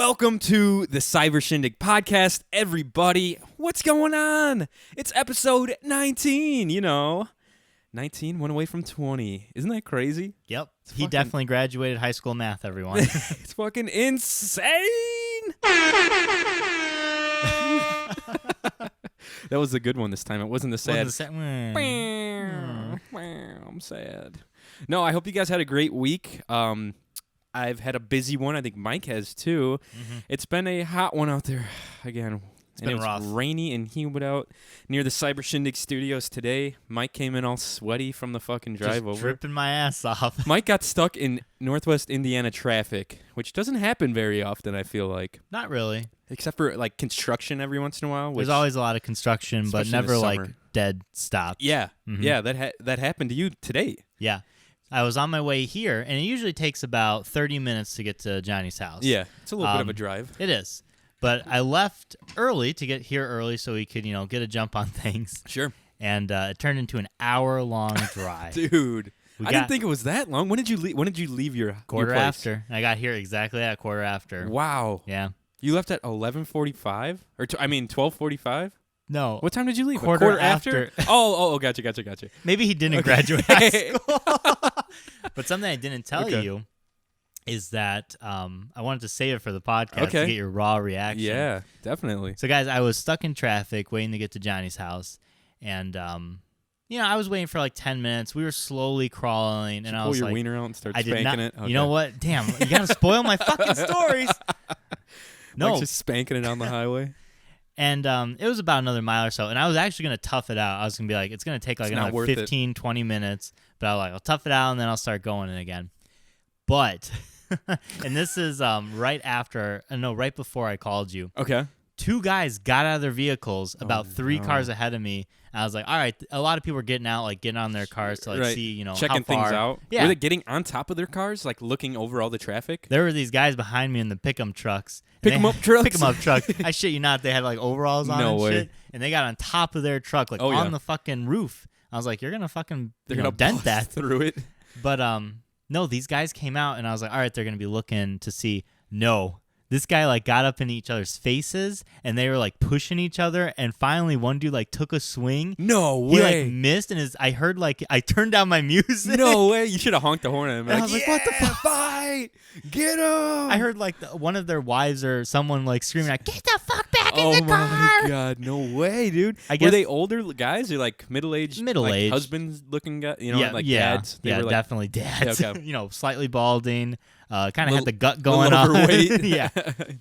Welcome to the Cyber Shindig podcast, everybody. What's going on? It's episode 19, 19, one away from 20. Isn't that crazy? Yep. He definitely graduated high school math, everyone. It's fucking insane. That was a good one this time. It wasn't the sad. I'm sad. No, I hope you guys had a great week. I've had a busy one. I think Mike has too. Mm-hmm. It's been a hot one out there again. It's been rough. Rainy and humid out near the Cyber Shindig studios today. Mike came in all sweaty from the fucking drive over. Dripping my ass off. Mike got stuck in Northwest Indiana traffic, which doesn't happen very often, I feel like. Not really. Except for like construction every once in a while. There's always a lot of construction, but never like dead stops. Yeah. Mm-hmm. Yeah, that happened to you today. Yeah. I was on my way here, and it usually takes about 30 minutes to get to Johnny's house. Yeah, it's a little bit of a drive. It is. But I left early to get here early so we could, get a jump on things. Sure. And it turned into an hour-long drive. Dude, I didn't think it was that long. When did you leave your quarter place? After. I got here exactly at quarter after. Wow. Yeah. You left at 11:45? 12:45? No. What time did you leave? Quarter after. Oh, gotcha. Maybe he didn't graduate high school. But something I didn't tell you is that I wanted to save it for the podcast to get your raw reaction. Yeah, definitely. So, guys, I was stuck in traffic waiting to get to Johnny's house. And, I was waiting for like 10 minutes. We were slowly crawling. And I was pull your like, wiener out and start spanking it? Okay. You know what? Damn, you got to spoil my fucking stories. No. Like just spanking it on the highway. And it was about another mile or so. And I was actually going to tough it out. I was going to be like, it's going to take like another 15, 20 minutes. But I was like, I'll tough it out and then I'll start going in again. But, and this is right before I called you. Okay. Two guys got out of their vehicles about three cars ahead of me. And I was like, all right, a lot of people were getting out, like getting on their cars to see, checking how far. Things out. Yeah. Were they getting on top of their cars, like looking over all the traffic? There were these guys behind me in the pick-em trucks. Pick-em-up trucks? I shit you not. They had like overalls on and shit. And they got on top of their truck, like on the fucking roof. I was like, you're going to fucking dent that. Through it. But no, these guys came out and I was like, all right, they're going to be looking to see. No. This guy like got up in each other's faces and they were like pushing each other, and finally one dude like took a swing. No way. He like missed, and I heard like I turned down my music. No way. You should have honked the horn at him. I was like, what the fuck? Fight! Get him! I heard like one of their wives or someone like screaming like, get the fuck back in the car! Oh my god, no way, dude. Were they older guys or like middle-aged? Middle-aged. Husbands looking guys, dads? They were definitely dads. Yeah, okay. Slightly balding. Kind of had the gut going on. Overweight. Yeah.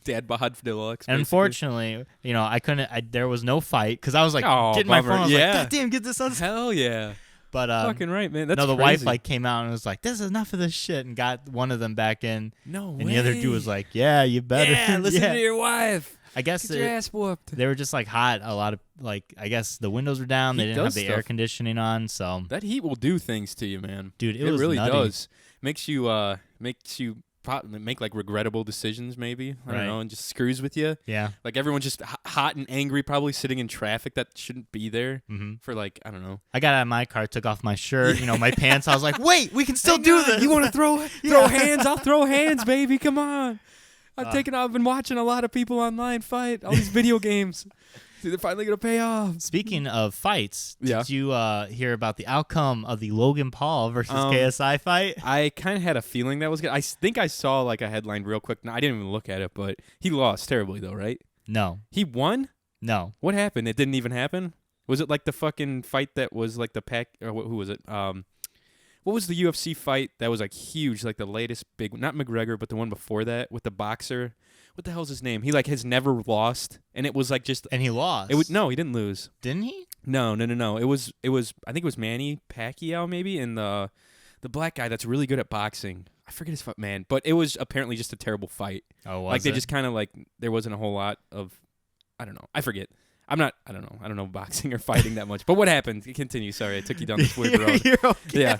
Dad bod deluxe. And unfortunately, I couldn't. There was no fight because I was like getting bummer. my phone. I was like, God damn, get this on. Hell yeah. But fucking right, man. That's the crazy. wife like came out and was like, "This is enough of this shit," and got one of them back in. No way. And the other dude was like, "Yeah, you better." Yeah, listen to your wife. I guess get your ass whooped. They were just like hot. A lot of I guess the windows were down. They didn't have the air conditioning on, so that heat will do things to you, man. Dude, it was really nutty. does. Makes you make like regrettable decisions, maybe. I don't know, and just screws with you. Yeah. Like everyone's just hot and angry, probably sitting in traffic that shouldn't be there for like, I don't know. I got out of my car, took off my shirt, my pants. I was like, wait, we can still do this. You want to throw hands? I'll throw hands, baby. Come on. I've been watching a lot of people online fight all these video games. They're finally going to pay off. Speaking of fights, did you hear about the outcome of the Logan Paul versus KSI fight? I kind of had a feeling that was good. I think I saw like a headline real quick. No, I didn't even look at it, but he lost terribly though, right? No. He won? No. What happened? It didn't even happen? Was it like the fucking fight that was like the pack, or who was it? What was the UFC fight that was like huge, like the latest big, not McGregor, but the one before that with the boxer? What the hell's his name? He like has never lost, and it was like just. And he lost. No, he didn't lose. Didn't he? No. It was. I think it was Manny Pacquiao maybe, and the black guy that's really good at boxing. I forget his man, but it was apparently just a terrible fight. Oh, was like they it? just kind of like there wasn't a whole lot of. I don't know. I forget. I don't know. I don't know boxing or fighting that much. But what happened? Continue. Sorry, I took you down this weird road. You're okay. Yeah.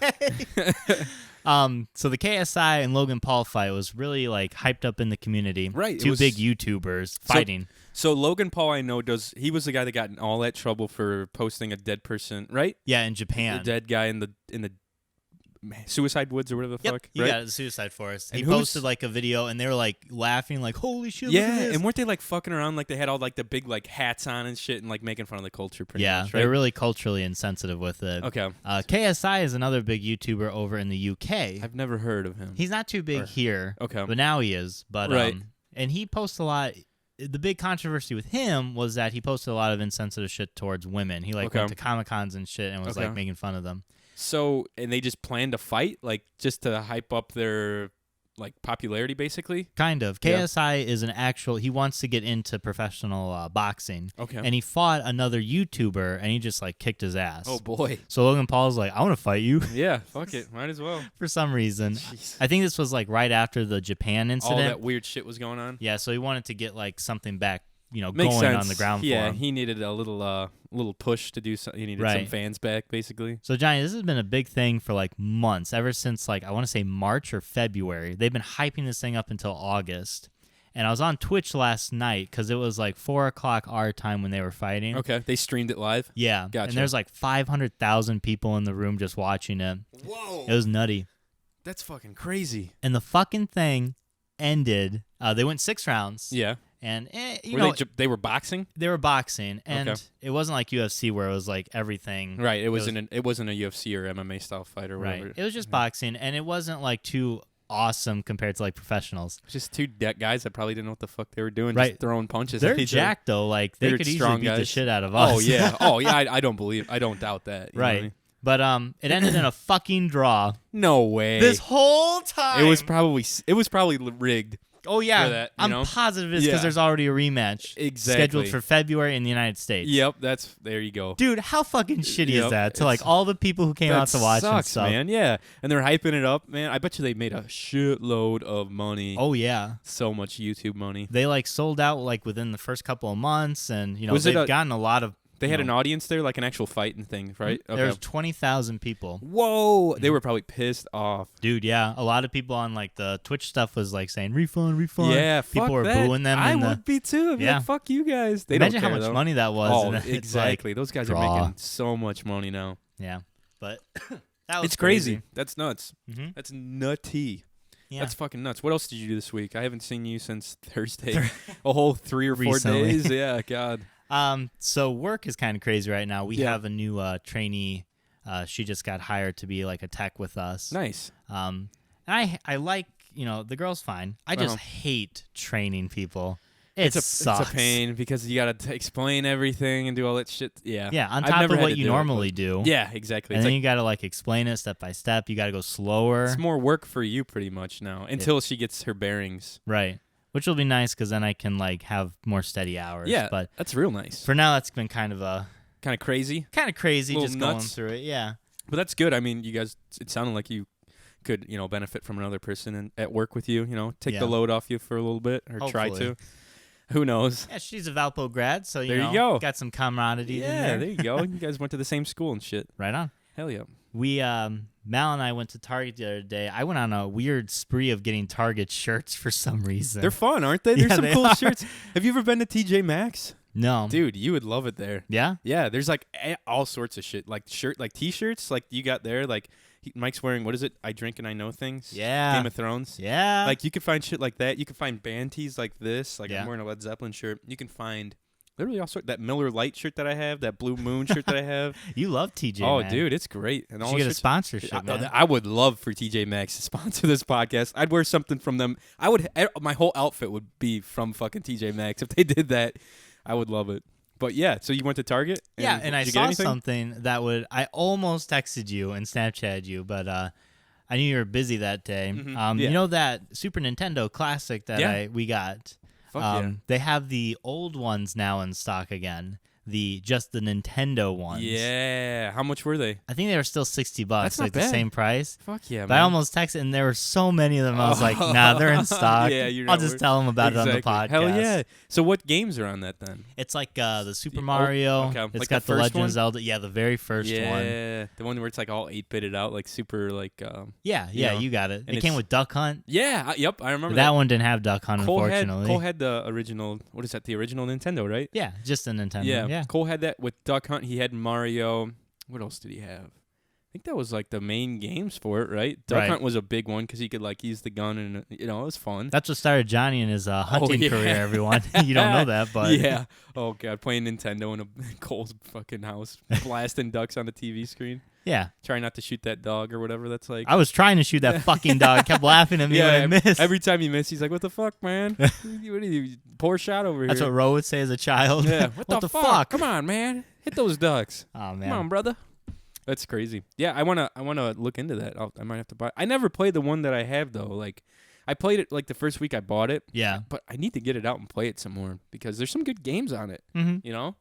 So the KSI and Logan Paul fight was really like hyped up in the community. Right. Two big YouTubers fighting. So Logan Paul, I know, he was the guy that got in all that trouble for posting a dead person, right? Yeah, in Japan. The dead guy in the Suicide Woods or whatever the fuck. You right? got it, the Suicide Forest. And he posted like a video, and they were like laughing, like, "Holy shit!" Yeah, look at this. and weren't they like fucking around? Like they had all like the big like hats on and shit, and like making fun of the culture. Pretty much, right? They're really culturally insensitive with it. Okay. KSI is another big YouTuber over in the UK. I've never heard of him. He's not too big here. Okay. But now he is. But right. And he posts a lot. The big controversy with him was that he posted a lot of insensitive shit towards women. He like went to Comic-Cons and shit and was like making fun of them. So, and they just planned to fight, like just to hype up their like popularity, basically. Kind of. KSI is an actual. He wants to get into professional boxing. Okay. And he fought another YouTuber, and he just like kicked his ass. Oh boy. So Logan Paul's like, I want to fight you. Yeah. Fuck it. Might as well. For some reason. Jeez. I think this was like right after the Japan incident. All that weird shit was going on. Yeah. So he wanted to get like something back, Makes going sense. on the ground for Yeah, him. he needed a little push to do something. He needed some fans back, basically. So, Johnny, this has been a big thing for like months, ever since like I want to say March or February. They've been hyping this thing up until August. And I was on Twitch last night because it was like 4 o'clock our time when they were fighting. Okay, they streamed it live? Yeah. Gotcha. And there's like 500,000 people in the room just watching it. Whoa. It was nutty. That's fucking crazy. And the fucking thing ended. They went 6 rounds. Yeah. And you know, they were boxing? They were boxing, and Okay. it wasn't like UFC where it was like everything. Right. It wasn't a UFC or MMA style fight or whatever. Right. It was just boxing, and it wasn't like too awesome compared to like professionals. Just two guys that probably didn't know what the fuck they were doing, Right. just throwing punches. They're at each jacked though. Like they They're could easily strong beat the guys. shit out of us. Oh yeah. Oh yeah. I don't doubt that. You know what I Right. mean? But it ended in a fucking draw. No way. This whole time. It was probably rigged. Oh yeah. for that, I'm positive it's because there's already a rematch scheduled for February in the United States. Yep. There you go. Dude, how fucking shitty is that? To like all the people who came out to watch and stuff. Man. Yeah. And they're hyping it up, man. I bet you they made a shitload of money. Oh yeah. So much YouTube money. They like sold out like within the first couple of months, and you know they've gotten a lot of. They had an audience there, like an actual fighting thing, right? Okay. There's 20,000 people. Whoa! They were probably pissed off. Dude, yeah. A lot of people on like the Twitch stuff was like saying refund. Yeah, people were booing them. I would be too. I'd be like, fuck you guys. They Imagine don't how care, much though. money that was. Oh, and exactly. Like, those guys are making so much money now. Yeah, but that was it's crazy. That's nuts. Mm-hmm. That's nutty. Yeah. That's fucking nuts. What else did you do this week? I haven't seen you since Thursday. A whole 3 or 4 Recently. days. Yeah, God. So work is kind of crazy right now. We have a new trainee. She just got hired to be like a tech with us. Nice. And I like, the girl's fine. I just hate training people. It sucks. It's a pain because you got to explain everything and do all that shit. Yeah. Yeah, on top of what you normally do. Yeah, exactly. And it's then like, you got to like explain it step by step. You got to go slower. it's more work for you pretty much now until she gets her bearings. Right. Which will be nice because then I can like have more steady hours. Yeah, but that's real nice. For now, that's been kind of crazy. just nuts. going through it. Yeah. But that's good. I mean, you guys. It sounded like you could, benefit from another person at work with you. Take the load off you for a little bit, or Hopefully. try to. Who knows? Yeah, she's a Valpo grad, so there you go. Got some camaraderie. Yeah, in there you go. You guys went to the same school and shit. Right on. Hell yeah. We Mal and I went to Target the other day. I went on a weird spree of getting Target shirts for some reason. They're fun, aren't they? There's some cool shirts. Have you ever been to TJ Maxx? No. Dude, you would love it there. Yeah? Yeah, there's like all sorts of shit. Like t-shirts like you got there. Like Mike's wearing, what is it? I Drink and I Know Things. Yeah. Game of Thrones. Yeah. Like you can find shit like that. You can find band tees like this. Like Yeah. I'm wearing a Led Zeppelin shirt. You can find literally all sorts. That Miller Lite shirt that I have. That Blue Moon shirt that I have. You love TJ Oh, man. dude, it's great. And You all should get a shirts- sponsorship, man. I would love for TJ Maxx to sponsor this podcast. I'd wear something from them. My whole outfit would be from fucking TJ Maxx. If they did that, I would love it. But yeah, so you went to Target? And I did you get saw anything? something that I almost texted you and Snapchatted you, but I knew you were busy that day. Yeah. You know that Super Nintendo Classic that we got? Fuck yeah. They have the old ones now in stock again. Just the Nintendo ones. Yeah. How much were they? I think they were still $60, That's not like the bad. same price. Fuck yeah, But man. I almost texted, and there were so many of them. I was like, nah, they're in stock. Yeah, you're I'll not just worth- tell them about it on the podcast. Hell yeah. So what games are on that then? It's like the Super Mario. okay. It's Like got the the first Legend one? of Zelda. Yeah, the very first one. Yeah. The one where it's like all 8-bitted out, like super like... Yeah, you know, you got it. and It came it's- with Duck Hunt. Yeah. Yep. I remember That one didn't have Duck Hunt, unfortunately. Cole had the original... What is that? The original Nintendo, right? Yeah, just a Nintendo. Yeah. Yeah. Cole had that with Duck Hunt. He had Mario. What else did he have? I think think that was like the main games for it, right? Duck Hunt was a big one because he could like use the gun and it was fun. That's what started Johnny in his hunting career. Everyone, you don't know that, but yeah. Oh god, playing Nintendo in a Cole's fucking house, blasting ducks on the TV screen. Yeah. Trying not to shoot that dog or whatever that's like. I was trying to shoot that fucking dog. Kept laughing at me when I missed. Every time you miss, he's like, "What the fuck, man? What are you? Poor shot over here." That's what Ro would say as a child. Yeah. What the fuck? Come on, man. Hit those ducks. Oh man. Come on, brother. That's crazy. Yeah, I wanna look into that. I might have to buy. I never played the one that I have though. Like, I played it like the first week I bought it. Yeah. But I need to get it out and play it some more because there's some good games on it. Mm-hmm. You know,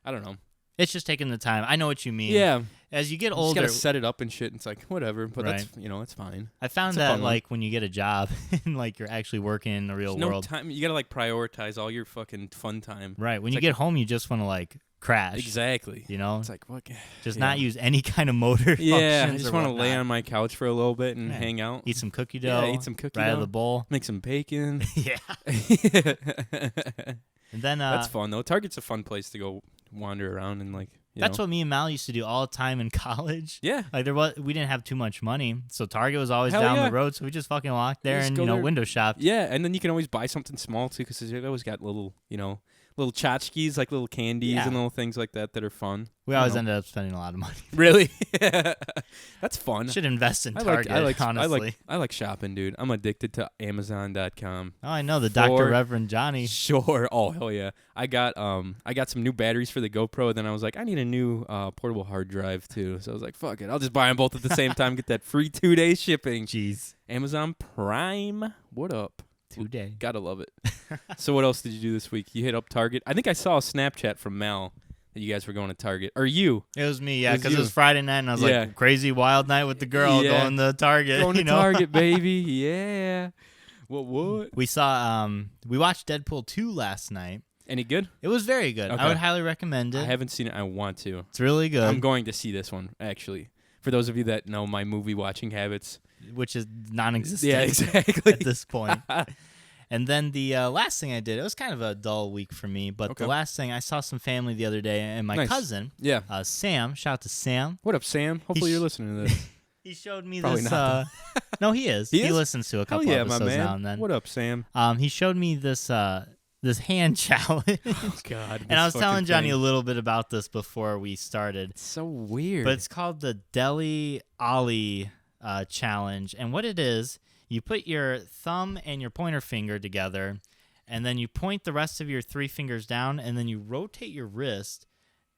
I don't know. It's just taking the time. I know what you mean. Yeah. As you get You older, just gotta set it up and shit. And it's like whatever, but that's it's fine. I found that like when you get a job and like you're actually working in the real world, time. You gotta like prioritize all your fucking fun time. Right. When you get home, you just want to like crash. Exactly. You know, it's like what? Just not use any kind of motor. Yeah. I just want to lay on my couch for a little bit and hang out. Eat some cookie dough. Yeah, eat some cookie dough. Right out of the bowl. Make some bacon. Yeah. And then that's fun though. Target's a fun place to go wander around and like. That's what me and Mal used to do all the time in college. Yeah. Like we didn't have too much money, so Target was always down the road, so we just fucking walked there and window shopped. Yeah, and then you can always buy something small too, because they always got little little tchotchkes, like little candies and little things like that are fun. We always ended up spending a lot of money. Really? That's fun. Should invest in Target, honestly. I like shopping, dude. I'm addicted to Amazon.com. Oh, I know, the Dr. Reverend Johnny. Sure. Oh, hell yeah. I got some new batteries for the GoPro, and then I was like, I need a new portable hard drive, too. So I was like, fuck it. I'll just buy them both at the same time, get that free 2-day shipping. Jeez. Amazon Prime. What up? 2-day. Gotta love it. So what else did you do this week? You hit up Target. I think I saw a Snapchat from Mal that you guys were going to Target. Or you. It was me, yeah, because it was Friday night, and I was like, crazy wild night with the girl going to Target. Going to Target, baby. Yeah. What? We saw, we watched Deadpool 2 last night. Any good? It was very good. Okay. I would highly recommend it. I haven't seen it. I want to. It's really good. I'm going to see this one, actually. For those of you that know my movie watching habits. Which is non-existent yeah, exactly. at this point. And then the last thing I did, it was kind of a dull week for me, but the last thing, I saw some family the other day, and my cousin, Sam, shout out to Sam. What up, Sam? Hopefully you're listening to this. He showed me Probably this. Not. No, he is. He listens to a couple episodes now and then. What up, Sam? He showed me this this hand challenge. Oh, God. And I was telling Johnny a little bit about this before we started. It's so weird. But it's called the Deli Ollie challenge. And what it is, you put your thumb and your pointer finger together, and then you point the rest of your 3 fingers down, and then you rotate your wrist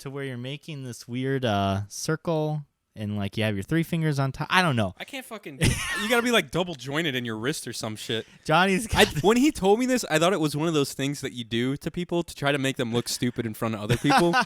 to where you're making this weird circle, and like you have your 3 fingers on top. I don't know. I can't fucking. You gotta be like double jointed in your wrist or some shit. Johnny's. When he told me this, I thought it was one of those things that you do to people to try to make them look stupid in front of other people,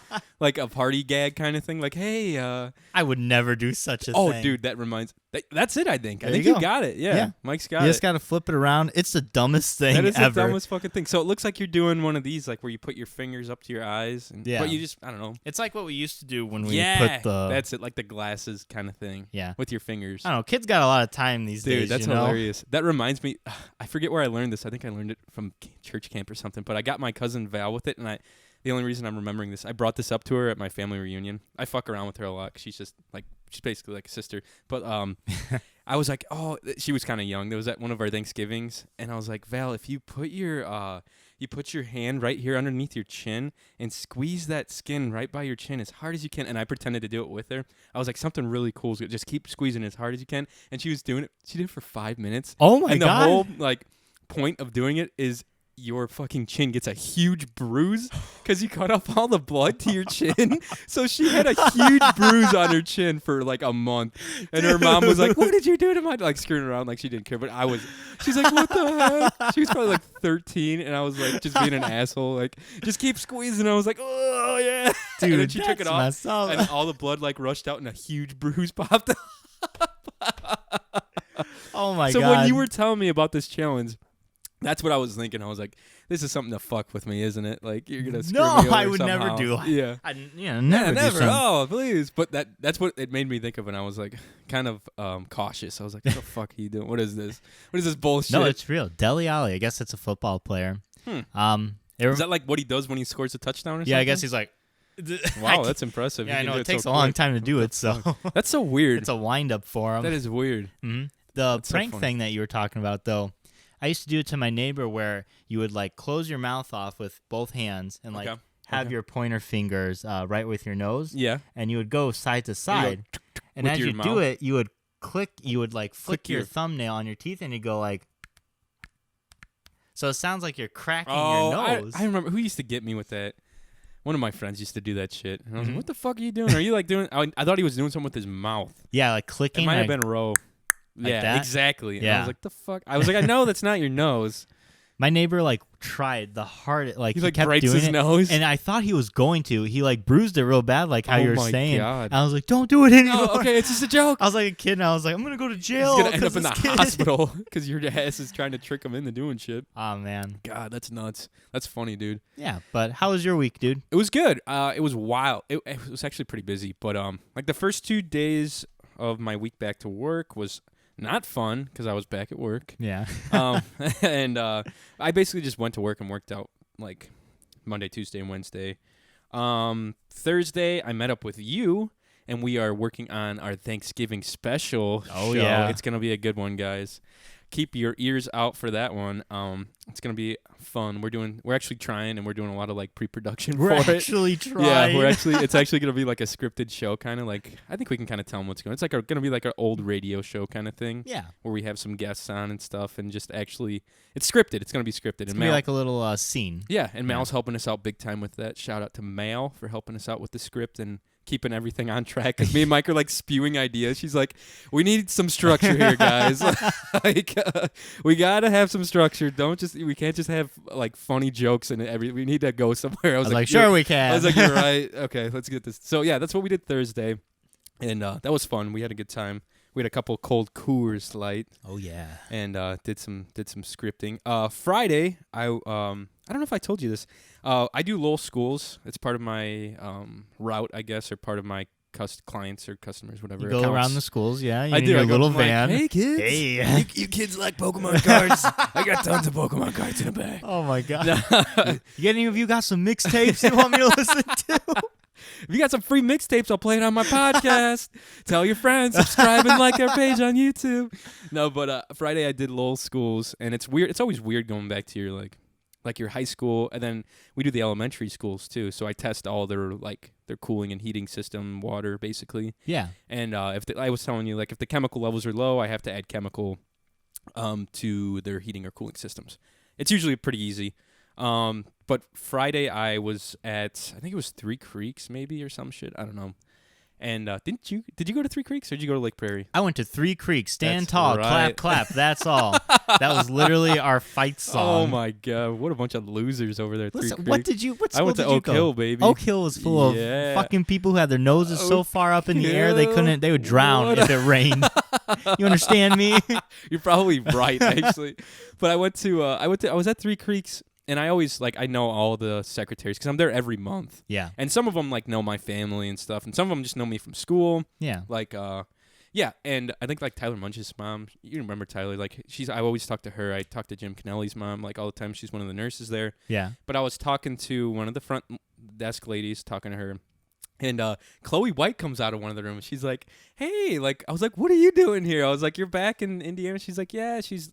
like a party gag kind of thing. Like, hey, I would never do such a thing. Oh, dude, that reminds. That's it. I think. I think you got it. Yeah. Mike's got it. You just gotta flip it around. It's the dumbest thing ever. That is the dumbest fucking thing. So it looks like you're doing one of these, like where you put your fingers up to your eyes. And, but you just, I don't know. It's like what we used to do when we put the. That's it, like the glasses kind of thing. Yeah. With your fingers. I don't know. Kids got a lot of time these days. Dude, that's hilarious. That reminds me. I forget where I learned this. I think I learned it from church camp or something. But I got my cousin Val with it, and the only reason I'm remembering this, I brought this up to her at my family reunion. I fuck around with her a lot. 'Cause she's basically like a sister. But I was like, oh, she was kind of young. That was at one of our Thanksgivings, and I was like, Val, if you put your hand right here underneath your chin and squeeze that skin right by your chin as hard as you can, and I pretended to do it with her. I was like, something really cool is just keep squeezing as hard as you can, and she was doing it. She did it for 5 minutes. Oh my God! And the whole point of doing it is your fucking chin gets a huge bruise because you cut off all the blood to your chin. So she had a huge bruise on her chin for like a month. And her mom was like, what did you do to my, like skirting around like she didn't care. But she's like, what the heck? She was probably like 13. And I was like, just being an asshole, like, just keep squeezing. I was like, oh yeah. Dude, and then she took it off. And all the blood like rushed out and a huge bruise popped up. Oh my God. So when you were telling me about this challenge, that's what I was thinking. I was like, this is something to fuck with me, isn't it? Like, you're going to screw me over I would somehow. never do. Yeah. Never. Oh, please. But that's what it made me think of, and I was like kind of cautious. I was like, what the fuck are you doing? What is this? What is this bullshit? No, it's real. Dele Alli, I guess it's a football player. Is that like what he does when he scores a touchdown or something? Yeah, I guess he's like, Wow, that's impressive. Yeah, I know. Do It takes so a long quick. time to do it, so. That's so weird. It's a wind-up for him. That is weird. Mm-hmm. The That's prank so thing that you were talking about, though, I used to do it to my neighbor where you would, like, close your mouth off with both hands and, like, have your pointer fingers right with your nose. Yeah. And you would go side to side. And as you do it, you would flick your thumbnail on your teeth and you go, like. So it sounds like you're cracking your nose. I remember who used to get me with that. One of my friends used to do that shit. And I was like, what the fuck are you doing? Are you like doing... I thought he was doing something with his mouth. Yeah, like clicking. It might have been Ro. Like yeah, that? exactly. Yeah. I was like, the fuck? I was like, I know that's not your nose. My neighbor, like, tried the hardest. Like, he like kept breaks doing his it, nose. and I thought he was going to. He, like, bruised it real bad, like how you were saying. God. And I was like, don't do it anymore. No, okay, it's just a joke. I was like a kid, and I was like, I'm going to go to jail. He's going to end up in the hospital because your ass is trying to trick him into doing shit. Oh, man. God, that's nuts. That's funny, dude. Yeah, but how was your week, dude? It was good. It was wild. It was actually pretty busy. But, like, the first 2 days of my week back to work was... not fun because I was back at work. Yeah. And I basically just went to work and worked out like Monday, Tuesday, and Wednesday. Thursday, I met up with you, and we are working on our Thanksgiving special show. Yeah. It's going to be a good one, guys. Keep your ears out for that one. It's gonna be fun. We're actually trying, and we're doing a lot of like pre-production for it. We're actually trying. Yeah, it's actually gonna be like a scripted show, kind of like I think we can kind of tell them what's going. It's like gonna be like an old radio show kind of thing. Yeah, where we have some guests on and stuff, and just actually it's scripted. It's gonna be scripted. It's gonna be like a little scene. Yeah, and Mal's helping us out big time with that. Shout out to Mal for helping us out with the script and keeping everything on track. Because me and Mike are like spewing ideas. She's like, "We need some structure here, guys. We gotta have some structure. We can't just have like funny jokes and we need to go somewhere." I was like, "Sure, we can." I was like, "You're right. Okay, let's get this." So yeah, that's what we did Thursday, and that was fun. We had a good time. We had a couple cold Coors Light. Oh yeah, and did some scripting. Friday, I don't know if I told you this. I do Lowell schools. It's part of my route, I guess, or part of my clients or customers, whatever. You go around the schools, yeah. You I do. A little van. Hey kids, hey, you kids like Pokemon cards? I got tons of Pokemon cards in the bag. Oh my god! Any of you got some mixtapes you want me to listen to? If you got some free mixtapes, I'll play it on my podcast. Tell your friends, subscribe and like our page on YouTube. No, but Friday I did Lowell schools, and it's weird. It's always weird going back to your like your high school, and then we do the elementary schools too. So I test all their cooling and heating system, water basically. Yeah. And I was telling you, like if the chemical levels are low, I have to add chemical to their heating or cooling systems. It's usually pretty easy. But Friday I was at, I think it was 3 Creeks maybe or some shit. I don't know. And did you go to 3 Creeks or did you go to Lake Prairie? I went to 3 Creeks. Stand That's tall, right. clap, clap. That's all. That was literally our fight song. Oh my god, what a bunch of losers over there at 3 Listen, Creeks. what did you? What I school went to did you Oak go? Hill, baby. Oak Hill was full of fucking people who had their noses so far up in the air they would drown if it rained. You understand me? You're probably right, actually. But I was at 3 Creeks. And I always, I know all the secretaries because I'm there every month. Yeah. And some of them, know my family and stuff. And some of them just know me from school. Yeah. Yeah. And I think, Tyler Munch's mom, you remember Tyler. I always talk to her. I talk to Jim Kennelly's mom, all the time. She's one of the nurses there. Yeah. But I was talking to one of the front desk ladies, talking to her. And Chloe White comes out of one of the rooms. She's like, "Hey," I was like, "What are you doing here?" I was like, "You're back in Indiana." She's like, "Yeah." She's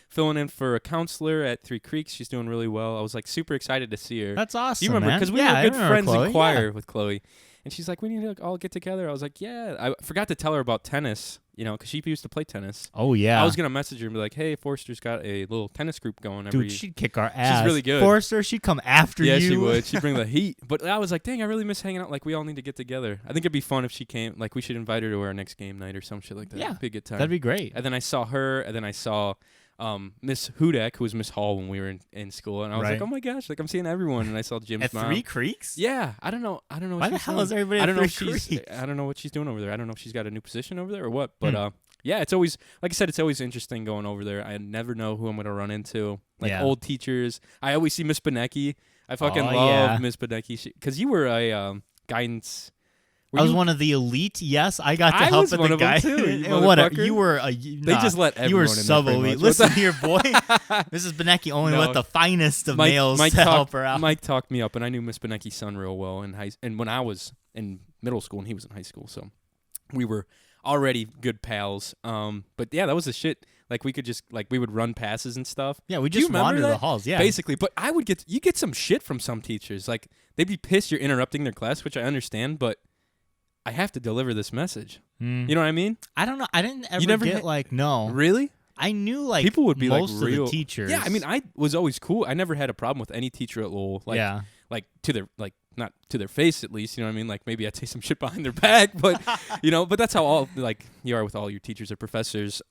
filling in for a counselor at 3 Creeks. She's doing really well. I was super excited to see her. That's awesome. You remember? Because we were good friends in choir with Chloe. And she's like, "We need to all get together." I was like, "Yeah." I forgot to tell her about tennis, because she used to play tennis. Oh, yeah. I was going to message her and be like, "Hey, Forrester's got a little tennis group going." Dude, she'd kick our ass. She's really good. Forrester, she'd come after you. Yeah, she would. She'd bring the heat. But I was like, dang, I really miss hanging out. We all need to get together. I think it'd be fun if she came. We should invite her to our next game night or some shit like that. Yeah. It'd be a good time. That'd be great. And then I saw her, and then I saw Miss Hudak, who was Miss Hall when we were in school, and I was like, "Oh my gosh!" I'm seeing everyone, and I saw Jim's mom. At 3 Creeks? Yeah, I don't know. Why the hell is everybody? I don't know if I don't know what she's doing over there. I don't know if she's got a new position over there or what. But yeah, it's always like I said, it's always interesting going over there. I never know who I'm gonna run into. Old teachers. I always see Miss Benecki. I fucking love Miss Benecki because you were a guidance. I was one of the elite. Yes, I got to help with the guy. What? You were. They just let everyone. You were in sub-elite. Listen here, boy. Mrs. Benecki only let the finest of males to help her out. Mike talked me up, and I knew Miss Benecki's son real well and when I was in middle school and he was in high school, so we were already good pals. But yeah, that was the shit. Like we could just we would run passes and stuff. Yeah, we just wander the halls. Yeah, basically. But you get some shit from some teachers. Like they'd be pissed you're interrupting their class, which I understand, but I have to deliver this message. You know what I mean? I don't know. I didn't ever get no. Really? I knew people would be most real, of the teachers. Yeah, I mean, I was always cool. I never had a problem with any teacher at Lowell. Like to their not to their face at least. You know what I mean? Like maybe I'd say some shit behind their back, but but that's how all you are with all your teachers or professors.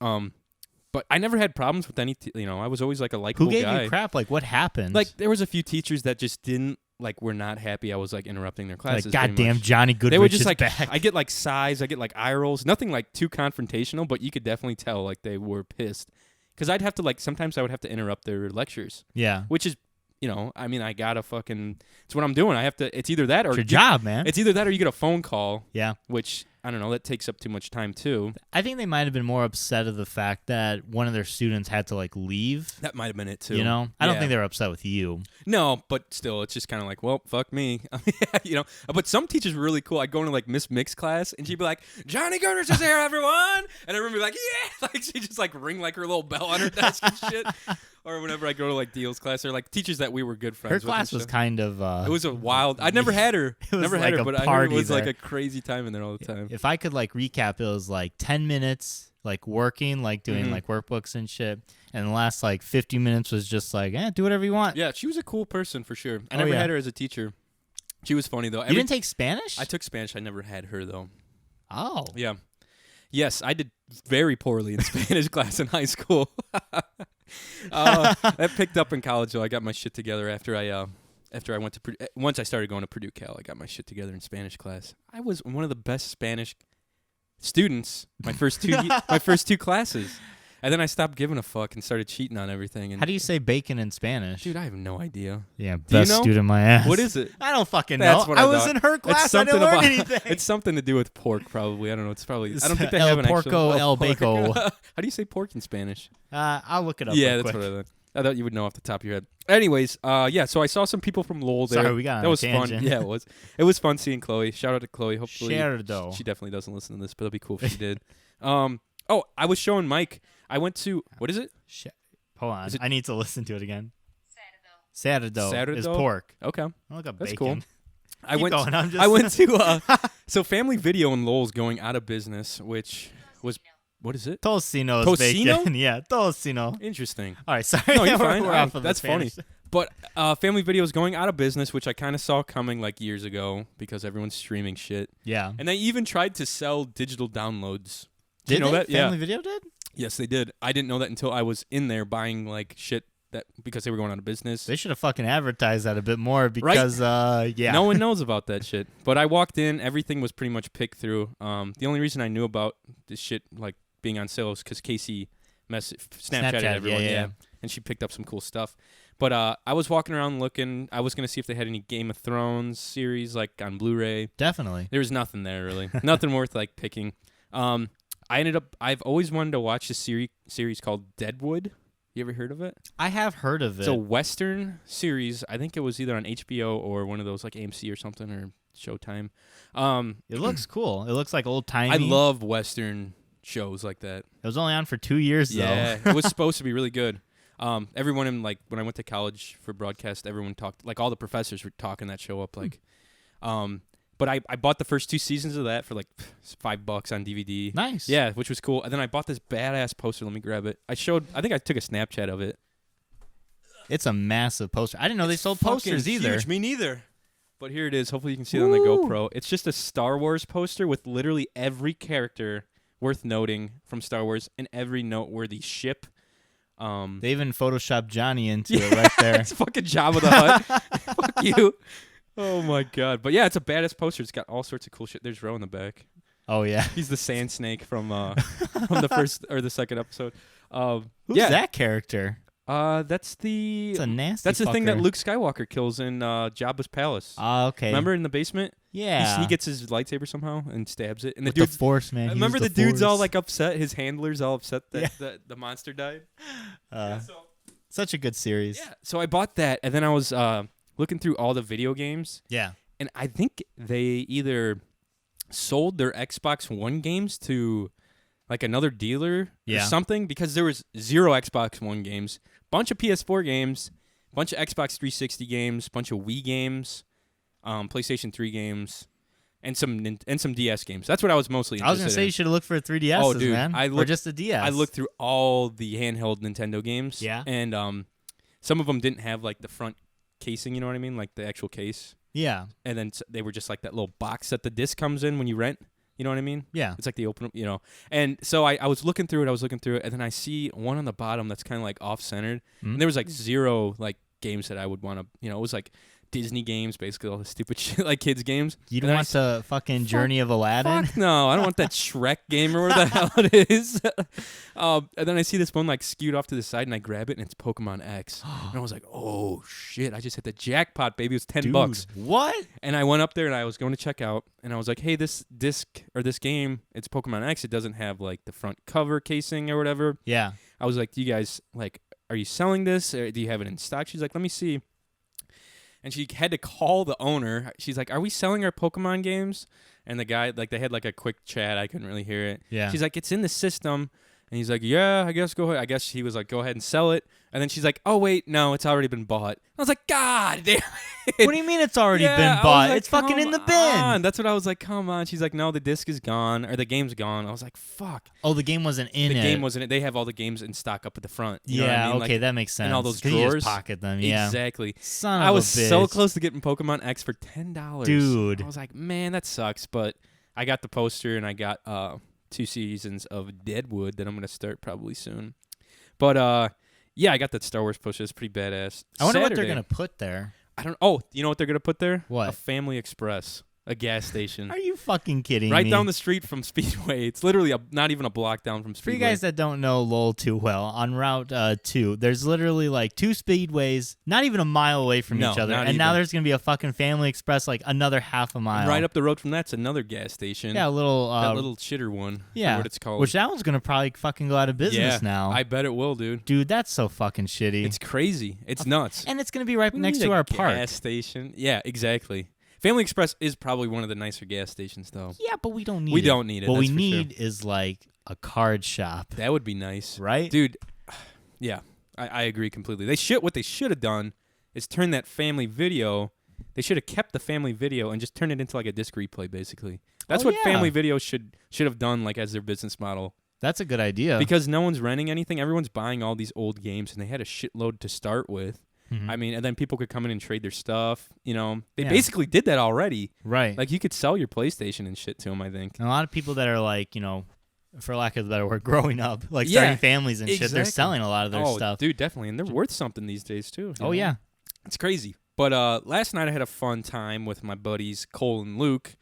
But I never had problems with any. I was always like a likable guy. Who gave you crap? Like what happened? Like there was a few teachers that just didn't. Were not happy I was interrupting their classes. Like goddamn Johnny Goodrich. They were just back. I get sighs, I get eye rolls, nothing too confrontational, but you could definitely tell they were pissed because I'd have to sometimes I would have to interrupt their lectures. Yeah, which is I mean I gotta it's what I'm doing. I have to. It's either that or it's your job, man. It's either that or you get a phone call. Yeah, which I don't know. That takes up too much time too. I think they might have been more upset of the fact that one of their students had to leave. That might have been it too. I don't think they were upset with you. No, but still, it's just kind of well, fuck me. But some teachers were really cool. I'd go into Miss Mix class, and she'd be like, "Johnny Goodrich is here, everyone!" And everyone would be like, "Yeah!" She just ring her little bell on her desk and shit. Or whenever I go to Deal's class, or teachers that we were good friends with. Her class was kind of. It was a wild. I'd never had her. It was never had her, but I heard it was there. a crazy time in there all the time. If I could recap, it was 10 minutes working, doing workbooks and shit, and the last 50 minutes was just do whatever you want. Yeah, she was a cool person for sure. I never had her as a teacher. She was funny though. You didn't take Spanish? I took Spanish. I never had her though. Oh. Yeah. Yes, I did very poorly in Spanish class in high school. That picked up in college though. I got my shit together after I went to once I started going to Purdue Cal. I got my shit together in Spanish class. I was one of the best Spanish students my first two classes. And then I stopped giving a fuck and started cheating on everything. And how do you say bacon in Spanish? Dude, I have no idea. Yeah, best student my ass. What is it? I don't fucking know. I was in her class. I didn't learn anything. It's something to do with pork, probably. I don't know. It's probably. I don't think they have an porco, actual. El Baco. How do you say pork in Spanish? I'll look it up. Yeah, real that's quick. what I thought. I thought you would know off the top of your head. Anyways, yeah. So I saw some people from Lowell there. Sorry, we got on that was tangent. fun. Yeah, it was. It was fun seeing Chloe. Shout out to Chloe. Hopefully, she definitely doesn't listen to this, but it'll be cool if she did. Oh, I was showing Mike. I went to what is it? Hold on, I need to listen to it again. Cerdo is pork. Okay, I'll look up that's bacon. cool. I went to so Family Video in Lowell's going out of business, which was what is it? Tocino is Tocino? bacon. Yeah, tocino. Interesting. All right, sorry. No, you're fine. We're off of that's funny. But Family Video is going out of business, which I kind of saw coming years ago because everyone's streaming shit. Yeah, and they even tried to sell digital downloads. Did you know that? Family Video did? Yes, they did. I didn't know that until I was in there buying shit that because they were going out of business. They should have fucking advertised that a bit more because yeah. No one knows about that shit. But I walked in, everything was pretty much picked through. The only reason I knew about this shit being on sale is because Casey Snapchatted everyone. Yeah. And she picked up some cool stuff. But I was walking around looking. I was going to see if they had any Game of Thrones series on Blu-ray. Definitely. There was nothing there really. Nothing worth picking. I've always wanted to watch a series called Deadwood. You ever heard of it? I have heard of it. It's a Western series. I think it was either on HBO or one of those AMC or something or Showtime. It looks cool. It looks like old timey. I love Western shows like that. It was only on for 2 years though. Yeah, it was supposed to be really good. Everyone in when I went to college for broadcast, everyone talked all the professors were talking that show up But I bought the first 2 seasons of that for $5 on DVD. Nice. Yeah, which was cool. And then I bought this badass poster. Let me grab it. I think I took a Snapchat of it. It's a massive poster. I didn't know they sold posters either. Huge. Me neither. But here it is. Hopefully you can see it on the GoPro. It's just a Star Wars poster with literally every character worth noting from Star Wars and every noteworthy ship. They even photoshopped Johnny into it right there. It's fucking Jabba the Hutt. Fuck you. Oh my god! But yeah, it's a badass poster. It's got all sorts of cool shit. There's Ro in the back. Oh yeah, he's the Sand Snake from the first or the second episode. Who's that character? That's the It's a nasty That's the thing that fucker. Luke Skywalker kills in Jabba's palace. Okay. Remember in the basement? Yeah. He gets his lightsaber somehow and stabs it. And With the Force, man. Remember the dude's all like upset. His handler's all upset that the monster died. Such a good series. Yeah. So I bought that, and then I was looking through all the video games. Yeah. And I think they either sold their Xbox One games to like another dealer or something, because there was 0 Xbox One games, bunch of PS4 games, bunch of Xbox 360 games, bunch of Wii games, PlayStation 3 games, and some DS games. That's what I was mostly interested in. I was going to say you should have looked for 3DSs, oh, dude, man. Or just a DS. I looked through all the handheld Nintendo games. Yeah. And some of them didn't have like the front casing, you know what I mean? Like the actual case. Yeah. And then they were just like that little box that the disc comes in when you rent. You know what I mean? Yeah. It's like the open, you know. And so I was looking through it, and then I see one on the bottom that's kind of like off-centered. Mm-hmm. And there was like 0 like games that I would want to, you know, it was like Disney games, basically all the stupid shit, like kids games. You don't want the fucking Journey of Aladdin? Fuck no, I don't want that Shrek game or whatever the hell it is. And then I see this one like skewed off to the side, and I grab it, and it's Pokemon X. And I was like, oh shit, I just hit the jackpot, baby. It was $10. What? And I went up there, and I was going to check out, and I was like, hey, this disc or this game, it's Pokemon X. It doesn't have like the front cover casing or whatever. Yeah. I was like, do you guys like, are you selling this, or do you have it in stock? She's like, let me see. And she had to call the owner. She's like, are we selling our Pokemon games? And the guy, like, they had like a quick chat. I couldn't really hear it. Yeah. She's like, it's in the system. And he's like, yeah, I guess go ahead. I guess he was like, go ahead and sell it. And then she's like, oh, wait, no, it's already been bought. I was like, God damn it. What do you mean it's already been bought? Like, it's fucking in the bin. On. That's what I was like, come on. She's like, no, the disc is gone, or the game's gone. I was like, fuck. Oh, the game wasn't in it. The game wasn't it. They have all the games in stock up at the front. You know what I mean? Okay, like, that makes sense. And all those 'Cause drawers. You just pocket them, yeah. Exactly. Son of I was a bitch. so close to getting Pokemon X for $10. Dude. I was like, man, that sucks. But I got the poster, and I got 2 seasons of Deadwood that I'm going to start probably soon. But, yeah, I got that Star Wars poster. It's pretty badass. I wonder what they're going to put there. I don't. Oh, you know what they're going to put there? What? A Family Express. A gas station. Are you fucking kidding me? Right down the street from Speedway. It's literally not even a block down from For Speedway. you guys that don't know Lowell too well, on Route 2, there's literally like 2 speedways, not even a mile away from each other. And now there's going to be a fucking Family Express like another half a mile. Right up the road from that's another gas station. Yeah, a little... that little shitter one. Yeah. What it's called. Which that one's going to probably fucking go out of business now. I bet it will, dude. Dude, that's so fucking shitty. It's crazy. It's nuts. And it's going to be right next to our park. Gas station. Yeah, exactly. Family Express is probably one of the nicer gas stations, though. Yeah, but we don't need it. We don't need it. What we that's for need sure. is like a card shop. That would be nice. Right? Dude, yeah, I agree completely. What they should have done is turn that family video. They should have kept the family video and just turned it into like a disc replay, basically. That's what family video should have done, like as their business model. That's a good idea. Because no one's renting anything. Everyone's buying all these old games, and they had a shitload to start with. Mm-hmm. I mean, and then people could come in and trade their stuff. You know, they basically did that already. Right. Like you could sell your PlayStation and shit to them, I think. And a lot of people that are like, you know, for lack of a better word, growing up, like starting families and shit, they're selling a lot of their stuff. Dude, definitely. And they're worth something these days, too. Oh, yeah. It's crazy. But last night I had a fun time with my buddies, Cole and Luke.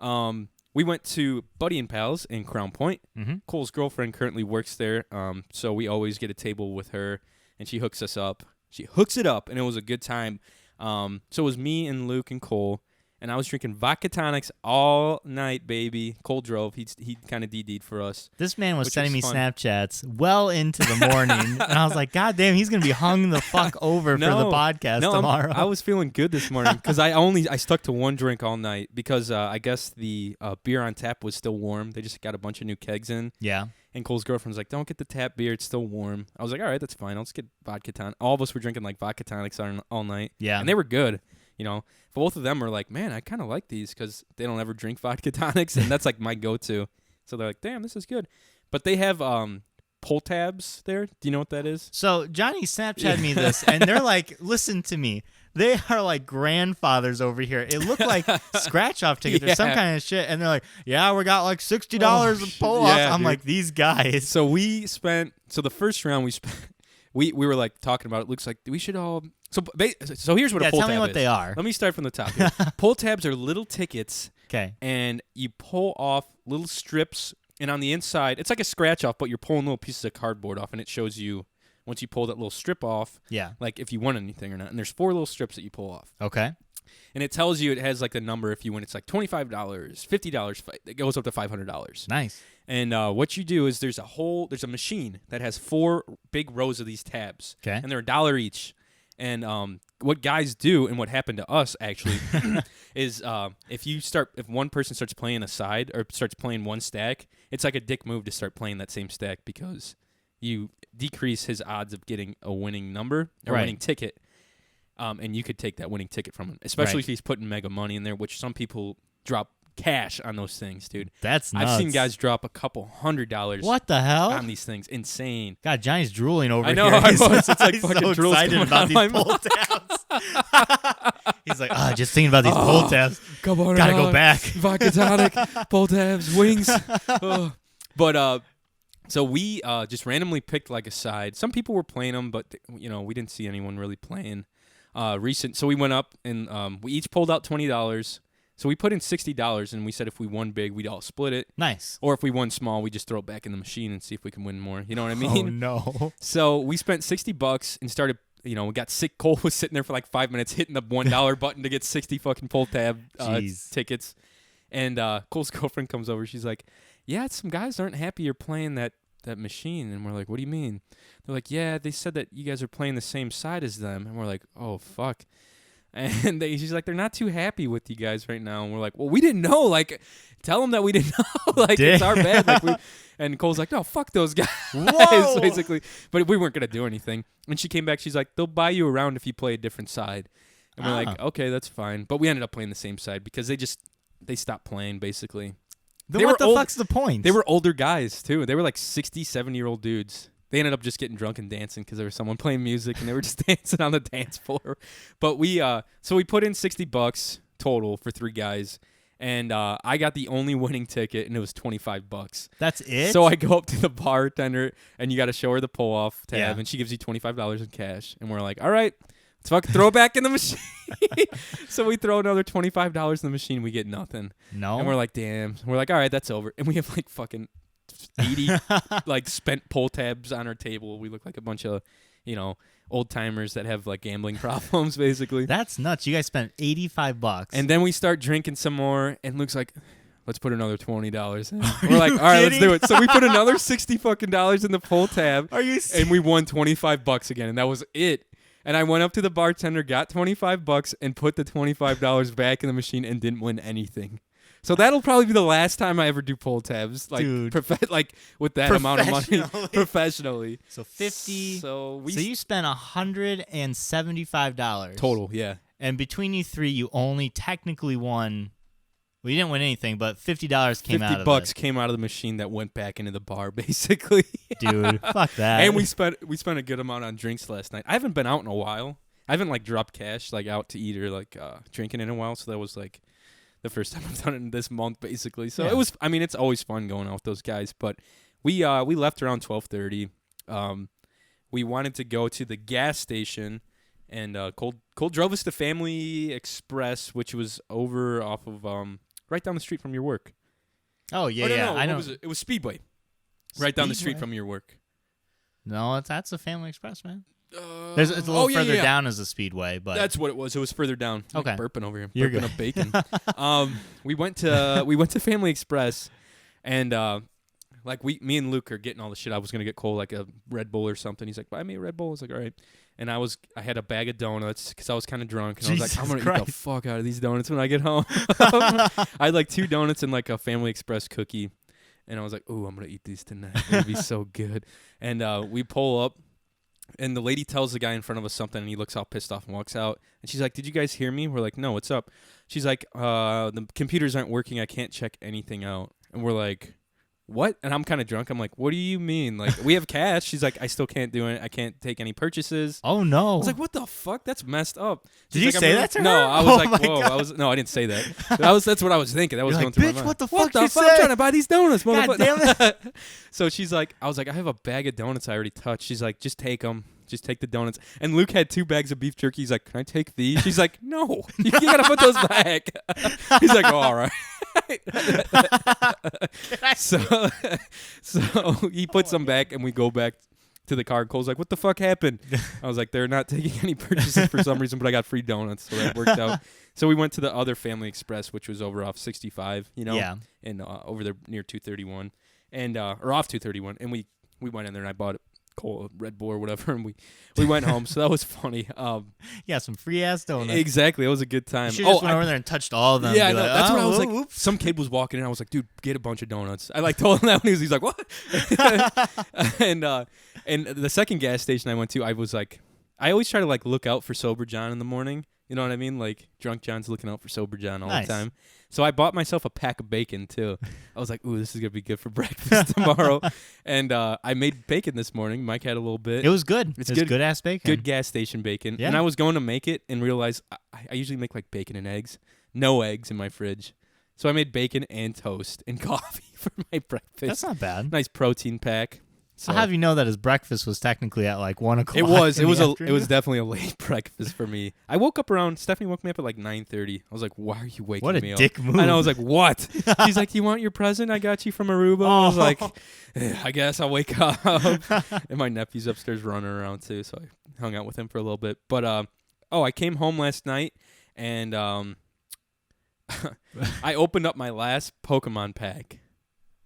We went to Buddy and Pals in Crown Point. Mm-hmm. Cole's girlfriend currently works there, so we always get a table with her, and she hooks us up. She hooks it up, and it was a good time. So it was me and Luke and Cole, and I was drinking vodka tonics all night, baby. Cole drove. He kind of DD'd for us. This man was sending me fun. Snapchats well into the morning, and I was like, God damn, he's going to be hung the fuck over for the podcast tomorrow. I was feeling good this morning because I stuck to one drink all night because I guess the beer on tap was still warm. They just got a bunch of new kegs in. Yeah. And Cole's girlfriend was like, don't get the tap beer. It's still warm. I was like, all right, that's fine. I'll just get vodka tonic. All of us were drinking like vodka tonics all night. Yeah. And they were good. You know, both of them were like, man, I kind of like these because they don't ever drink vodka tonics. And that's like my go-to. So they're like, damn, this is good. But they have pull tabs there. Do you know what that is? So Johnny Snapchatted me this, and they're like, listen to me. They are like grandfathers over here. It looked like scratch-off tickets or some kind of shit. And they're like, yeah, we got like $60 of pull-off. I'm dude. like, these guys. So the first round we spent, we were like talking about it. Looks like we should all. So here's what a pull tab is. Tell me what they are. Let me start from the top here. Pull tabs are little tickets. Okay. And you pull off little strips, and on the inside, it's like a scratch off, but you're pulling little pieces of cardboard off, and it shows you once you pull that little strip off, like if you won anything or not. And there's 4 little strips that you pull off. Okay. And it tells you, it has like the number if you win. It's like $25, $50. It goes up to $500. Nice. And what you do is there's a machine that has 4 big rows of these tabs. Okay. And they're $1 each. And what guys do, and what happened to us actually, is if one person starts playing a side or starts playing one stack, it's like a dick move to start playing that same stack because you decrease his odds of getting a winning number or winning ticket. And you could take that winning ticket from him, especially if he's putting mega money in there, which some people drop cash on those things, dude. That's nuts. I've seen guys drop a couple $100. What the hell? On these things. Insane. God, Johnny's drooling over here. I know. I was. It's like fucking so drools excited about these pull tabs. He's like, just thinking about these pull tabs. Come on, gotta go back. Vodka tonic, pull tabs, wings. But so we just randomly picked like a side. Some people were playing them, but we didn't see anyone really playing. So we went up and we each pulled out $20. So we put in $60 and we said if we won big, we'd all split it. Nice. Or if we won small, we just throw it back in the machine and see if we can win more. You know what I mean? Oh no. So we spent $60 and started. We got sick. Cole was sitting there for like 5 minutes hitting the $1 button to get 60 fucking pull tab tickets. And Cole's girlfriend comes over. She's like, "Yeah, some guys aren't happy you're playing that machine." And we're like, "What do you mean?" They're like, "Yeah, they said that you guys are playing the same side as them." And we're like, "Oh, fuck." And she's like, "They're not too happy with you guys right now." And we're like, "Well, we didn't know. Like, tell them that we didn't know. Like, it's our bad." And Cole's like, "No, fuck those guys." Whoa. Basically. But we weren't going to do anything. And she came back. She's like, "They'll buy you around if you play a different side." And we're like, "Okay, that's fine." But we ended up playing the same side because they stopped playing, basically. Then what the fuck's the point? They were older guys, too. They were like 60, 70-year-old dudes. They ended up just getting drunk and dancing because there was someone playing music and they were just dancing on the dance floor. But we put in $60 total for 3 guys, and I got the only winning ticket, and it was $25. That's it? So I go up to the bartender, and you got to show her the pull-off tab, and she gives you $25 in cash. And we're like, all right, let's fucking throw it back in the machine. So we throw another $25 in the machine. We get nothing. No. And we're like, damn. We're like, all right, that's over. And we have like fucking 80 like spent pull tabs on our table. We look like a bunch of, old timers that have like gambling problems, basically. That's nuts. You guys spent $85. And then we start drinking some more, and Luke's like, let's put another $20 in. We're like, all right, let's do it. So we put another $60 fucking in the pull tab. Are you serious? And we won $25 again, and that was it. And I went up to the bartender, got $25, and put the $25 back in the machine and didn't win anything. So that'll probably be the last time I ever do pull tabs, like with that amount of money professionally. So 50. So you spent $175 total, yeah. And between you 3, you only technically won. Well, you didn't win anything, but $50 came out of it. $50 came out of the machine that went back into the bar, basically. Dude, fuck that. And we spent a good amount on drinks last night. I haven't been out in a while. I haven't like dropped cash like out to eat or like drinking in a while. So that was like the first time I've done it in this month, basically. So it was. I mean, it's always fun going out with those guys. But we left around 12:30. We wanted to go to the gas station, and Cole drove us to Family Express, which was over off of right down the street from your work. Oh yeah, no, I know. It was Speedway, right down the street from your work. No, that's a Family Express, man. It's a little further down as a Speedway, but that's what it was. It was further down. Okay, I'm burping over here. You're burping good. Up bacon. We went to Family Express, and me and Luke are getting all the shit. I was gonna get Cole like a Red Bull or something. He's like, buy me a Red Bull. I was like, all right. And I had a bag of donuts because I was kind of drunk, and I was like, I'm gonna eat the fuck out of these donuts when I get home. I had like 2 donuts and like a Family Express cookie, and I was like, ooh, I'm gonna eat these tonight. It'll be so good. And we pull up. And the lady tells the guy in front of us something, and he looks all pissed off and walks out. And she's like, did you guys hear me? We're like, no, what's up? She's like, the computers aren't working. I can't check anything out. And we're like, what? And I'm kind of drunk. I'm like, what do you mean? Like, we have cash. She's like, I still can't do it. I can't take any purchases. Oh, no. I was like, what the fuck? That's messed up. Did you say that to her? No, I was like, whoa. No, I didn't say that. That's what I was thinking. That was going through my mind. What the fuck? I'm trying to buy these donuts, motherfucker. God damn it. So she's like, I was like, I have a bag of donuts I already touched. She's like, just take them. Just take the donuts. And Luke had 2 bags of beef jerky. He's like, can I take these? She's like, no. You got to put those back. He's like, oh, all right. So he puts them back, and we go back to the car. Cole's like, what the fuck happened? I was like, they're not taking any purchases for some reason, but I got free donuts, so that worked out. So we went to the other Family Express, which was over off 65, and over there near 231, and or off 231, and we went in there and I bought Cole a Red Bull or whatever, and we went home. So that was funny. Yeah, some free ass donuts. Exactly, it was a good time. You just went over there and touched all of them. Yeah, like, that's what I was like. Whoops. Some kid was walking in. I was like, dude, get a bunch of donuts. I like told him that when he's like, what? and the second gas station I went to, I was like, I always try to like look out for sober John in the morning. You know what I mean? Like drunk John's looking out for sober John all the time. So I bought myself a pack of bacon too. I was like, ooh, this is gonna be good for breakfast tomorrow. And I made bacon this morning. Mike had a little bit. It was good. It's good ass bacon. Good gas station bacon. Yeah. And I was going to make it and realized I usually make like bacon and eggs. No eggs in my fridge. So I made bacon and toast and coffee for my breakfast. That's not bad. Nice protein pack. So I'll have you know that his breakfast was technically at like 1 o'clock. It was definitely a late breakfast for me. I woke up around. Stephanie woke me up at like 9:30. I was like, "Why are you waking me up?" What a dick move! And I was like, "What?" She's like, "You want your present? I got you from Aruba." I was like, "I guess I'll wake up." And my nephew's upstairs running around too, so I hung out with him for a little bit. But I came home last night and I opened up my last Pokemon pack.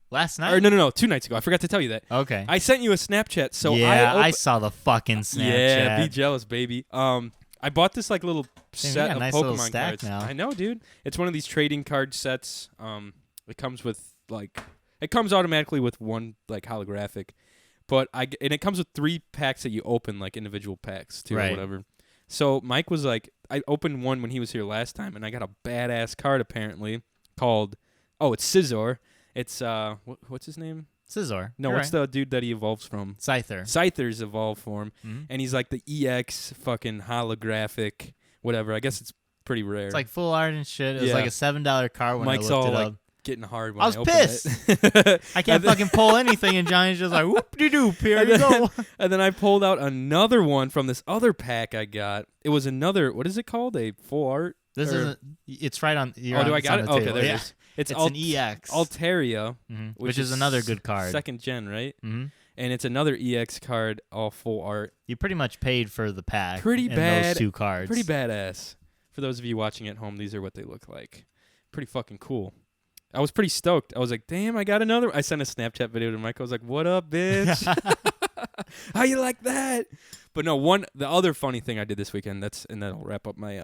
Last night? Or no, 2 nights ago. I forgot to tell you that. Okay. I sent you a Snapchat. So I saw the fucking Snapchat. Yeah, be jealous, baby. I bought this like little set of nice Pokemon stack cards. now. I know, dude. It's one of these trading card sets. It comes with it comes automatically with one like holographic, and it comes with 3 packs that you open like individual packs too or whatever. So Mike was like, I opened one when he was here last time, and I got a badass card apparently called it's Scizor. It's what's his name? Scizor. No, what's the dude that he evolves from? Scyther. Scyther's evolved form, Mm-hmm. and he's like the EX fucking holographic whatever. I guess it's pretty rare. It's like full art and shit. It was like a $7 card when Mike's I looked all it like up. getting hard when I was opened pissed. it. I can't fucking pull anything, and Johnny's just like, whoop-de-doop, here you go. And then I pulled out another one from this other pack I got. It was another, what is it called? A full art? This isn't, it's right on, do I got it? Okay, there it is. It's an EX. Altaria, which is another good card. 2nd gen, right? Mm-hmm. And it's another EX card, all full art. You pretty much paid for the pack. Pretty bad. Those 2 cards. Pretty badass. For those of you watching at home, these are what they look like. Pretty fucking cool. I was pretty stoked. I was like, damn, I got another. I sent a Snapchat video to Mike. I was like, what up, bitch? How you like that? But no, the other funny thing I did this weekend, and that'll wrap up my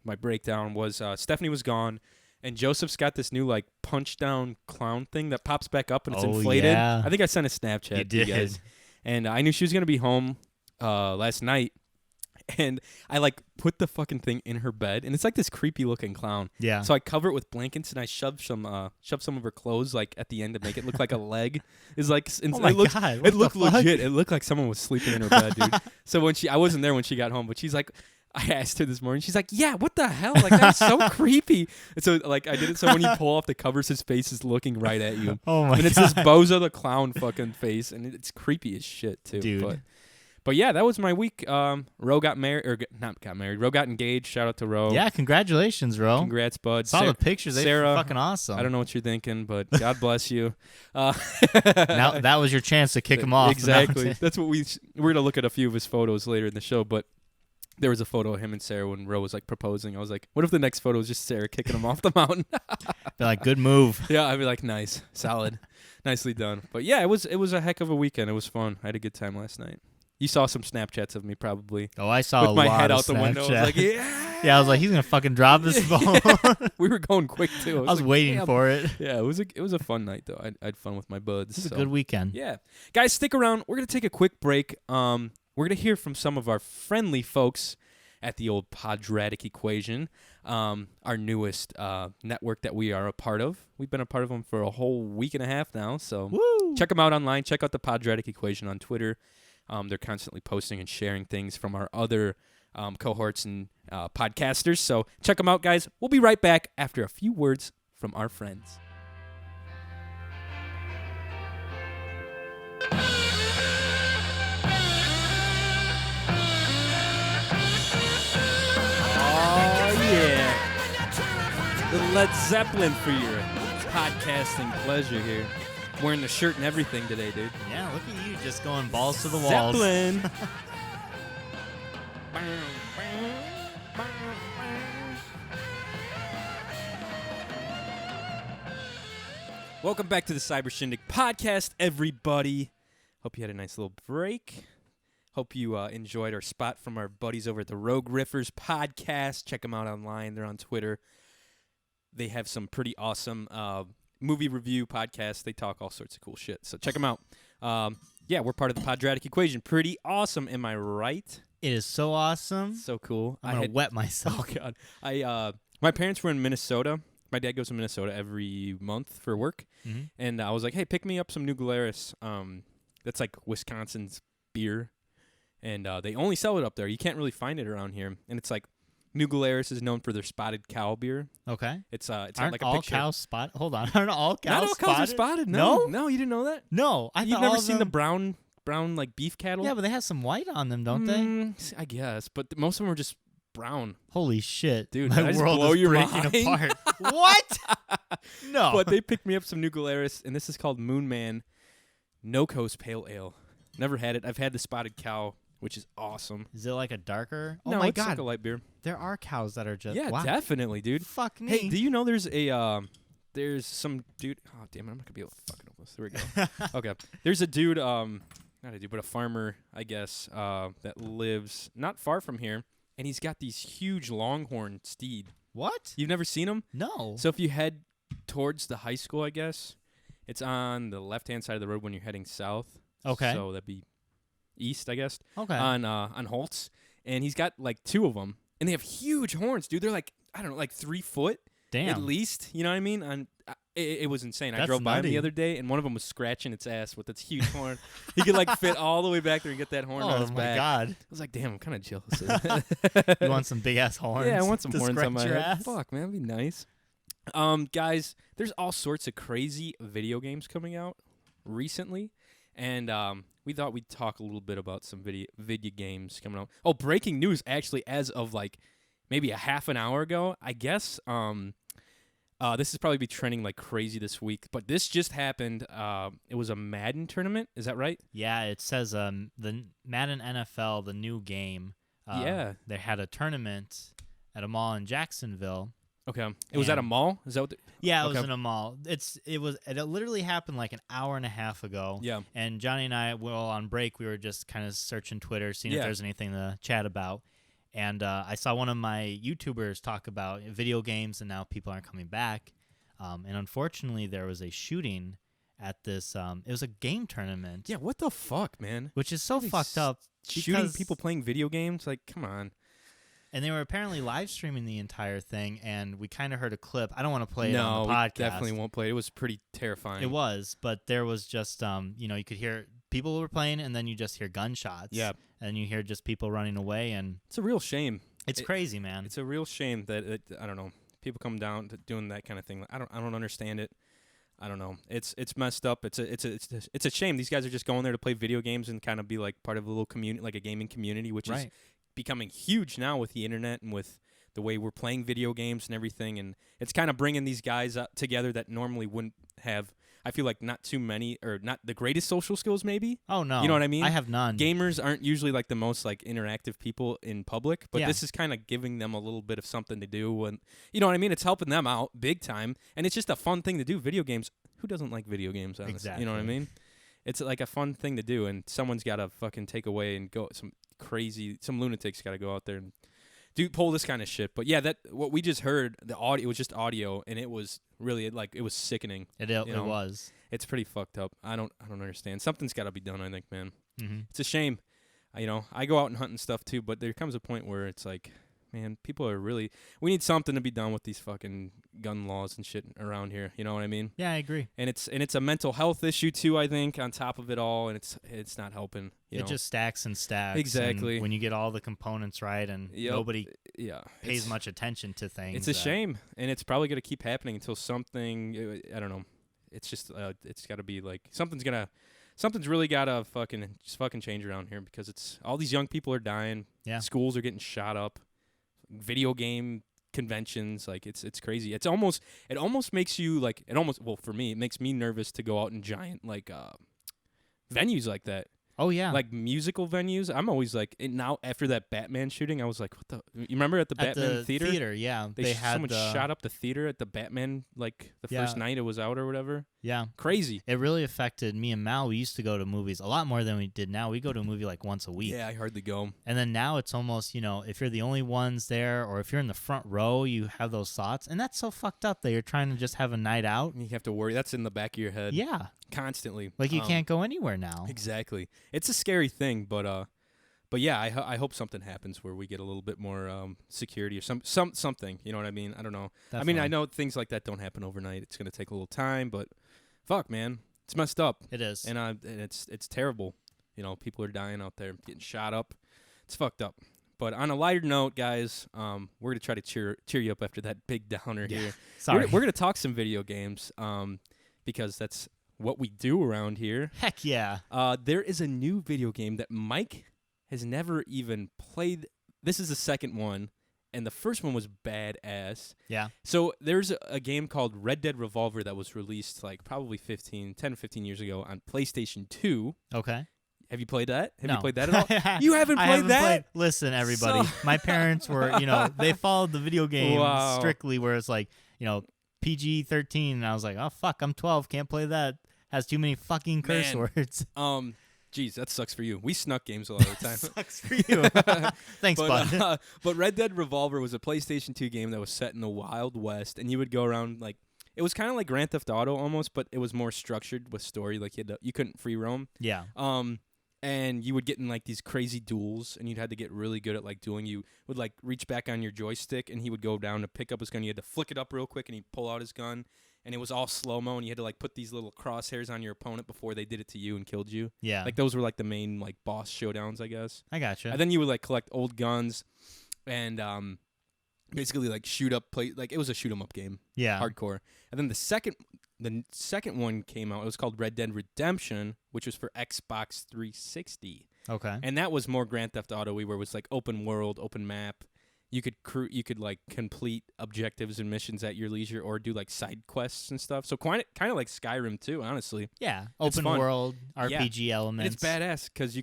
my breakdown, was Stephanie was gone. And Joseph's got this new like punch down clown thing that pops back up and it's inflated. Yeah. I think I sent a Snapchat to you guys. And I knew she was gonna be home last night. And I like put the fucking thing in her bed, and it's like this creepy looking clown. Yeah. So I cover it with blankets, and I shoved some of her clothes like at the end to make it look like a leg. It's like God, it looked legit. It looked like someone was sleeping in her bed, dude. So I wasn't there when she got home, but she's like, I asked her this morning. She's like, "Yeah, what the hell? Like that's so creepy." And so like I did it so when you pull off the covers, his face is looking right at you. Oh my god! And it's this Bozo the Clown fucking face, and it's creepy as shit too. Dude. But yeah, that was my week. Ro got married, or not got married. Ro got engaged. Shout out to Ro. Yeah, congratulations, Ro. Congrats, bud. Saw the pictures. Sarah, They're fucking awesome. I don't know what you're thinking, but God bless you. Now that was your chance to kick him off. Exactly. That's what we're gonna look at a few of his photos later in the show, but. There was a photo of him and Sarah when Ro was like proposing. I was like, what if the next photo is just Sarah kicking him off the mountain? Be like, good move. Yeah, I'd be like, nice, solid, nicely done. But yeah, it was a heck of a weekend. It was fun. I had a good time last night. You saw some Snapchats of me probably. Oh, I saw with a lot my head of out the window. I was like, yeah. Yeah, I was like, he's gonna fucking drop this phone. We were going quick too. I was like, waiting for it. Yeah, it was a fun night though. I had fun with my buds. It was a good weekend. Yeah, guys, stick around. We're gonna take a quick break. We're gonna hear from some of our friendly folks at the old Podratic Equation, our newest network that we are a part of. We've been a part of them for a whole week and a half now, so check them out online. Check out the Podratic Equation on Twitter. They're constantly posting and sharing things from our other cohorts and podcasters, so check them out, guys. We'll be right back after a few words from our friends. The Led Zeppelin for your podcasting pleasure here. Wearing the shirt and everything today, dude. Yeah, look at you just going balls to the walls. Zeppelin. Welcome back to the Cyber Shindig podcast, everybody. Hope you had a nice little break. Hope you enjoyed our spot from our buddies over at the Rogue Riffers podcast. Check them out online. They're on Twitter. They have some pretty awesome movie review podcasts. They talk all sorts of cool shit. So check them out. Yeah, we're part of the Podratic Equation. Pretty awesome. Am I right? It is so awesome. So cool. I'm going to wet myself. Oh, God. My parents were in Minnesota. My dad goes to Minnesota every month for work. Mm-hmm. And I was like, hey, pick me up some New Glarus. That's like Wisconsin's beer. And they only sell it up there. You can't really find it around here. And it's like New Glarus is known for their spotted cow beer. Okay. It's Aren't like a all picture. cows spotted? Hold on. Aren't all cows Not all spotted? cows are spotted. No? No, you didn't know that? No. You've never seen the brown like beef cattle? Yeah, but they have some white on them, don't they? I guess. But most of them are just brown. Holy shit. Dude, my that world blow is your breaking mind. apart. What? No. But they picked me up some New Glarus, and this is called Moon Man No Coast Pale Ale. Never had it. I've had the spotted cow, which is awesome. Is it like a darker? No, Oh my it's God. like a light beer. There are cows that are just Yeah, wow. definitely, dude. Fuck me. Hey, do you know there's some dude? Oh damn it, I'm not gonna be able to fucking open this. There we go. Okay, there's a dude, not a dude, but a farmer, I guess, that lives not far from here, and he's got these huge longhorn steed. What? You've never seen them? No. So if you head towards the high school, I guess it's on the left-hand side of the road when you're heading south. Okay. So that'd be east, I guess. Okay. On Holtz, and he's got like two of them, and they have huge horns, dude. They're like, I don't know, like 3 foot Damn. at least. You know what I mean? And it was insane. I That's drove by him nutty. the other day, and one of them was scratching its ass with its huge horn. He could like fit all the way back there and get that horn on his Oh my back. God. I was like, damn, I'm kind of jealous. You want some big ass horns? Yeah, I want some to horns on my scratch your head. ass? Fuck, man, that'd be nice. Guys, there's all sorts of crazy video games coming out recently, and we thought we'd talk a little bit about some video games coming out. Oh, breaking news! Actually, as of like maybe a half an hour ago, I guess. This is probably be trending like crazy this week, but this just happened. It was a Madden tournament. Is that right? Yeah, it says the Madden NFL, the new game. Yeah. They had a tournament at a mall in Jacksonville. Okay. It was at a mall. Is that what? Yeah, it Okay. was in a mall. It literally happened like an hour and a half ago. Yeah. And Johnny and I, well, on break, we were just kind of searching Twitter, seeing if there's anything to chat about. And I saw one of my YouTubers talk about video games, and now people aren't coming back. And unfortunately, there was a shooting at this. It was a game tournament. Yeah. What the fuck, man? Which is so fucked up. Shooting people playing video games? Like, come on. And they were apparently live streaming the entire thing, and we kind of heard a clip. I don't want to play it on the No, podcast. we definitely won't play it. It was pretty terrifying. It was, but there was just, you could hear people were playing, and then you just hear gunshots. Yeah. And you hear just people running away, and It's a real shame. it's crazy, man. It's a real shame that I don't know. People come down to doing that kind of thing. I don't understand it. I don't know. It's messed up. It's a shame. These guys are just going there to play video games and kind of be like part of a little community, like a gaming community, which is becoming huge now with the internet and with the way we're playing video games and everything. And it's kind of bringing these guys up together that normally wouldn't have. I feel like not too many, or not the greatest social skills, maybe. Oh, no. You know what I mean? I have none. Gamers aren't usually like the most like interactive people in public, but Yeah. this is kind of giving them a little bit of something to do, and you know what I mean? It's helping them out big time, and it's just a fun thing to do. Video games. Who doesn't like video games? Honestly? Exactly. You know what I mean? It's like a fun thing to do, and someone's got to fucking take away and go. Some lunatics got to go out there and pull this kind of shit. But yeah, what we just heard, the audio, it was just audio, and it was really it was sickening. It know? was. It's pretty fucked up. I don't understand. Something's got to be done, I think, man. Mm-hmm. It's a shame. I go out and hunt and stuff too, but there comes a point where it's like, man, people are really. We need something to be done with these fucking gun laws and shit around here. You know what I mean? Yeah, I agree. And it's a mental health issue too, I think, on top of it all, and it's not helping. It just stacks and stacks. Exactly. And when you get all the components right, and nobody pays much attention to things. It's a shame, and it's probably gonna keep happening until something. I don't know. It's just it's got to be like something's really gotta fucking change around here, because it's all these young people are dying. Yeah. Schools are getting shot up. Video game conventions. Like it's crazy. It almost makes you like well for me it makes me nervous to go out in giant like venues like that. Oh yeah, like musical venues. I'm always like, and now after that Batman shooting, I was like, what the? You remember at the Batman theater? Yeah, they had someone shot up the theater at the Batman like the first night it was out or whatever. Yeah, crazy. It really affected me and Mal. We used to go to movies a lot more than we did now. We go to a movie like once a week. Yeah, I hardly go. And then now it's almost, if you're the only ones there, or if you're in the front row, you have those thoughts, and that's so fucked up that you're trying to just have a night out. You have to worry. That's in the back of your head. Yeah, constantly. Like you can't go anywhere now. Exactly. It's a scary thing, but yeah, I hope something happens where we get a little bit more security or something. You know what I mean? I don't know. Definitely. I mean, I know things like that don't happen overnight. It's gonna take a little time, but fuck, man, it's messed up. It is, and it's terrible. People are dying out there, getting shot up. It's fucked up. But on a lighter note, guys, we're gonna try to cheer you up after that big downer here. Sorry, we're gonna talk some video games, because that's what we do around here. Heck yeah. There is a new video game that Mike has never even played. This is the second one, and the first one was badass. Yeah. So there's a game called Red Dead Revolver that was released like probably 10 or 15 years ago on PlayStation 2. Okay. Have you played that? Have No. you played that at all? You haven't played that? Listen, everybody. My parents were, they followed the video game strictly where it's like, PG-13, and I was like, oh, fuck, I'm 12, can't play that. Has too many fucking curse words. Geez, that sucks for you. We snuck games a lot of the time. Sucks for you. Thanks, bud. But Red Dead Revolver was a PlayStation 2 game that was set in the Wild West, and you would go around like it was kind of like Grand Theft Auto almost, but it was more structured with story. Like you couldn't free roam. Yeah. And you would get in like these crazy duels, and you'd had to get really good at like dueling. You would like reach back on your joystick, and he would go down to pick up his gun. You had to flick it up real quick, and he'd pull out his gun. And it was all slow-mo, and you had to, like, put these little crosshairs on your opponent before they did it to you and killed you. Yeah. Like, those were, like, the main, like, boss showdowns, I guess. I gotcha. And then you would, like, collect old guns and basically, like, like, it was a shoot-'em-up game. Yeah. Hardcore. And then the second one came out. It was called Red Dead Redemption, which was for Xbox 360. Okay. And that was more Grand Theft Auto-y, where it was, like, open world, open map. You could like complete objectives and missions at your leisure, or do like side quests and stuff. So kind of like Skyrim too, honestly. Yeah, open world RPG elements. And it's badass because you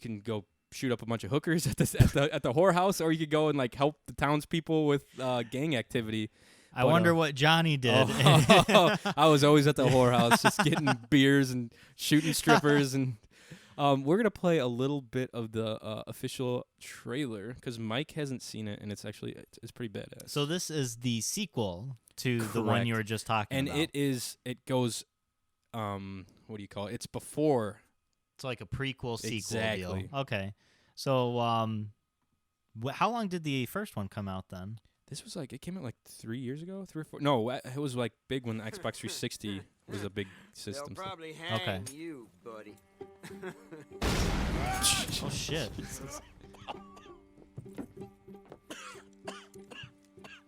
can go shoot up a bunch of hookers at the whorehouse, or you could go and like help the townspeople with gang activity. I wonder what Johnny did. I was always at the whorehouse, just getting beers and shooting strippers and. We're going to play a little bit of the official trailer because Mike hasn't seen it, and it's pretty badass. So this is the sequel to the one you were just talking about. And it goes, what do you call it? It's before. It's like a prequel sequel exactly. deal. Okay. So how long did the first one come out then? This was it came out like 3 years ago, 3 or 4. No, it was like big when the Xbox 360 was a big system. They'll probably hang you, buddy. Oh shit!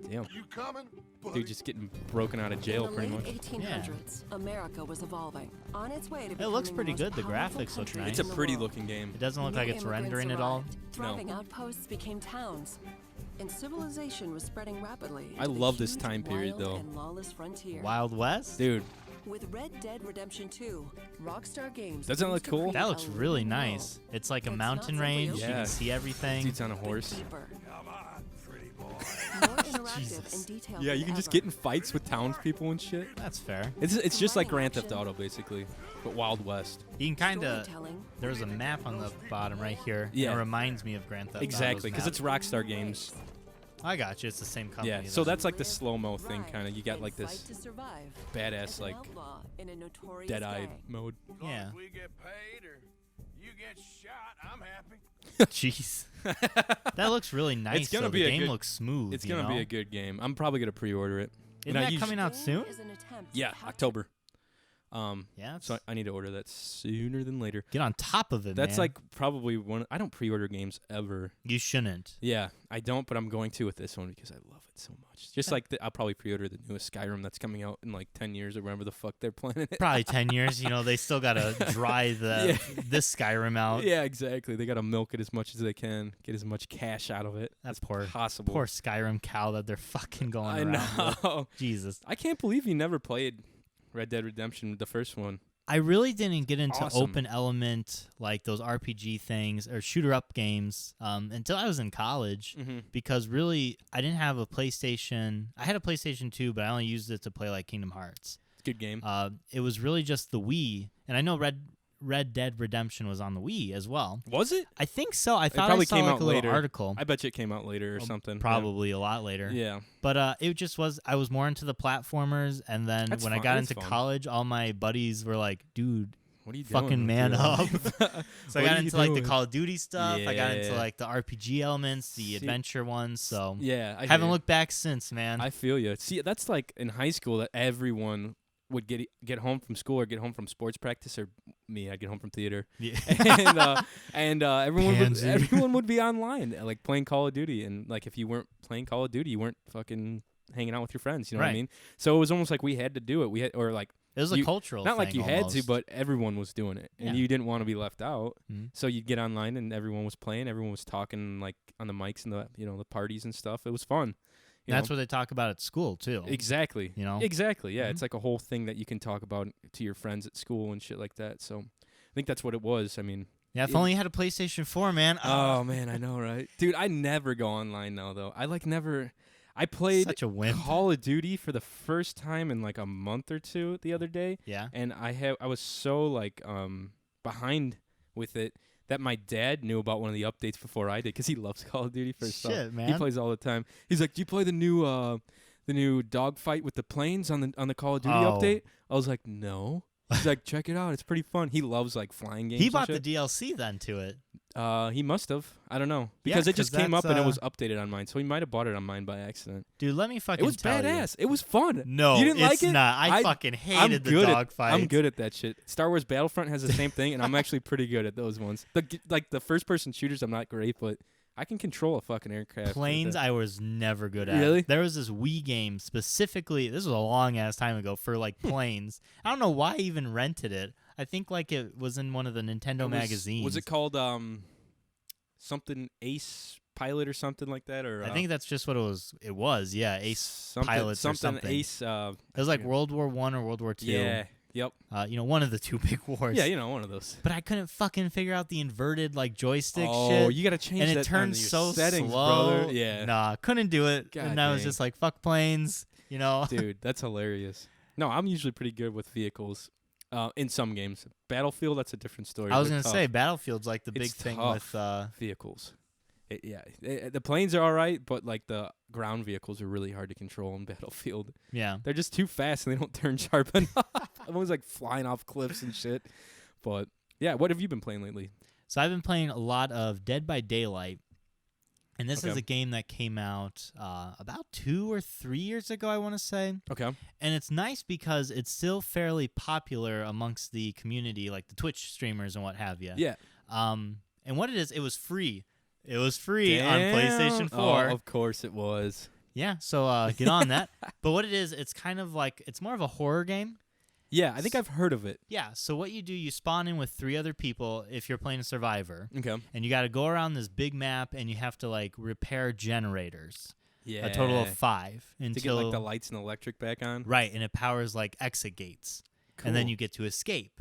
Damn. You coming, buddy? Dude, just getting broken out of jail pretty much. In the late 1800s, America was evolving on its way to. It looks pretty good. The graphics look nice. It's a pretty looking game. It doesn't look like it's rendering at all. Thriving outposts became towns, and civilization was spreading rapidly. I love this time period though. Wild West, dude. With Red Dead Redemption 2, Rockstar Games. Doesn't that look cool? That looks really nice. It's like a mountain range. Yeah. You can see everything. Dude's on a horse. Come on, pretty boy. More interactive and detailed. Yeah, you can just get in fights with townspeople and shit. That's fair. It's just like Grand Theft Auto basically, but Wild West. You can kind of. There's a map on the bottom right here. Yeah. It reminates me of Grand Theft Auto. Exactly, because it's Rockstar Games. I got you. It's the same company. Yeah, so that's like the slow-mo thing, kind of. You got like this badass, like, dead-eye mode. Yeah. If we get paid or you get shot, I'm happy. Jeez. That looks really nice. It's gonna though. be the game looks smooth. It's gonna be a good game. I'm probably gonna pre-order it. Isn't that coming out soon? Yeah, October. Yeah. So I need to order that sooner than later. Get on top of it, That's man. like probably one. I don't pre-order games ever. You shouldn't. Yeah, I don't, but I'm going to with this one because I love it so much. Just like I'll probably pre-order the newest Skyrim that's coming out in like 10 years or whatever the fuck they're planning it. Probably 10 years. You know, they still got to dry this Skyrim out. Yeah, exactly. They got to milk it as much as they can, get as much cash out of it as possible. Poor Skyrim cow that they're fucking going I around know. with. Jesus. I can't believe you never played Red Dead Redemption, the first one. I really didn't get into Awesome. open element, like those RPG things or shooter up games until I was in college because really I didn't have a PlayStation. I had a PlayStation 2, but I only used it to play like Kingdom Hearts. It's a good game. It was really just the Wii, and I know Red Dead Redemption was on the Wii as well. Was it? I think so. I thought probably I saw came like out a little later. article. I bet you it came out later or something. Probably a lot later. Yeah. But it just was. I was more into the platformers, and then That's when fun. I got That's into fun. college, all my buddies were like, "Dude, What are you doing? fucking man up." So I got into like the doing? Call of Duty stuff. I got into Yeah. like the RPG elements, the adventure ones. So Yeah, I haven't hear you. looked back since, man. I feel you. See, that's like in high school that everyone would get home from school or get home from sports practice, or me, I'd get home from theater, yeah. and Pansy. everyone would be online, like playing Call of Duty, and like if you weren't playing Call of Duty, you weren't fucking hanging out with your friends. You know what I Right. mean? So it was almost like we had to do it. We had, or like It was a cultural not like thing you had to, almost. but everyone was doing it, and Yeah. you didn't want to be left out. Mhm. So you'd get online, and everyone was playing, everyone was talking like on the mics and the the parties and stuff. It was fun. You That's know? what they talk about at school too. Exactly. You know? Exactly. Yeah, Mhm. it's like a whole thing that you can talk about to your friends at school and shit like that. So I think that's what it was. I mean, Yeah, if only you had a PlayStation 4, man. oh man, I know, right? Dude, I never go online now though. I played Such a wimp. Call of Duty for the first time in like a month or two the other day, Yeah. and I was so like behind with it that my dad knew about one of the updates before I did because he loves Call of Duty for stuff. Shit, man. He plays all the time. He's like, "Do you play the new dogfight with the planes on the Call of Duty Oh. update?" I was like, "No." He's like, "Check it out. It's pretty fun." He loves like flying games. He and bought the shit. DLC then to it. He must have. I don't know Yeah, because it just 'cause came up that's, and it was updated on mine, so he might have bought it on mine by accident. Dude, let me fucking It was tell badass. It was fun. No, you didn't it's like it? not. I fucking hated the good at- dogfights. I'm good at that shit. Star Wars Battlefront has the same thing, and I'm actually pretty good at those ones. The first person shooters, I'm not great, but I can control a fucking aircraft. with Planes, that. I was never good at. Really? There was this Wii game specifically. This was a long ass time ago for like planes. I don't know why I even rented it. I think like it was in one of the Nintendo magazines. Was it called something Ace Pilot or something like that? Or I think that's just what it was. It was, yeah, Ace something, Pilots or something. Ace. It was like World War I or World War II. Yeah. Yep. One of the two big wars. Yeah, one of those. But I couldn't fucking figure out the inverted like joystick Oh, shit. you gotta change and that it turned on your so settings, slow. brother. Yeah. Nah, couldn't do it. God and I was dang. just like, fuck planes. Dude, that's hilarious. No, I'm usually pretty good with vehicles. In some games, Battlefield, that's a different story. I was They're gonna tough. say Battlefield's like the big It's thing tough. with. Vehicles. The planes are all right, but like the ground vehicles are really hard to control in Battlefield. Yeah. They're just too fast and they don't turn sharp enough. I'm always like flying off cliffs and shit. But yeah, what have you been playing lately? So I've been playing a lot of Dead by Daylight, and this is Okay. a game that came out about 2 or 3 years ago, I want to say. Okay. And it's nice because it's still fairly popular amongst the community, like the Twitch streamers and what have you. Yeah. And what it is, it was free. It was free Damn. on PlayStation 4. Oh, of course it was. Yeah, so get on that. But what it is, it's kind of like, it's more of a horror game. Yeah, I think I've heard of it. Yeah, so what you do, you spawn in with 3 other people if you're playing a survivor. Okay. And you got to go around this big map and you have to like repair generators. Yeah. A total of 5 to until get like the lights and electric back on. right, and it powers like exit gates. And then Cool. you get to escape.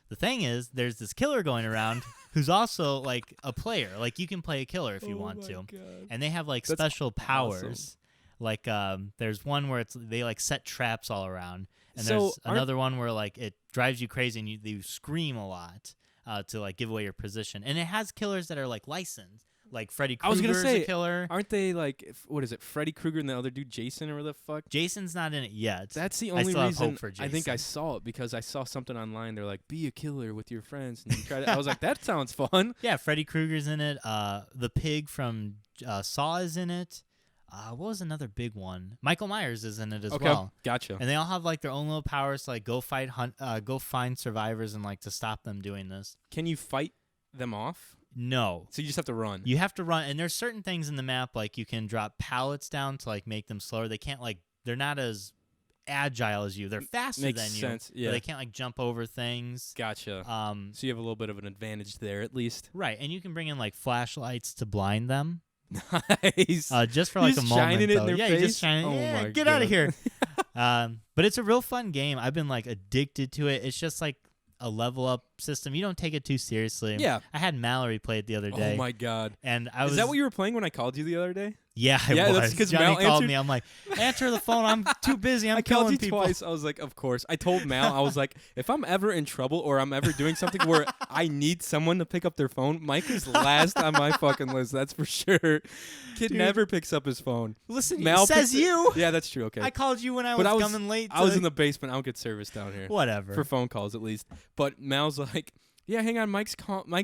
The thing is, there's this killer going around who's also like a player. Like you can play a killer if you want to. God. And they have like That's special awesome. powers. Like there's one where they like set traps all around. And So there's aren't- another one where like it drives you crazy and you scream a lot to like give away your position. And it has killers that are like licensed. Like Freddy I was Krueger's gonna say, a killer. Aren't they like what is it? Freddy Krueger and the other dude Jason or whatever the fuck? Jason's not in it yet. That's the I only still have reason hope for I think I Jason. saw it because I saw something online. They're like, "Be a killer with your friends." And you try to, I was like, "That sounds fun." Yeah, Freddy Krueger's in it. The pig from Saw is in it. What was another big one? Michael Myers is in it as Okay, well. gotcha. And they all have like their own little powers to like go find survivors and like to stop them doing this. Can you fight them off? No. So you just have to run. You have to run, and there's certain things in the map like you can drop pallets down to like make them slower. They can't like they're not as agile as you. They're faster Makes than you. sense. Yeah. But they can't like jump over things. Gotcha. So you have a little bit of an advantage there, at least. Right, and you can bring in like flashlights to blind them. Nice. Just for like Just a moment. shining it in though. their yeah, face? you just shine it. Oh Yeah, my get out of God. here. But it's a real fun game. I've been like addicted to it. It's just like a level up system. You don't take it too seriously. Yeah. I had Mallory play it the other day. Oh my God. And I was. Is that what you were playing when I called you the other day? Yeah, I Yeah, was. that's 'cause Johnny Mal called answered- me. I'm like, answer the phone. I'm too busy. I'm I called killing you people. twice. I was like, of course. I told Mal, I was like, if I'm ever in trouble or I'm ever doing something where I need someone to pick up their phone, Mike is last on my fucking list. That's for sure. Kid never picks up his phone. Listen, Mal it says picks it- you. Yeah, that's true. Okay. I called you when I But was, I was coming late. I was to- in the basement. I don't get service down here. Whatever. For phone calls, at least. But Mal's like, yeah, hang on. Mike's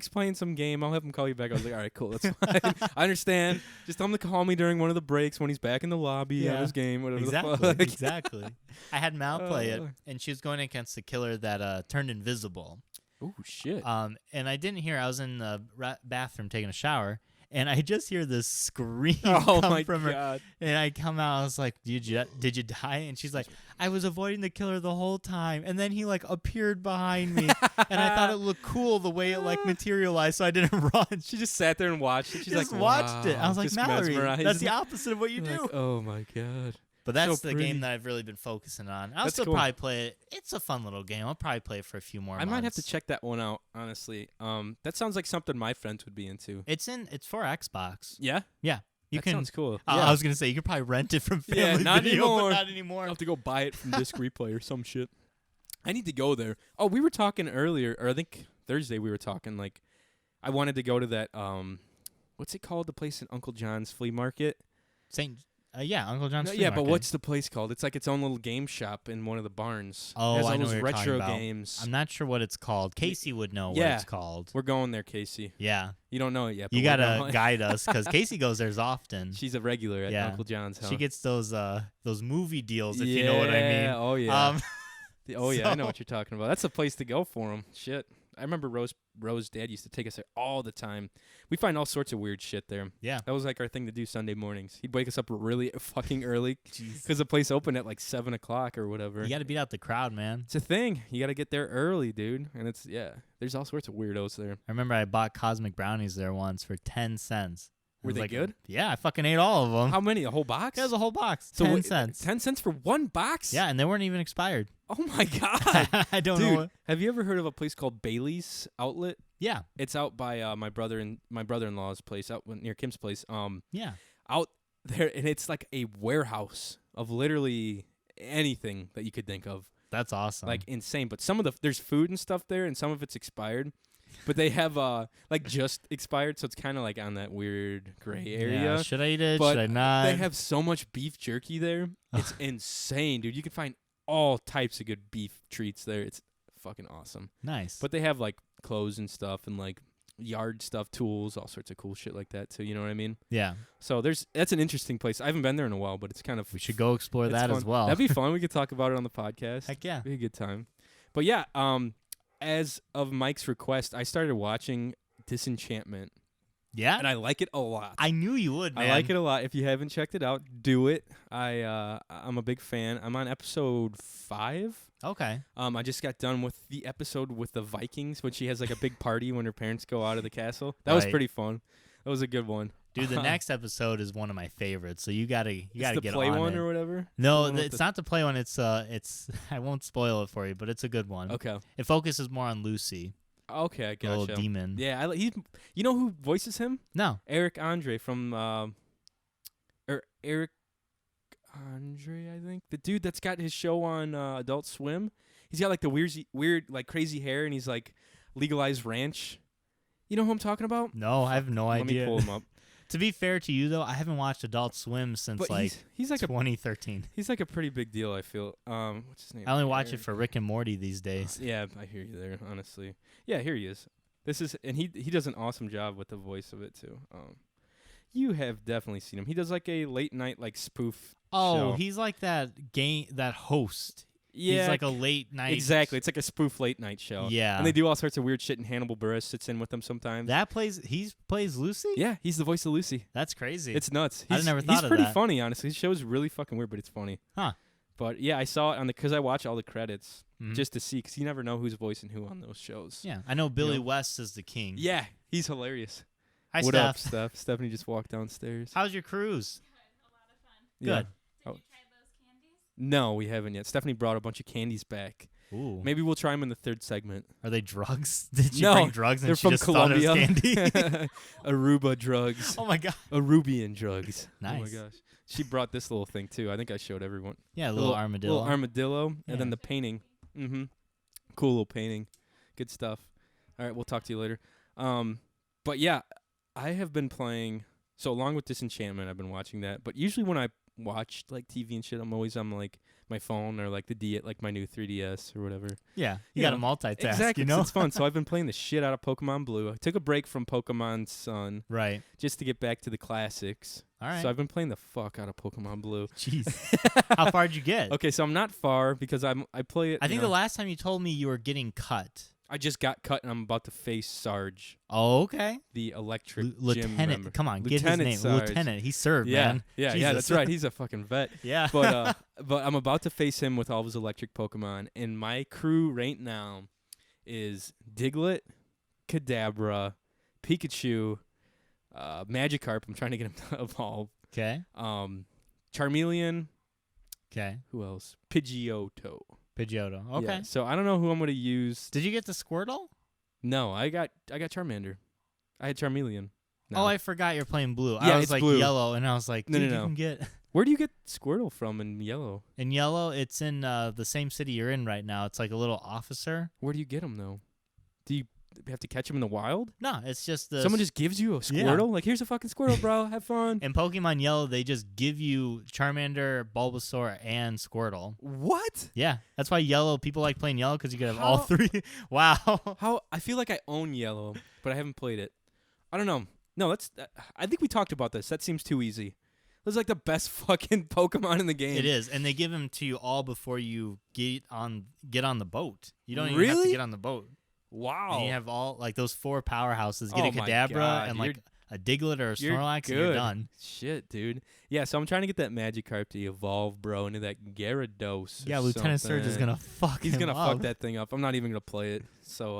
playing some game. I'll have him call you back. I was like, all right, cool. That's fine. I understand. Just tell him to call me during one of the breaks when he's back in the lobby on his game. Whatever Exactly. the fuck. Exactly. I had Mal play it, Uh. and she was going against the killer that turned invisible. Oh, shit. And I didn't hear. I was in the bathroom taking a shower, and I just hear this scream Oh come my from her. God. And I come out. I was like, "Did you die?" And she's like, "I was avoiding the killer the whole time, and then he like appeared behind me, and I thought it looked cool the way it like materialized, so I didn't run." She just sat there and watched it. She's just like, watched it. I wow, was like, just Mallory, mesmerized. that's the opposite of what you do. Like, oh my God. But that's so the pretty. game that I've really been focusing on. I'll That's still cool. probably play it. It's a fun little game. I'll probably play it for a few more I might have to months. check that one out, honestly. That sounds like something my friends would be into. It's for Xbox. Yeah? Yeah. You That can. sounds cool. I was gonna say you could probably rent it from Family Yeah, not Video, anymore. but not anymore. I'll have to go buy it from Disc Replay or some shit. I need to go there. Oh, we were talking earlier, or I think Thursday we were talking, like, I wanted to go to that, what's it called? The place in Uncle John's Flea Market? Uncle John's. No, Flea yeah, but Market. what's the place called? It's like its own little game shop in one of the barns. Oh, it has I all know those what you're talking retro about. games. I'm not sure what it's called. Casey would know what Yeah. it's called. We're going there, Casey. Yeah, You don't know it yet. But you we're gotta going. guide us because Casey goes there often. She's a regular at Yeah. Uncle John's house. She gets those movie deals if you know what I mean. Oh, yeah. Oh, yeah, I know so- what you're talking about. That's the place to go for them. Shit. I remember Rose's dad used to take us there all the time. We find all sorts of weird shit there. Yeah. That was like our thing to do Sunday mornings. He'd wake us up really fucking early because the place opened at like 7 o'clock or whatever. You got to beat out the crowd, man. It's a thing. You got to get there early, dude. And it's, there's all sorts of weirdos there. I remember I bought cosmic brownies there once for 10 cents. It Were was they like, good? Yeah, I fucking ate all of them. How many? A whole box? It was a whole box. So 10 wait, cents. 10 cents for one box? Yeah, and they weren't even expired. Oh, my God. I don't Dude, know what. have you ever heard of a place called Bailey's Outlet? Yeah. It's out by my brother-in-law's place, out near Kim's place. Yeah. Out there, and it's like a warehouse of literally anything that you could think of, That's awesome. like insane. But some of there's food and stuff there, and some of it's expired. But they have like just expired, so it's kind of like on that weird gray area. Yeah, should I eat it? But Should I not? they have so much beef jerky there. It's insane, dude. You can find all types of good beef treats there. It's fucking awesome. Nice. But they have like clothes and stuff and like yard stuff, tools, all sorts of cool shit like that too. You know what I mean? yeah, So that's an interesting place. I haven't been there in a while, but it's kind of we should go explore it's that fun. as well. That'd be fun. We could talk about it on the podcast. Heck yeah. Be a good time. But yeah, as of Mike's request, I started watching Disenchantment, Yeah. and I like it a lot. I knew you would, man. I like it a lot. If you haven't checked it out, do it. I'm a big fan. I'm on episode 5. Okay. I just got done with the episode with the Vikings when she has like a big party when her parents go out of the castle. That was Right. pretty fun. That was a good one. Dude, the next episode is one of my favorites, so you gotta It's get the play on one it. or whatever. No, The one with it's the- not the play one. It's I won't spoil it for you, but it's a good one. Okay. It focuses more on Lucy, Okay, I the little gotcha. demon. Yeah, you know who voices him? No. Eric Andre from Eric Andre, I think. The dude that's got his show on Adult Swim. He's got like the weird like crazy hair, and he's like legalized ranch. You know who I'm talking about? No, I have no Let idea. me pull him up. To be fair to you, though, I haven't watched Adult Swim since But like he's like 2013. he's like a pretty big deal, I feel. What's his name? I only watch it Eric- for Rick and Morty these days. Yeah, I hear you there, honestly. Yeah, here he is. And he does an awesome job with the voice of it too. You have definitely seen him. He does like a late night like spoof Oh, show. he's like that host. Yeah, He's like a late night. Exactly. It's like a spoof late night show. Yeah. And they do all sorts of weird shit, and Hannibal Buress sits in with them sometimes. He plays Lucy? Yeah, he's the voice of Lucy. That's crazy. It's nuts. I never thought of that. He's pretty funny, honestly. His show is really fucking weird, but it's funny. Huh. But yeah, I saw it because I watch all the credits Mhm. just to see, because you never know who's voicing who on those shows. Yeah. I know Billy know? West is the king. Yeah, he's hilarious. Hi, What Steph. up, Steph? Stephanie just walked downstairs. How's your cruise? Yeah. Good. Oh. No, we haven't yet. Stephanie brought a bunch of candies back. Ooh. Maybe we'll try them in the third segment. Are they drugs? Did she No, bring drugs and they're she from just thought it Colombia. was candy? Aruba drugs. Oh my god. Arubian drugs. Nice. Oh my gosh. She brought this little thing too. I think I showed everyone. Yeah, a little armadillo. Little armadillo, Yeah. and then the painting. Mm-hmm. Cool little painting. Good stuff. All right, we'll talk to you later. But yeah, I have been playing. So along with Disenchantment, I've been watching that. But usually when I watch like TV and shit, I'm always on like my phone or like like my new 3DS or whatever. Yeah, you Yeah. got to multitask. Exactly, You 'cause know, it's fun. So I've been playing the shit out of Pokemon Blue. I took a break from Pokemon Sun right? just to get back to the classics. All right. So I've been playing the fuck out of Pokemon Blue. Jeez, how far'd you get? Okay, so I'm not far because I play it. I you think know, the last time you told me you were getting cut. I just got cut and I'm about to face Sarge, Oh, okay. the electric gym Lieutenant, member. come on, Lieutenant get his name. Sarge. Lieutenant, he served, Yeah, man. yeah, Jesus. that's right. He's a fucking vet. Yeah, But I'm about to face him with all of his electric Pokemon, and my crew right now is Diglett, Kadabra, Pikachu, Magikarp. I'm trying to get him to evolve. okay, Charmeleon. okay. Who else? Pidgeotto. Pidgeotto. Okay. Yeah, so I don't know who I'm gonna use. Did you get the Squirtle? No, I got Charmander. I had Charmeleon. No. Oh, I forgot you're playing blue. Yeah, I was it's like blue. yellow, and I was like, No, dude, no, you no. can get Where do you get Squirtle from in yellow? in yellow. It's in the same city you're in right now. It's like a little officer. Where do you get him though? Do you have to catch him in the wild? No, it's just the Someone just gives you a Yeah. Squirtle? Like, here's a fucking Squirtle, bro. Have fun. in Pokemon Yellow. They just give you Charmander, Bulbasaur, and Squirtle. What? Yeah, that's why yellow. People like playing yellow because you could have all How- three. Wow. How? I feel like I own yellow, but I haven't played it. I don't know. No, that's. I think we talked about this. That seems too easy. This is like the best fucking Pokemon in the game. It is, and they give them to you all before you get on the boat. You don't even have Really? to get on the boat. Wow. And you have all like those four powerhouses. Get Oh a my Kadabra God, and like a Diglett or a you're Snorlax, good. and you're done. Shit, dude. Yeah, so I'm trying to get that Magikarp to evolve, bro, into that Gyarados. Yeah, or Lieutenant Surge is something. gonna fuck. He's him gonna up. fuck that thing up. I'm not even gonna play it. So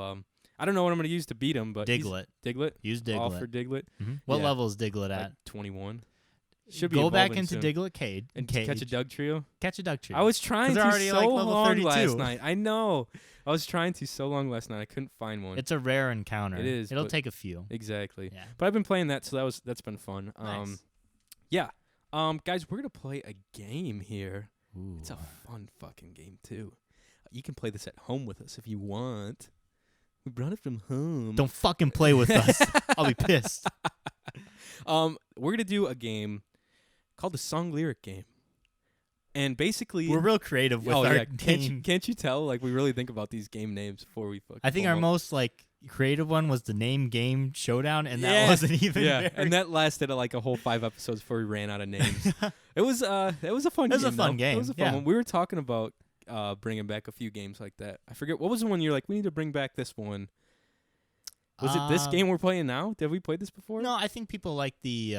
I don't know what I'm gonna use to beat him, but Diglett. Diglett. Use All Diglett. for Diglett. What Yeah. level is Diglett at? Like 21. Should be Go back evolving into soon. Diglett Cage and cage. catch a Doug Trio. Catch a Doug Tree. I was trying 'Cause to they're already, so like, level long 32. last night. I know. I was trying to so long last night. I couldn't find one. It's a rare encounter. It is, It'll but- take a few. Exactly. Yeah. But I've been playing that, so that's been fun. Nice. Yeah. Guys, we're gonna play a game here. Ooh. It's a fun fucking game too. You can play this at home with us if you want. We brought it from home. Don't fucking play with us. I'll be pissed. We're gonna do a game called the Song Lyric Game, and basically, We're real creative with our game. Can't you tell? Like, we really think about these game names before we fucking. I think pull our 'em up. most like creative one was the name game showdown, and that Yeah. wasn't even Yeah, very and that lasted like a whole 5 episodes before we ran out of names. It was a fun. It was a game, fun though. game, It was a fun yeah. one. We were talking about bringing back a few games like that. I forget what was the one you're like. We need to bring back this one. Was it this game we're playing now? Did we play this before? No, I think people like the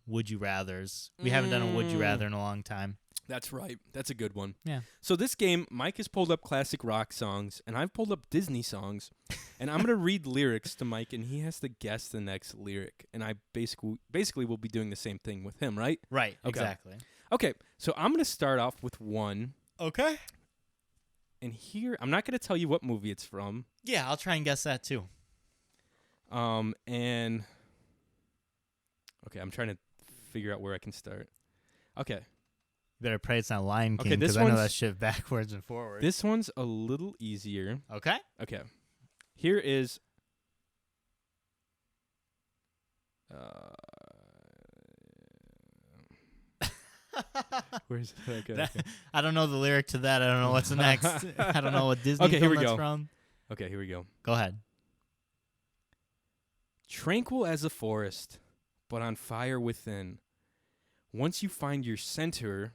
Would You Rathers. We haven't done a Would You Rather in a long time. That's right. That's a good one. Yeah. So this game, Mike has pulled up classic rock songs, and I've pulled up Disney songs, and I'm gonna read lyrics to Mike, and he has to guess the next lyric. And I basically will be doing the same thing with him, right? Right. Okay. Exactly. Okay. So I'm gonna start off with one, Okay. and here I'm not gonna tell you what movie it's from. Yeah, I'll try and guess that too. And okay, I'm trying to figure out where I can start. Okay. You better pray it's not Lion Okay, King this because I know one's- that shit backwards and forwards. This one's a little easier. Okay. Okay. Here is where's it? Okay, That- okay. I don't know the lyric to that. I don't know what's next. I don't know what Disney Okay, here film we that's go. from. Okay, here we go. Go ahead. Tranquil as a forest, but on fire within. Once you find your center.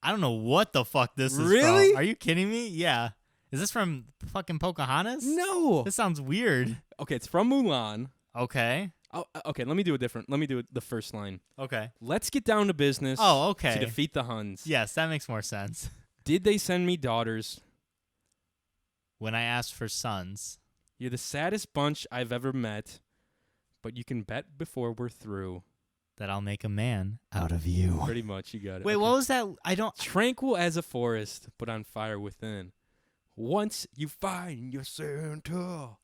I don't know what the fuck this is Really? from. Are you kidding me? Yeah. Is this from fucking Pocahontas? No. This sounds weird. Okay, it's from Mulan. Okay. Oh, okay, let me do the first line. Okay. Let's get down to business. Oh, okay. To defeat the Huns. Yes, that makes more sense. Did they send me daughters? When I asked for sons. You're the saddest bunch I've ever met, but you can bet before we're through. That I'll make a man out of you. Pretty much, you got it. Wait, Okay. what was that? I don't... Tranquil as a forest, but on fire within. Once you find your center.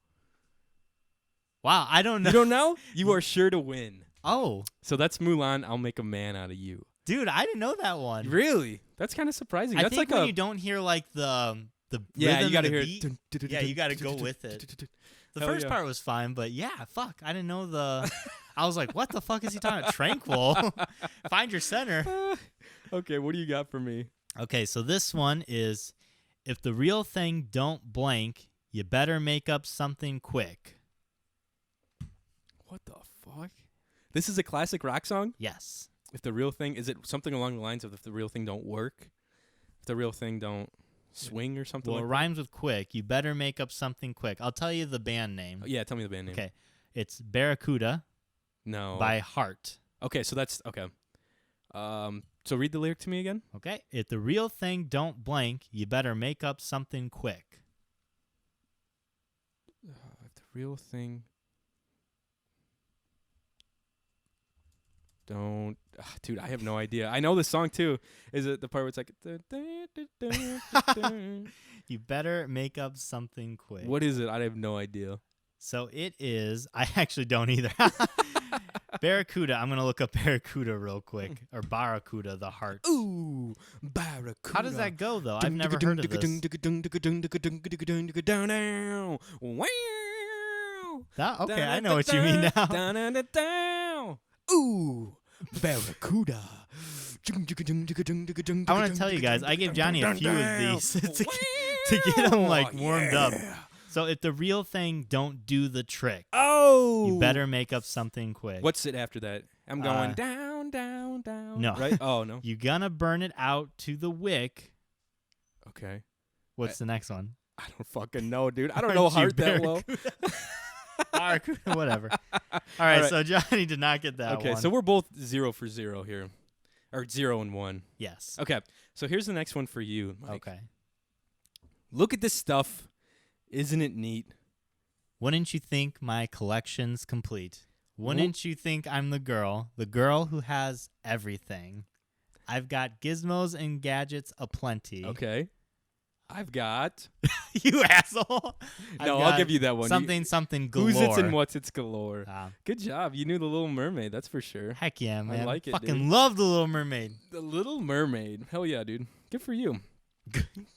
Wow, I don't know. You don't know? You are sure to win. Oh. So that's Mulan, I'll make a man out of you. Dude, I didn't know that one. Really? That's kind of surprising. I That's think like when you don't hear like the yeah, rhythm you got to and the hear beat, it. yeah, you got to go with it. The Hell first yeah. part was fine, but yeah, fuck, I didn't know the. I was like, what the fuck is he talking about? Tranquil, find your center. Okay, what do you got for me? Okay, so this one is, if the real thing don't blank, you better make up something quick. What the fuck? This is a classic rock song? Yes. If the real thing, is it something along the lines of if the real thing don't work? If the real thing don't swing or something Well, it like rhymes with quick. You better make up something quick. I'll tell you the band name. that? Yeah, tell me the band name. Okay, it's Barracuda No. by Heart. Okay, so that's, okay. So read the lyric to me again. Okay, if the real thing don't blank, you better make up something quick. If the real thing don't... dude, I have no idea. I know the song, too. Is it the part where it's like... You better make up something quick. What is it? I have no idea. So it is... I actually don't either. Barracuda. I'm going to look up Barracuda real quick. Or Barracuda, the heart. Ooh, Barracuda. How does that go, though? I've never heard of this. Okay, I know what you mean now. Ooh, Barracuda. I want to tell you guys, I gave Johnny a few of these to get him like warmed up. So if the real thing don't do the trick, Oh, you better make up something quick. What's it after that? I'm going down, down, down. No. Right? Oh, no. You gonna burn it out to the wick. Okay. What's the next one? I don't fucking know, dude. I don't know heart that well. Barracuda, whatever. All right, so Johnny did not get that one. Okay, so we're both 0 for 0 here. Or 0 and 1. Yes. Okay, so here's the next one for you, Mike. Okay. Look at this stuff. Isn't it neat? Wouldn't you think my collection's complete? Wouldn't you think I'm the girl who has everything? I've got gizmos and gadgets aplenty. Okay. I've got... You asshole. No, I'll give you that one. Something galore. Who's it's and what's it's galore. Ah. Good job. You knew The Little Mermaid, that's for sure. Heck yeah, man. I like it, Fucking dude. love The Little Mermaid. The Little Mermaid. Hell yeah, dude. Good for you.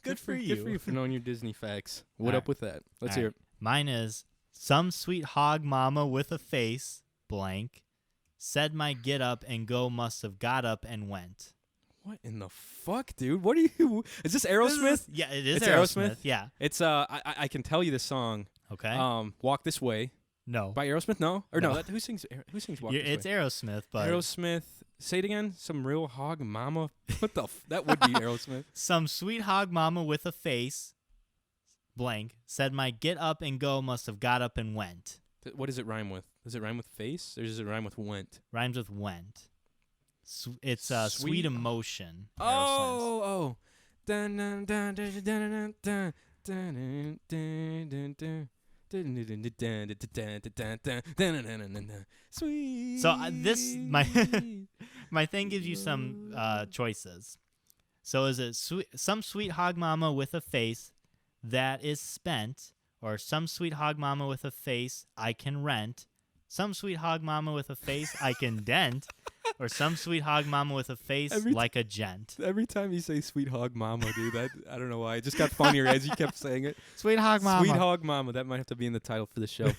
Good for you. Good for you for knowing your Disney facts. What All up with that? Let's All hear right. it. Mine is some sweet hog mama with a face, blank, said my get up and go must have got up and went. What in the fuck, dude? What are you... Is this Aerosmith? Yeah, it is It's Aerosmith. Aerosmith? Yeah. It's, I can tell you the song. Okay. Walk This Way. No. By Aerosmith? No? Or no, No. who sings Walk It's This Way? Aerosmith, but Aerosmith. Say it again. Some real hog mama. What the... That would be Aerosmith. some sweet hog mama with a face, blank, said my get up and go must have got up and went. What does it rhyme with? Does it rhyme with face or does it rhyme with went? Rhymes with went. It's Sweet Emotion. Aerosmith. Oh. Dun, dun, dun, dun, dun, dun, dun, dun, dun, dun, dun. Sweet. So this my thing gives you some choices. So is it some sweet hog mama with a face that is spent, or some sweet hog mama with a face I can rent, some sweet hog mama with a face I can dent, or some sweet hog mama with a face like a gent? Every time you say sweet hog mama, dude, I don't know why. It just got funnier as you kept saying it. Sweet hog mama. Sweet hog mama. That might have to be in the title for the show.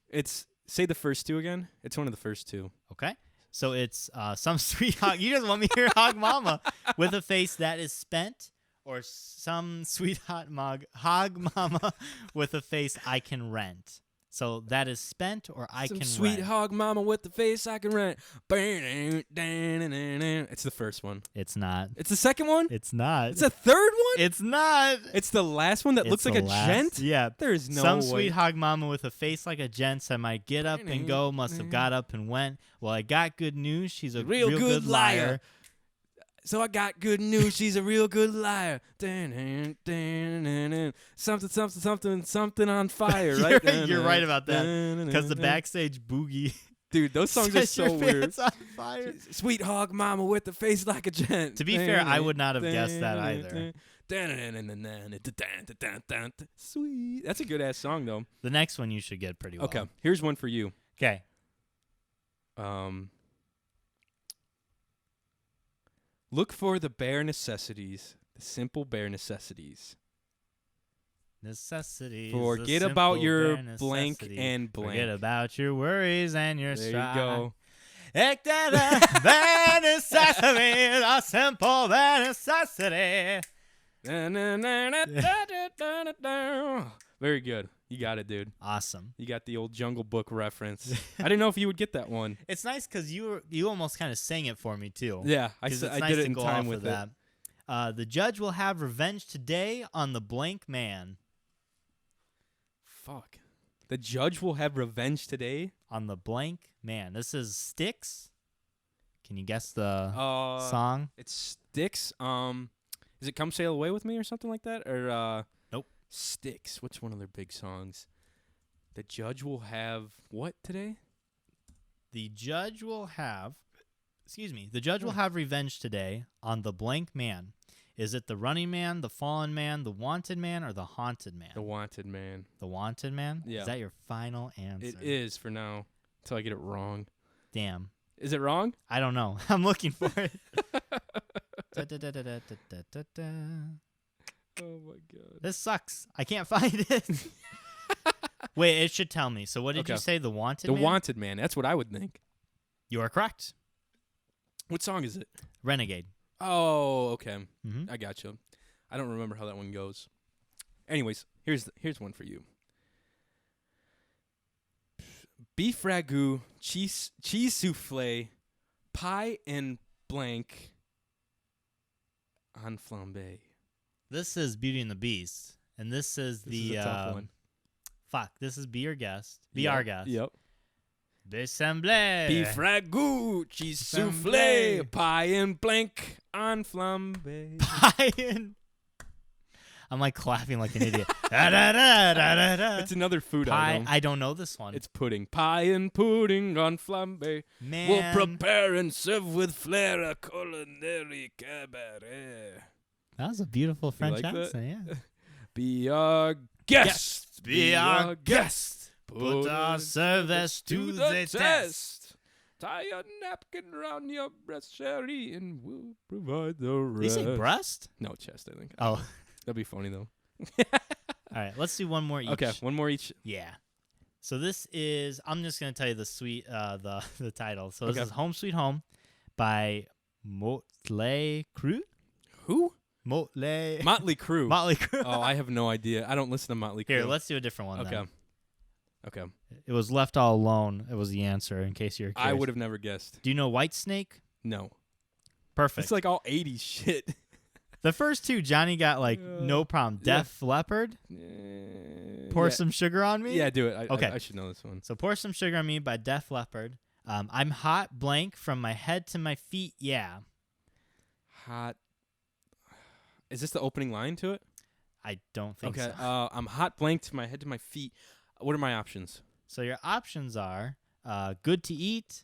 It's say the first two again. It's one of the first two. Okay. So it's some sweet hog. You just want me to hear hog mama with a face that is spent, or some sweet hog mama with a face I can rent. So that is Spent or I Some Can sweet Rent. hog mama with the face I can rent. It's the first one. It's not. It's the second one? It's not. It's the third one? It's not. It's the last one that looks like a gent? Yeah. There's no Some way. sweet hog mama with a face like a gent said might get up and go, must have got up and went. Well, I got good news. She's a real good liar. So I got good news. She's a real good liar. Something on fire, right? You're right about that. Because the backstage boogie. Dude, those songs are so weird. On fire. Sweet hog mama with the face like a gent. To be fair, I would not have guessed that either. Sweet. That's a good ass song though. The next one you should get pretty well. Okay, here's one for you. Okay. Look for the bare necessities, the simple bare necessities. Necessities. Forget about your blank and blank. Forget about your worries and your There strife. you go. Bare necessities, a simple bare necessity. Very good. You got it, dude. Awesome. You got the old Jungle Book reference. I didn't know if you would get that one. It's nice because you almost kind of sang it for me too. Yeah, I It's did nice it to in go time off with of it. that. The judge will have revenge today on the blank man. Fuck. The judge will have revenge today? On the blank man. This is Styx. Can you guess the Uh, song? It's Styx. Is it Come Sail Away With Me or something like that? Or Nope. Styx. What's one of their big songs? The judge will have what today? The judge will have, the judge will have revenge today on the blank man. Is it the running man, the fallen man, the wanted man, or the haunted man? The Wanted Man. The wanted man? Yeah. Is that your final answer? It is for now, until I get it wrong. Damn. Is it wrong? I don't know. I'm looking for it. Oh my god. This sucks. I can't find it. Wait, it should tell me. So what did Okay. you say? The wanted The man? Wanted Man. That's what I would think. You are correct. What song is it? Renegade. Oh, okay. Mm-hmm. I got you. I don't remember how that one goes. Anyways, here's one for you. Beef ragout, cheese souffle, pie and blank on flambe. This is Beauty and the Beast, and this is This is a tough one. Fuck, this is Be Your Guest. Be Yep, Our Guest. Yep. Bessemblé. Beef ragout, cheese souffle, Semblé. pie and blank on flambe. Pie and... I'm like clapping like an idiot. Da, da, da, da, da, da. It's another food Pie. item. I don't know this one. It's pudding. Pie and pudding on flambe. Man. We'll prepare and serve with flair a culinary cabaret. That was a beautiful French like that? accent, yeah. Be our guest. Be our guest. Put our us service to the test. Tie a napkin around your breast, Sherry, and we'll provide the Did you rest. say breast? No, chest, I think. Oh. That'd be funny, though. All right, let's do one more each. Okay, one more each. Yeah. So this is, I'm just going to tell you the title. So this Okay. is Home Sweet Home by Motley Crue? Who? Motley Motley Crue. Motley Crue. Oh, I have no idea. I don't listen to Motley Crue. Here, let's do a different one Okay. then. Okay. It was Left All Alone. It was the answer, in case you're curious. I would have never guessed. Do you know Whitesnake? No. Perfect. It's like all 80s shit. The first two, Johnny got like no problem. Yeah. Def Leppard, Pour Yeah. Some Sugar on Me. Yeah, do it. Okay. I should know this one. So Pour Some Sugar on Me by Def Leppard. I'm hot blank from my head to my feet. Yeah. Hot. Is this the opening line to it? I don't think Okay. so. I'm hot blank to my head to my feet. What are my options? So your options are good to eat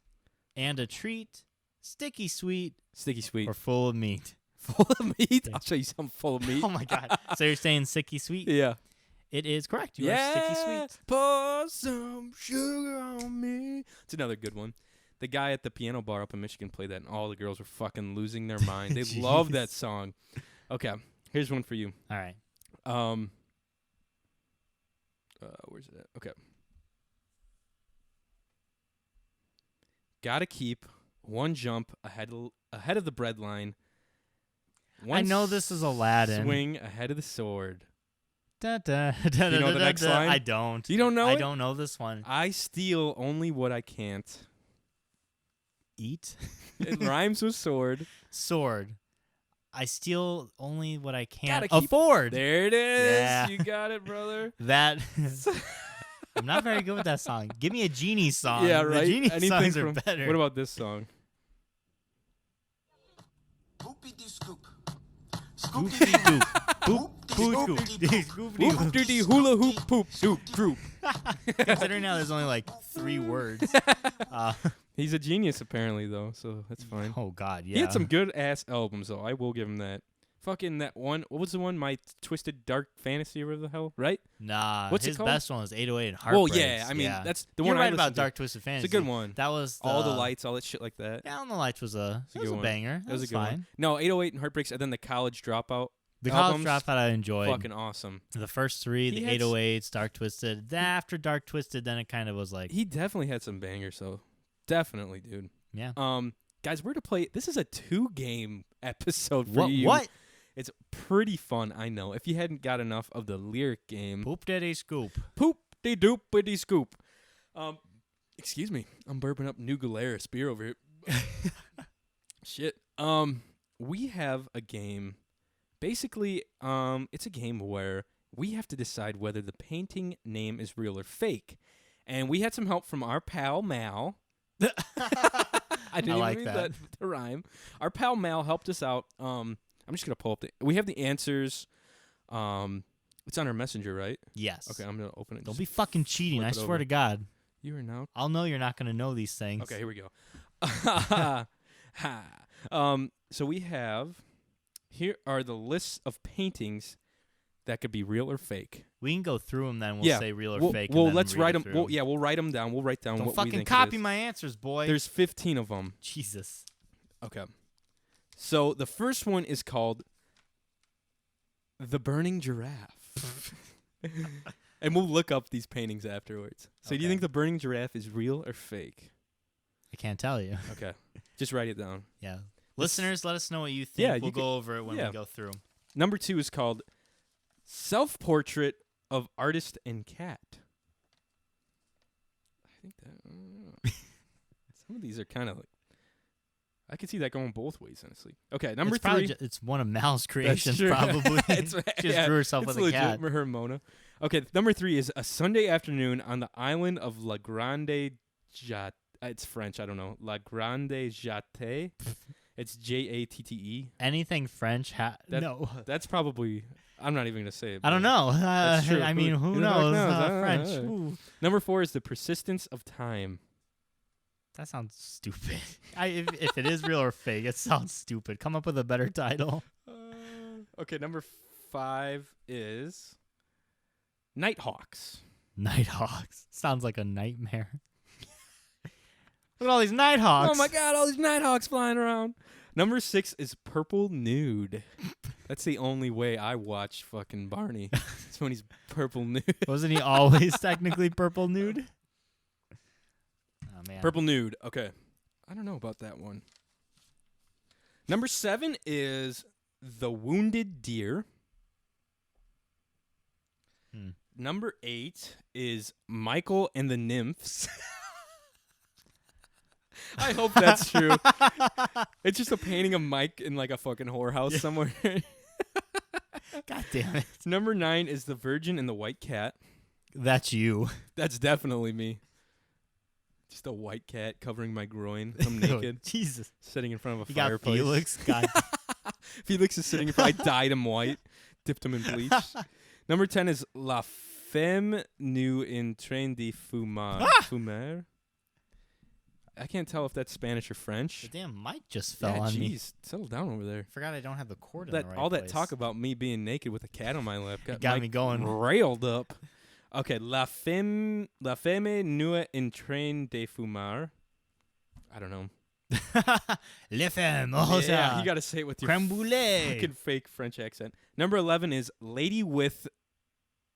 and a treat, sticky sweet, Sticky sweet. or full of meat. Full of meat? I'll show you something full of meat. Oh my god. So you're saying sticky sweet? Yeah. It is correct. You are sticky sweet. Pour some sugar on me. It's another good one. The guy at the piano bar up in Michigan played that, and all the girls were fucking losing their mind. They love that song. Okay, here's one for you. All right. Where's it at? Okay. Gotta keep one jump ahead of the bread line. I know this is Aladdin. Swing ahead of the sword. Da, da, da, Do you know the next line? I don't. You don't know I it? don't know this one. I steal only what I can't. Eat? It rhymes with sword. Sword. I steal only what I Gotta can't keep- afford. There it is. Yeah. You got it, brother. That... I'm not very good with that song. Give me a Genie song. Yeah, right. The Genie Anything songs from, are better. What about this song? Poopy-dee-scoop. Scoop-dee-doo. Boop, boop, Whoop doody hula hoop poop doop droop. Considering now there's only like 3 words. He's a genius apparently though, so that's fine. Oh God, yeah. He had some good ass albums though. I will give him that. Fucking that one. What was the one? My Twisted Dark Fantasy or whatever the hell, right? Nah, What's it his called? best one was 808 and Heartbreaks. Well, yeah. I mean, that's the You're one right I about listened to. Dark Twisted Fantasy. It's a good one. That was All the lights, all that shit like that. Down the Lights was a It's a good one. banger. That was a good fine. one. No, 808 and Heartbreaks, and then the College Dropout. The albums, College Dropout I enjoyed. Fucking awesome. The first 3, He the had 808s, Dark Twisted. Then after Dark Twisted, then it kind of was like, He definitely had some bangers, so definitely, dude. yeah. Guys, we're to play. This is a 2-game episode for What? you. What? It's pretty fun, I know. If you hadn't got enough of the lyric game, Poop Daddy Scoop. poop de doop de scoop. Excuse me, I'm burping up New Glarus beer over here. Shit. We have a game. Basically, it's a game where we have to decide whether the painting name is real or fake, and we had some help from our pal Mal. I didn't like even mean that. that to rhyme. Our pal Mal helped us out. I'm just gonna pull up we have the answers. It's on our messenger, right? Yes. Okay, I'm gonna open it. Don't Just be fucking cheating. flip I it swear over. to God. You are now. I'll know you're not going to know these things. Okay, here we go. So we have. Here are the lists of paintings that could be real or fake. We can go through them then. We'll say real or fake. Well, and then let's read write it them. through. We'll write them down. We'll write down Don't what we fucking think copy it is. my answers, boy. There's 15 of them. Jesus. Okay. So the first one is called The Burning Giraffe. And we'll look up these paintings afterwards. So do you Okay. think the burning giraffe is real or fake? I can't tell you. Okay. Just write it down. Yeah. Listeners, let us know what you think. Yeah, we'll you go over it when yeah. we go through 'em. Number 2 is called Self-Portrait of Artist and Cat. I think that... I don't know. Some of these are kind of like... I could see that going both ways, honestly. Okay, number It's probably 3... it's one of Mal's creations, true. probably. It's- She just yeah, drew herself it's with a legit cat. for her Mona. Okay, number 3 is a Sunday afternoon on the island of La Grande Jatte. It's French, I don't know. La Grande Jatte. It's Jatte. Anything French? That- No. That's probably... I'm not even going to say it. I don't but- know. That's true. I mean, who Who the fuck knows? knows? French. Uh, Ooh. Number 4 is the persistence of time. That sounds stupid. If it is real or fake, it sounds stupid. Come up with a better title. Okay, number 5 is Nighthawks. Nighthawks. Sounds like a nightmare. Look at all these nighthawks. Oh my god, all these Nighthawks flying around. Number 6 is Purple Nude. That's the only way I watch fucking Barney. It's when he's purple nude. Wasn't he always technically purple nude? Oh man. Purple Nude. Okay. I don't know about that one. Number 7 is The Wounded Deer. Number 8 is Michael and the Nymphs. I hope that's true. It's just a painting of Mike in like a fucking whorehouse somewhere. God damn it. Number 9 is The Virgin and the White Cat. That's you. That's definitely me. Just a white cat covering my groin. I'm naked, Jesus. sitting in front of a You got fireplace. Felix. God. Felix is sitting in front. I dyed him white, dipped him in bleach. Number 10 is La Femme Nue en Train de Fumer. I can't tell if that's Spanish or French. The damn mic just fell Yeah, on me. jeez, settle down over there. Forgot I don't have the cord in That the right all that place. talk about me being naked with a cat on my lap got Mike me going. railed up. Okay, La Femme Nue en Train de Fumar. I don't know. Le femme. Oh, Yeah, you got to say it with your creme brulee. fucking fake French accent. Number 11 is Lady with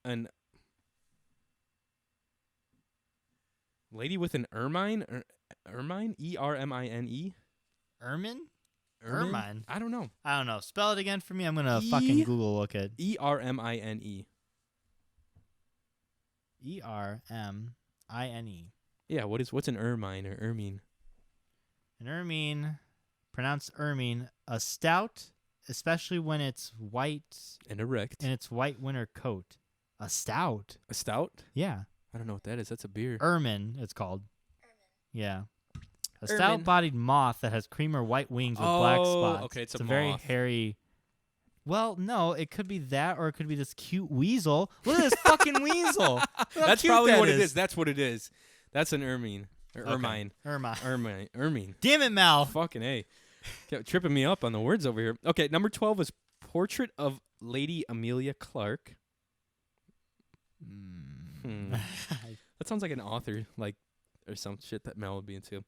an ermine. Ermine? E-R-M-I-N-E? Ermine? Ermine? Ermine. I don't know. I don't know. Spell it again for me. I'm going to fucking Google look it. E-R-M-I-N-E. Ermine. Yeah, what's an ermine or ermine? An ermine, pronounced ermine, a stout, especially when it's white And erect. in its white winter coat. A stout? A stout? Yeah. I don't know what that is. That's a beer. Ermine, it's called. Yeah. A Ermine. stout-bodied moth that has cream or white wings with black spots. Okay, it's a a very moth. hairy... Well, no, it could be that, or it could be this cute weasel. Look at this fucking weasel. Look how That's cute probably that what it is. That's what it is. That's an ermine. Or Okay. ermine. Ermine. Ermine. Damn it, Mal. Fucking A. Kept tripping me up on the words over here. Okay, number 12 is Portrait of Lady Amelia Clark. That sounds like an author, or some shit that Mel would be into.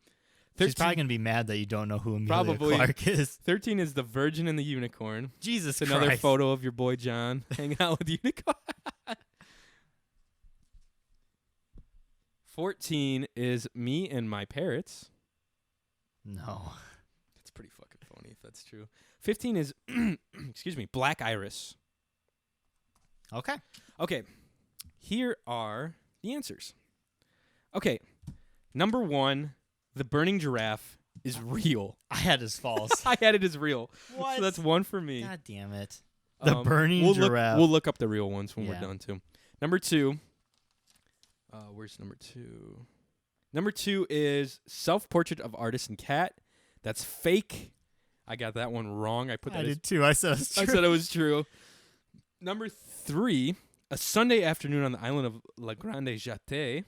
She's probably going to be mad that you don't know who Amelia Probably. Clark is. 13 is The Virgin and the Unicorn. Jesus It's Christ. another photo of your boy John hanging out with the unicorn. 14 is Me and My Parrots. No. That's pretty fucking phony if that's true. 15 is, excuse me, Black Iris. Okay. Okay, here are the answers. Okay, number 1, the burning giraffe is real. I had as false. I had it as real. What? So that's 1 for me. God damn it. The burning we'll giraffe. We'll look up the real ones when we're Yeah. done, too. Number 2. Where's number 2? Number 2 is Self-Portrait of Artist and Cat. That's fake. I got that one wrong. I did too. I said it was true. I said it was true. Number 3, A Sunday Afternoon on the Island of La Grande Jatte.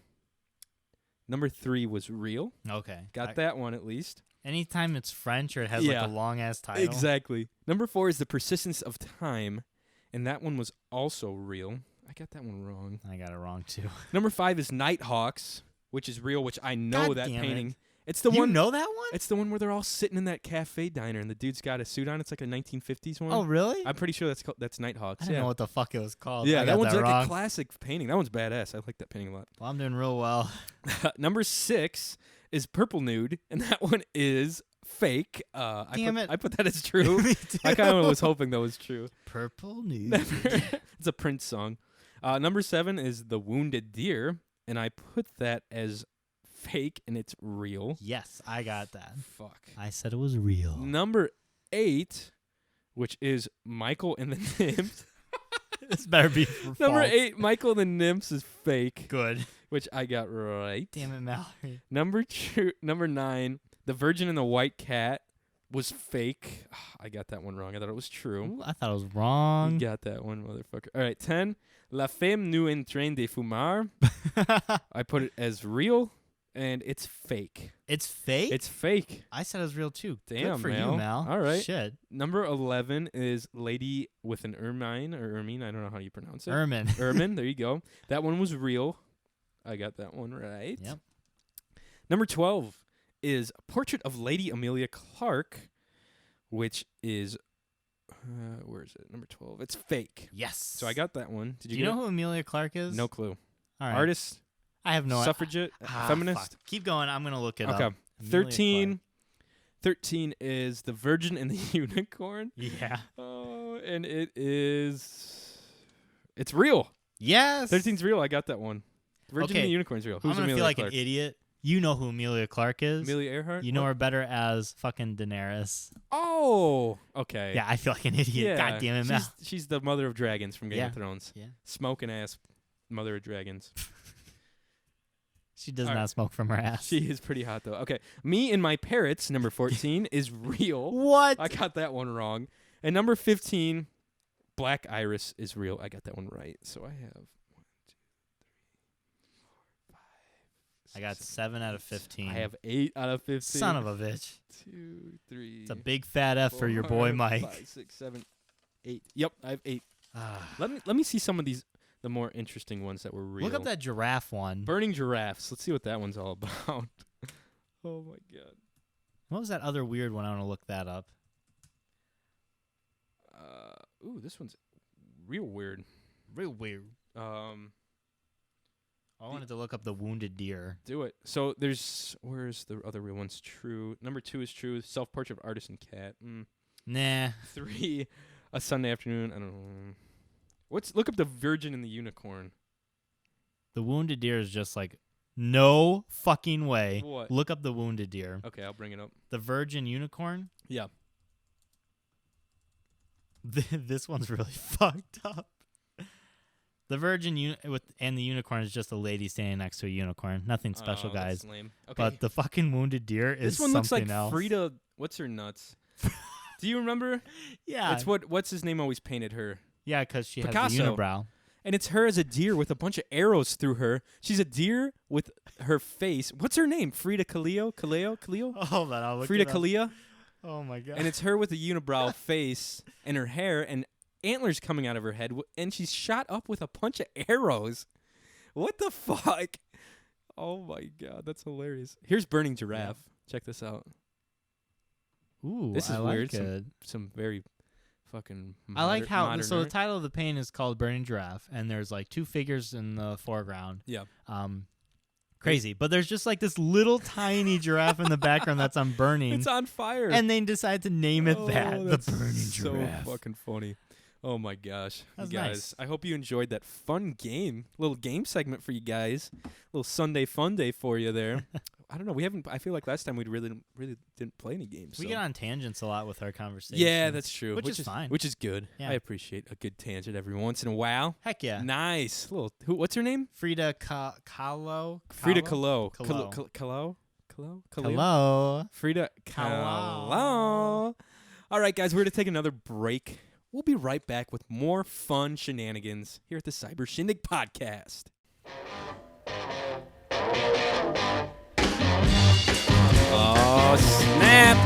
Number 3 was real. Okay. Got that one at least. Anytime it's French or it has Yeah. like a long ass title. Exactly. Number 4 is The Persistence of Time, and that one was also real. I got that one wrong. I got it wrong too. Number 5 is Nighthawks, which is real, which I know God that damn painting. it. It's the You one. know that one? It's the one where they're all sitting in that cafe diner, and the dude's got a suit on. It's like a 1950s one. Oh, really? I'm pretty sure that's Nighthawks. I didn't yeah. know what the fuck it was called. Yeah, I that got one's that like wrong. a classic painting. That one's badass. I like that painting a lot. Well, I'm doing real well. Number 6 is Purple Nude, and that one is fake. Damn it. I put that as true. Me I too. kind of was hoping that was true. Purple Nude. It's a Prince song. Number 7 is The Wounded Deer, and I put that as fake, and it's real. Yes, I got that. Fuck. I said it was real. Number 8, which is Michael and the Nymphs. This better be Number false. 8, Michael and the Nymphs is fake, Good. which I got right. Damn it, Mallory. Number 9, The Virgin and the White Cat was fake. I got that one wrong. I thought it was true. Ooh, I thought it was wrong. You got that one, motherfucker. All right, 10, La Femme Nue en Train de Fumar. I put it as real, and it's fake. It's fake? It's fake. I said it was real too. Damn, Good for Mal. you, Mal. All right. Shit. Number 11 is Lady with an Ermine, or Ermine. I don't know how you pronounce it. Ermine. Ermine, there you go. That one was real. I got that one right. Yep. Number 12 is Portrait of Lady Amelia Clark, which is, where is it? Number 12. It's fake. Yes. So I got that one. Did Do you you get know who Amelia Clark is? it? No clue. All right. Artist, I have no suffragette, feminist. Fuck. Keep going. I'm going to look it Okay. up. Amelia 13. 13 is The Virgin and the Unicorn. Clark. Yeah. Oh, and it's real. Yes. 13's real. I got that one. The Virgin Okay. and the Unicorn's real. I'm Who's going to Amelia feel like Clark? an idiot. You know who Amelia Clark is. Amelia Earhart? You know What? her better as fucking Daenerys. Oh, okay. Yeah, I feel like an idiot. Yeah, God damn it, Mal. she's the mother of dragons from Game Yeah. of Thrones. Yeah. Smoking ass mother of dragons. She does All not right. smoke from her ass. She is pretty hot, though. Okay. Me and My Parrots, number 14, is real. What? I got that one wrong. And number 15, Black Iris is real. I got that one right. So I have 1, 2, 3, 4, 5. I got 7 out of 15. I have 8 out of 15. Son of a bitch. 2, 3. It's a big fat F for your boy 4, Mike. 5, 6, 7, 8. Yep, I have 8. Ah. Let me see some of the more interesting ones that were real. Look up that giraffe one. Burning giraffes. Let's see what that one's all about. Oh my god. What was that other weird one? I want to look that up. Ooh, this one's real weird. Real weird. I wanted to look up the wounded deer. Do it. So where's the other real ones? True. Number 2 is true. Self-portrait of artist and cat. Nah. 3, A Sunday Afternoon. I don't know. Look up The Virgin and the Unicorn. The wounded deer is just like, no fucking way. What? Look up the wounded deer. Okay, I'll bring it up. The virgin unicorn. Yeah. This one's really fucked up. The virgin and the unicorn is just a lady standing next to a unicorn. Nothing special, guys. That's lame. Okay. But the fucking wounded deer is this one looks like else. Frida. What's her nuts? Do you remember? Yeah. It's what's his name always painted her. Yeah, because she Picasso. has a unibrow. And it's her as a deer with a bunch of arrows through her. She's a deer with her face. What's her name? Frida Kahlo? Oh, man, I'll look Frida it up. Kahlo? Oh, my God. And it's her with a unibrow face and her hair and antlers coming out of her head. And she's shot up with a bunch of arrows. What the fuck? Oh, my God. That's hilarious. Here's Burning Giraffe. Yeah. Check this out. Ooh, this is I weird. Like it. Some very fucking I like how modern so art. the title of the painting is called Burning Giraffe, and there's like two figures in the foreground. Yeah. Crazy. But there's just like this little tiny giraffe in the background that's on burning. It's on fire. And they decide to name it that. The Burning so Giraffe. So fucking funny. Oh my gosh. That's you guys, nice. I hope you enjoyed that fun game. Little game segment for you guys. Little Sunday fun day for you there. I don't know. I feel like last time we really didn't play any games. We so. get on tangents a lot with our conversation. Yeah, that's true. Which is fine. Which is good. Yeah. I appreciate a good tangent every once in a while. Heck yeah. Nice. What's her name? Frida Kahlo. Frida Kahlo. Kahlo. Kahlo? Frida Kahlo. All right, guys, we're going to take another break. We'll be right back with more fun shenanigans here at the Cyber Shindig podcast. Oh, snap.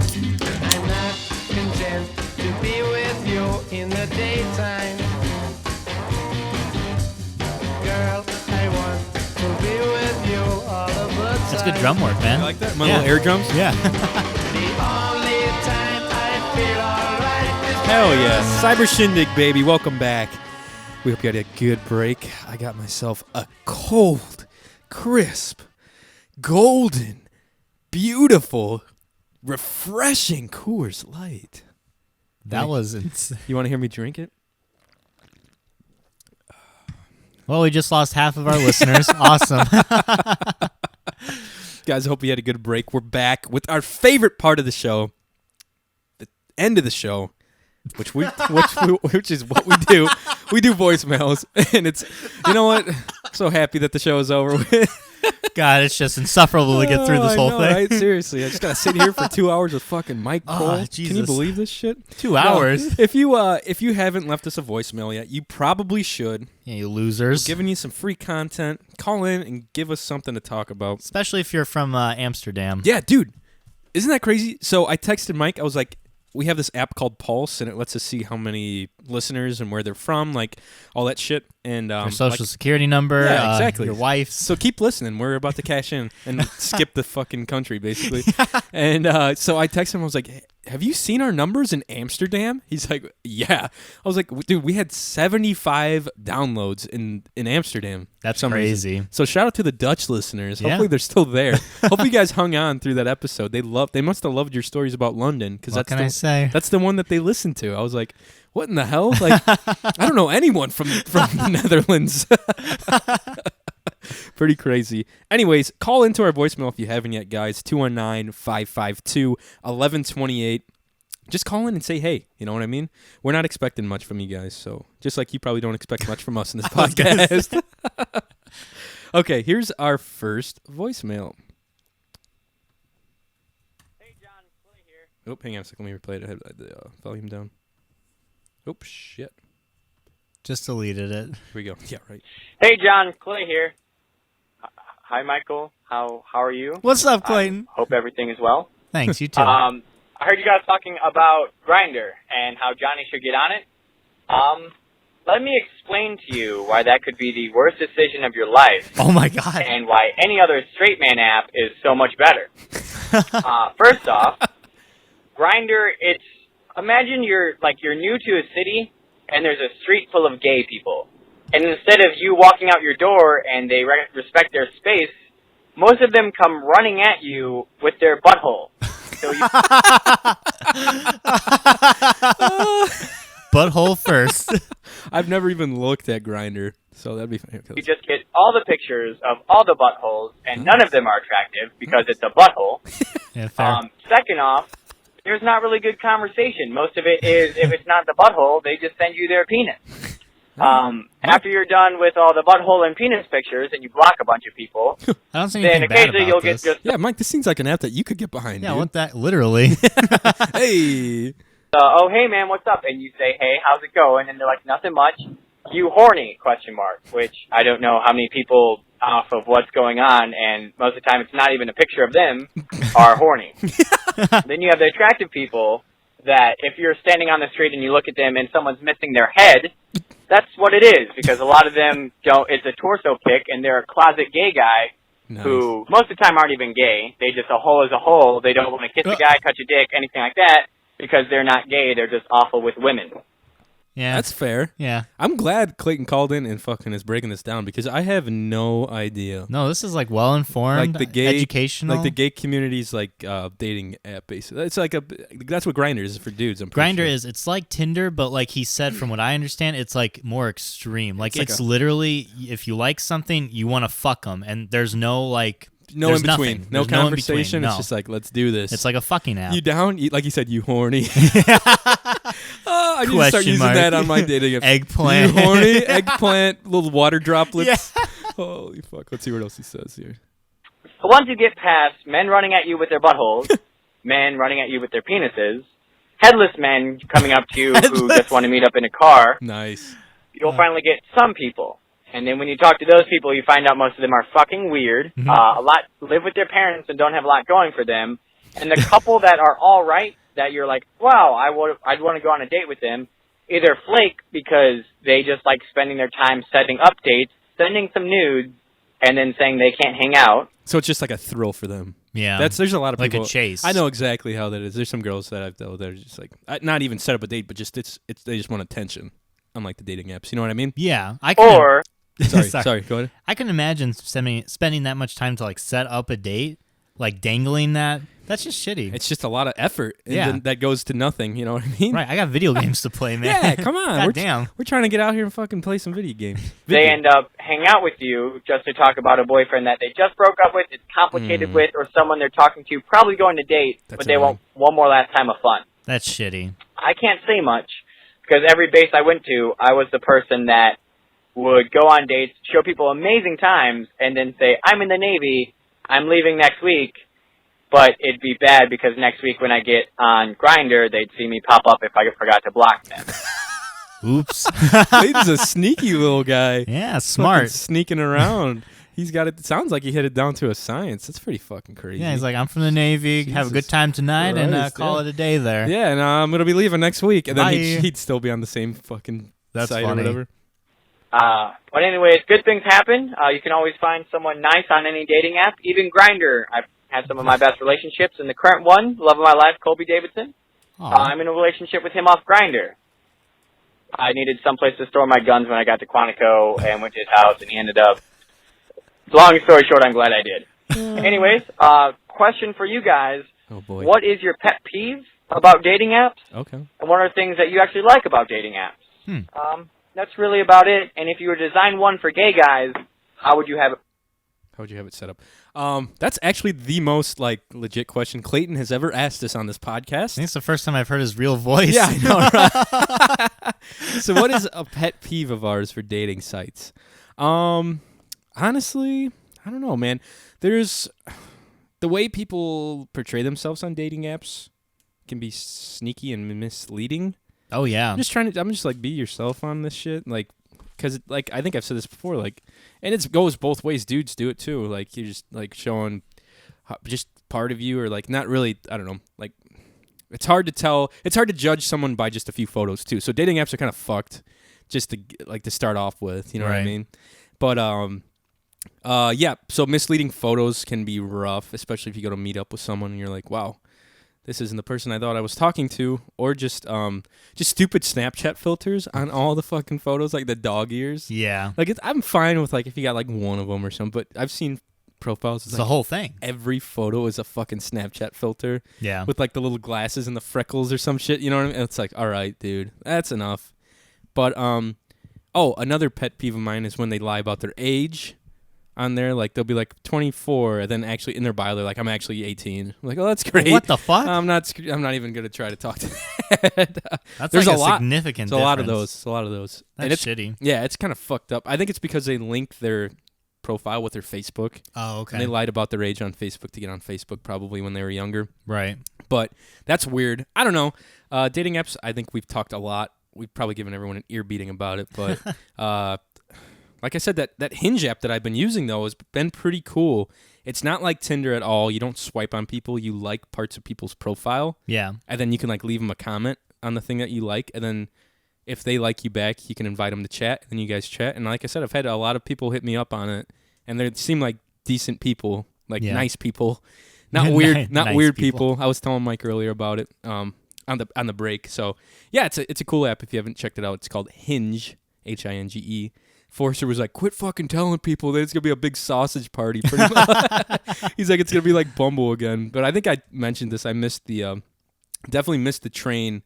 I'm not content to be with you in the daytime. Girl, I want to be with you all of the time. That's good drum work, man. You like that? My little air drums? Yeah. The only time I feel alright is Hell yeah. Cyber Shindig, baby. Welcome back. We hope you had a good break. I got myself a cold, crisp, golden, beautiful, refreshing Coors Light. That was insane. You want to hear me drink it? Well, we just lost half of our listeners. Awesome. Guys, I hope you had a good break. We're back with our favorite part of the show, the end of the show, which is what we do. We do voicemails, and it's, you know what? So happy that the show is over with. God, it's just insufferable to get through this whole I know, thing. Right? Seriously, I just gotta sit here for 2 hours with fucking Mike Cole. Jesus. Can you believe this shit? 2 hours. No, if you haven't left us a voicemail yet, you probably should. Yeah, you losers. We're giving you some free content. Call in and give us something to talk about. Especially if you're from Amsterdam. Yeah, dude. Isn't that crazy? So I texted Mike. I was like, we have this app called Pulse, and it lets us see how many listeners and where they're from, like all that shit. And your social security number, yeah, exactly. Your wife's. So keep listening. We're about to cash in and skip the fucking country, basically. And so I texted him. I was like, hey, have you seen our numbers in Amsterdam? He's like, yeah. I was like, dude, we had 75 downloads in Amsterdam. That's some crazy. reason. So shout out to the Dutch listeners. Yeah. Hopefully they're still there. Hope you guys hung on through that episode. They must have loved your stories about London, because that's the one that they listened to. I was like, what in the hell? Like, I don't know anyone from the Netherlands. Pretty crazy. Anyways, call into our voicemail if you haven't yet, guys. 219-552-1128. Just call in and say hey. You know what I mean? We're not expecting much from you guys, so just like you probably don't expect much from us in this podcast. Okay, here's our first voicemail. Hey, John, Clay here. Oh, hang on a second. Let me replay it. I had the volume down. Oh, shit. Just deleted it. Here we go. Yeah, right. Hey, John, Clay here. Hi, Michael. How are you? What's up, Clayton? Hope everything is well. Thanks, you too. I heard you guys talking about Grindr and how Johnny should get on it. Let me explain to you why that could be the worst decision of your life. Oh my God. And why any other straight man app is so much better. First off, Grindr, imagine you're new to a city and there's a street full of gay people. And instead of you walking out your door and they respect their space, most of them come running at you with their butthole. So you Butthole first. I've never even looked at Grindr, So that'd be You just get all the pictures of all the buttholes, and none of them are attractive because it's a butthole. Yeah, fair. Second off, there's not really good conversation. Most of it is, if it's not the butthole, they just send you their penis. After you're done with all the butthole and penis pictures, and you block a bunch of people, I don't see then anything bad occasionally about you'll this. get just Yeah, Mike, this seems like an app that you could get behind. Yeah, I dude. want that literally. Hey. oh, hey, man, what's up? And you say, hey, how's it going? And they're like, nothing much. You horny, ? Which I don't know how many people off of what's going on, and most of the time it's not even a picture of them, are horny. Then you have the attractive people that if you're standing on the street and you look at them and someone's missing their head, that's what it is, because a lot of them it's a torso pic, and they're a closet gay guy who most of the time aren't even gay. They just, a hole is a hole. They don't want to kiss a guy, touch a dick, anything like that, because they're not gay. They're just awful with women. Yeah, That's fair. Yeah. I'm glad Clayton called in and fucking is breaking this down because I have no idea. No, this is like well informed, Like the gay, educational. like the gay community's like dating app. Basically, it's like that's what Grindr is for dudes. I'm pretty Grindr sure. it's like Tinder, but like he said, from what I understand, it's like more extreme. Like It's like it's literally, if you like something, you want to fuck them, and there's no like. No There's in between, nothing. no There's no in conversation. between. It's No. just like let's do this. It's like a fucking app. You down? Like you said, you horny. I need to start Question using mark. that on my dating app. Eggplant. You horny? Eggplant. Little water droplets. Holy fuck! Let's see what else he says here. So once you get past men running at you with their buttholes, men running at you with their penises, headless men coming up to you who just want to meet up in a car, Nice. you'll finally get some people. And then when you talk to those people, you find out most of them are fucking weird. Mm-hmm. A lot live with their parents and don't have a lot going for them. And the couple that are all right, that you're like, wow, I'd want to go on a date with them, either flake because they just like spending their time setting up dates, sending some nudes, and then saying they can't hang out. So it's just like a thrill for them. Yeah. There's a lot of Like people. a chase. I know exactly how that is. There's some girls that I've dealt with that are just like not even set up a date, but just it's they just want attention. Unlike the dating apps, you know what I mean? Yeah, I can. Or Sorry, go ahead. I can imagine spending that much time to like set up a date, like dangling that. That's just shitty. It's just a lot of effort, and Yeah. then that goes to nothing. You know what I mean? Right. I got video games to play, man. Yeah, come on. God damn. We're trying to get out here and fucking play some video games. they end up hanging out with you just to talk about a boyfriend that they just broke up with, is complicated with, or someone they're talking to, probably going to date, That's but they annoying. want one more last time of fun. That's shitty. I can't say much, because every base I went to, I was the person that would go on dates, show people amazing times, and then say, I'm in the Navy, I'm leaving next week, but it'd be bad because next week when I get on Grindr, they'd see me pop up if I forgot to block them. Oops. Clayton's a sneaky little guy. Yeah, Fucking smart. sneaking around. He's got it. Sounds like he hit it down to a science. That's pretty fucking crazy. Yeah, he's like, I'm from the Navy. Have a good Jesus time tonight, and Christ, call yeah. it a day there. Yeah, and I'm gonna be leaving next week, and then Bye. he'd still be on the same fucking That's site funny. or whatever. But anyways, good things happen. You can always find someone nice on any dating app, even Grindr. I've had some of my best relationships, and the current one, love of my life, Colby Davidson. Aw. I'm in a relationship with him off Grindr. I needed someplace to store my guns when I got to Quantico and went to his house, and he ended up. Long story short, I'm glad I did. Anyways, question for you guys. Oh boy. What is your pet peeve about dating apps? Okay. And what are things that you actually like about dating apps? That's really about it. And if you were to design one for gay guys, how would you have it? How would you have it set up? That's actually the most like legit question Clayton has ever asked us on this I podcast. think it's the first time I've heard his real voice. Yeah, I know, right? So what is a pet peeve of ours for dating sites? Honestly, I don't know, man. There's the way people portray themselves on dating apps can be sneaky and misleading. Oh, yeah. I'm just like, be yourself on this shit. Like, because, like, I think I've said this before, like, and it goes both ways. Dudes do it too. Like, you're just, like, showing just part of you or, like, not really, I don't know, like, it's hard to tell. It's hard to judge someone by just a few photos too. So dating apps are kind of fucked just to start off with, you know what I Right. mean? But, yeah, so misleading photos can be rough, especially if you go to meet up with someone and you're like, wow, this isn't the person I thought I was talking to, or just stupid Snapchat filters on all the fucking photos, like the dog ears. Yeah. Like I'm fine with like if you got like one of them or something, but I've seen profiles. It's the whole thing. Every photo is a fucking Snapchat filter. Yeah. With like the little glasses and the freckles or some shit. You know what I mean? It's like, all right, dude, that's enough. But Oh, another pet peeve of mine is when they lie about their age on there. Like, they'll be like 24, and then actually in their bio, they're like, I'm actually 18. I'm like, oh, that's great. What the fuck? I'm not even going to try to talk to that. That's There's like a lot. significant There's difference. a lot of those. It's a lot of those. And That's it's shitty. Yeah, it's kind of fucked up. I think it's because they link their profile with their Facebook. Oh, okay. And they lied about their age on Facebook to get on Facebook probably when they were younger. Right. But that's weird. I don't know. Dating apps, I think we've talked a lot. We've probably given everyone an ear beating about it. But like I said, that Hinge app that I've been using, though, has been pretty cool. It's not like Tinder at all. You don't swipe on people. You like parts of people's profile. Yeah. And then you can like leave them a comment on the thing that you like. And then if they like you back, you can invite them to chat. And then you guys chat. And like I said, I've had a lot of people hit me up on it. And they seem like decent people, like nice people. Not weird, not nice weird people. I was telling Mike earlier about it on the break. So yeah, it's a cool app if you haven't checked it out. It's called Hinge, Hinge. Forrester was like, quit fucking telling people that it's gonna be a big sausage party. Pretty much. He's like, it's gonna be like Bumble again. But I think I mentioned this. I missed definitely missed the train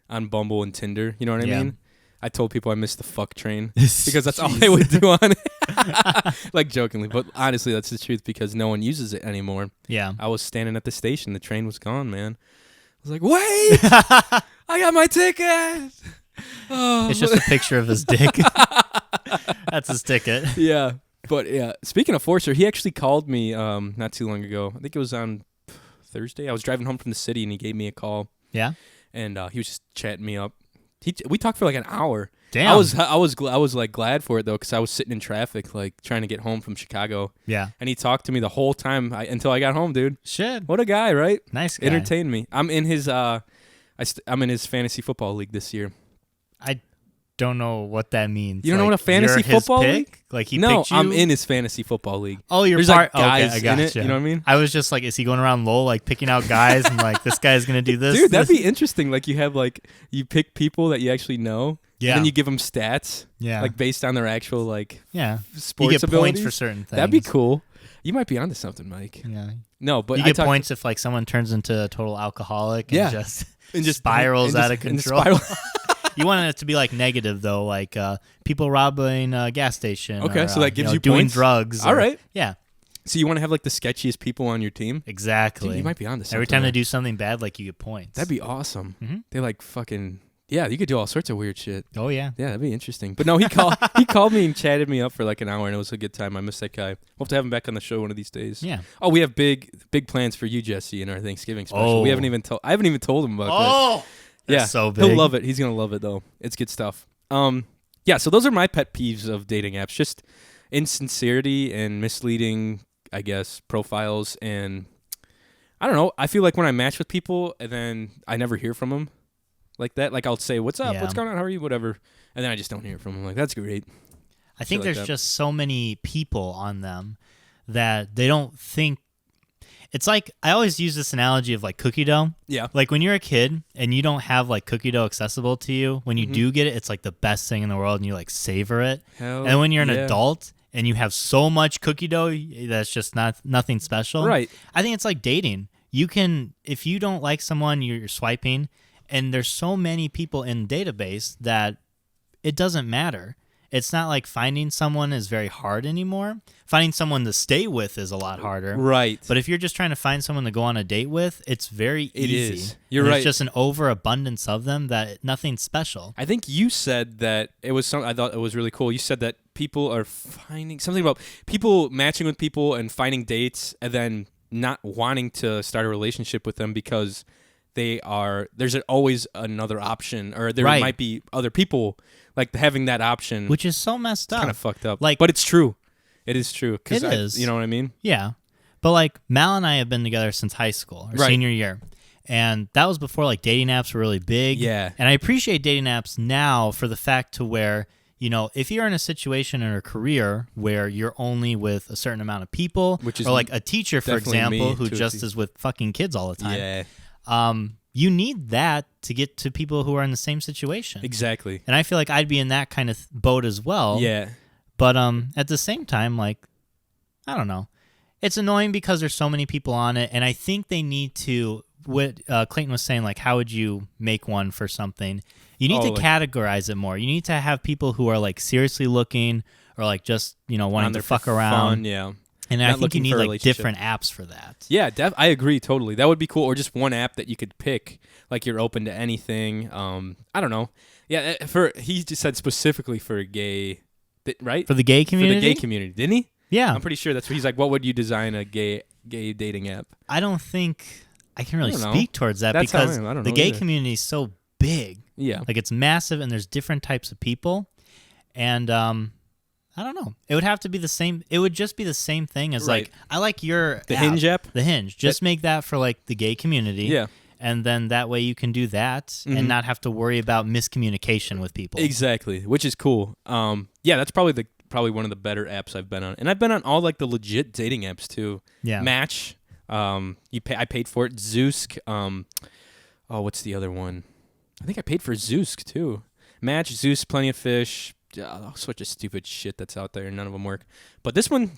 on Bumble and Tinder. You know what I mean? I told people I missed the fuck train because that's all they would do on it. Like jokingly, but honestly, that's the truth because no one uses it anymore. Yeah. I was standing at the station. The train was gone, man. I was like, wait, I got my ticket. Oh. It's just a picture of his dick. That's his ticket. Yeah. But yeah, speaking of Forrester, he actually called me not too long ago. I think it was on Thursday. I was driving home from the city and he gave me a call. Yeah. And he was just chatting me up. We talked for like an hour. Damn. I was like glad for it though because I was sitting in traffic like trying to get home from Chicago. Yeah. And he talked to me the whole time until I got home, dude. Shit. What a guy, right? Nice guy. Entertained me. I'm in his I'm in his fantasy football league this year. I don't know what that means. You don't know what a fantasy you're his football pick? league? Like he No, picked you? I'm in his fantasy football league. Oh, you're There's part. like guys okay, I in gotcha. it. You know what I mean? I was just like, is he going around Lowell like picking out guys and like this guy's gonna do this? Dude, that'd be interesting. Like you have like you pick people that you actually know. Yeah. And then you give them stats. Yeah. Like based on their actual like You sports get abilities. points for certain things. That'd be cool. You might be onto something, Mike. Yeah. No, but you get points if like someone turns into a total alcoholic and just spirals out of control. You want it to be like negative though, like people robbing a gas station. Okay, or, so that gives you doing points? drugs. All right. Yeah. So you want to have like the sketchiest people on your team? Exactly. Dude, you might be onto something. Every time there. they do something bad, like you get points. That'd be awesome. Mm-hmm. They like fucking you could do all sorts of weird shit. Oh yeah. Yeah, that'd be interesting. But no, he called me and chatted me up for like an hour, and it was a good time. I miss that guy. We'll have to have him back on the show one of these days. Yeah. Oh, we have big plans for you, Jesse, in our Thanksgiving special. We haven't even I haven't even told him about that. That's so big. He'll love it. He's gonna love it though. It's good stuff. Yeah. So those are my pet peeves of dating apps: just insincerity and misleading, I guess, profiles. And I don't know. I feel like when I match with people and then I never hear from them. Like that, like I'll say, "What's up? Yeah. What's going on? How are you? Whatever," and then I just don't hear from them. Like that's great. I think like there's that. just so many people on them that they don't think. It's like I always use this analogy of like cookie dough. Yeah. Like when you're a kid and you don't have like cookie dough accessible to you, when you do get it, it's like the best thing in the world and you like savor it. Hell and when you're an yeah. adult and you have so much cookie dough that's just nothing special. Right. I think it's like dating. You can, if you don't like someone, you're swiping, and there's so many people in the database that it doesn't matter. It's not like finding someone is very hard anymore. Finding someone to stay with is a lot harder. Right. But if you're just trying to find someone to go on a date with, it's very easy. Is. You're and right. It's just an overabundance of them that nothing's special. I think you said that it was something I thought it was really cool. You said that people are finding something about people matching with people and finding dates and then not wanting to start a relationship with them because there's always another option, or there Right. might be other people like having that option, Which is so messed up. kind of fucked up. Like- but it's true. It is true. It is. You know what I mean? Yeah. But like Mal and I have been together since high school, our Right. senior year. And that was before like dating apps were really big. Yeah. And I appreciate dating apps now for the fact to where, you know, if you're in a situation in a career where you're only with a certain amount of people, Which is or like a teacher, for definitely example, me who to a just T. is with fucking kids all the time. Yeah. You need that to get to people who are in the same situation. Exactly. And I feel like I'd be in that kind of boat as well. Yeah. But at the same time, like, I don't know. It's annoying because there's so many people on it, and I think they need to what Clayton was saying, like how would you make one for something? You need to like, categorize it more. You need to have people who are like seriously looking or like just wanting to fuck around. Fun, yeah. And I think you need like different apps for that. Yeah, I agree totally. That would be cool. Or just one app that you could pick, like you're open to anything. I don't know. Yeah, he just said specifically for a gay, right? For the gay community? For the gay community, didn't he? Yeah. I'm pretty sure that's what he's like. What would you design a gay dating app? I don't think I can really speak towards that that's because I don't the know gay either. community is so big. Yeah. Like it's massive and there's different types of people. And I don't know. It would have to be the same. It would just be the same thing as like, I like your The app, Hinge app? The Hinge. Just make that for like the gay community. Yeah. And then that way you can do that and not have to worry about miscommunication with people. Exactly, which is cool. Yeah, that's probably one of the better apps I've been on. And I've been on all like the legit dating apps too. Yeah. Match. I paid for it. Zeusk. What's the other one? I think I paid for Zeusk too. Match, Zeus, Plenty of Fish. All sorts of stupid shit that's out there. None of them work. But this one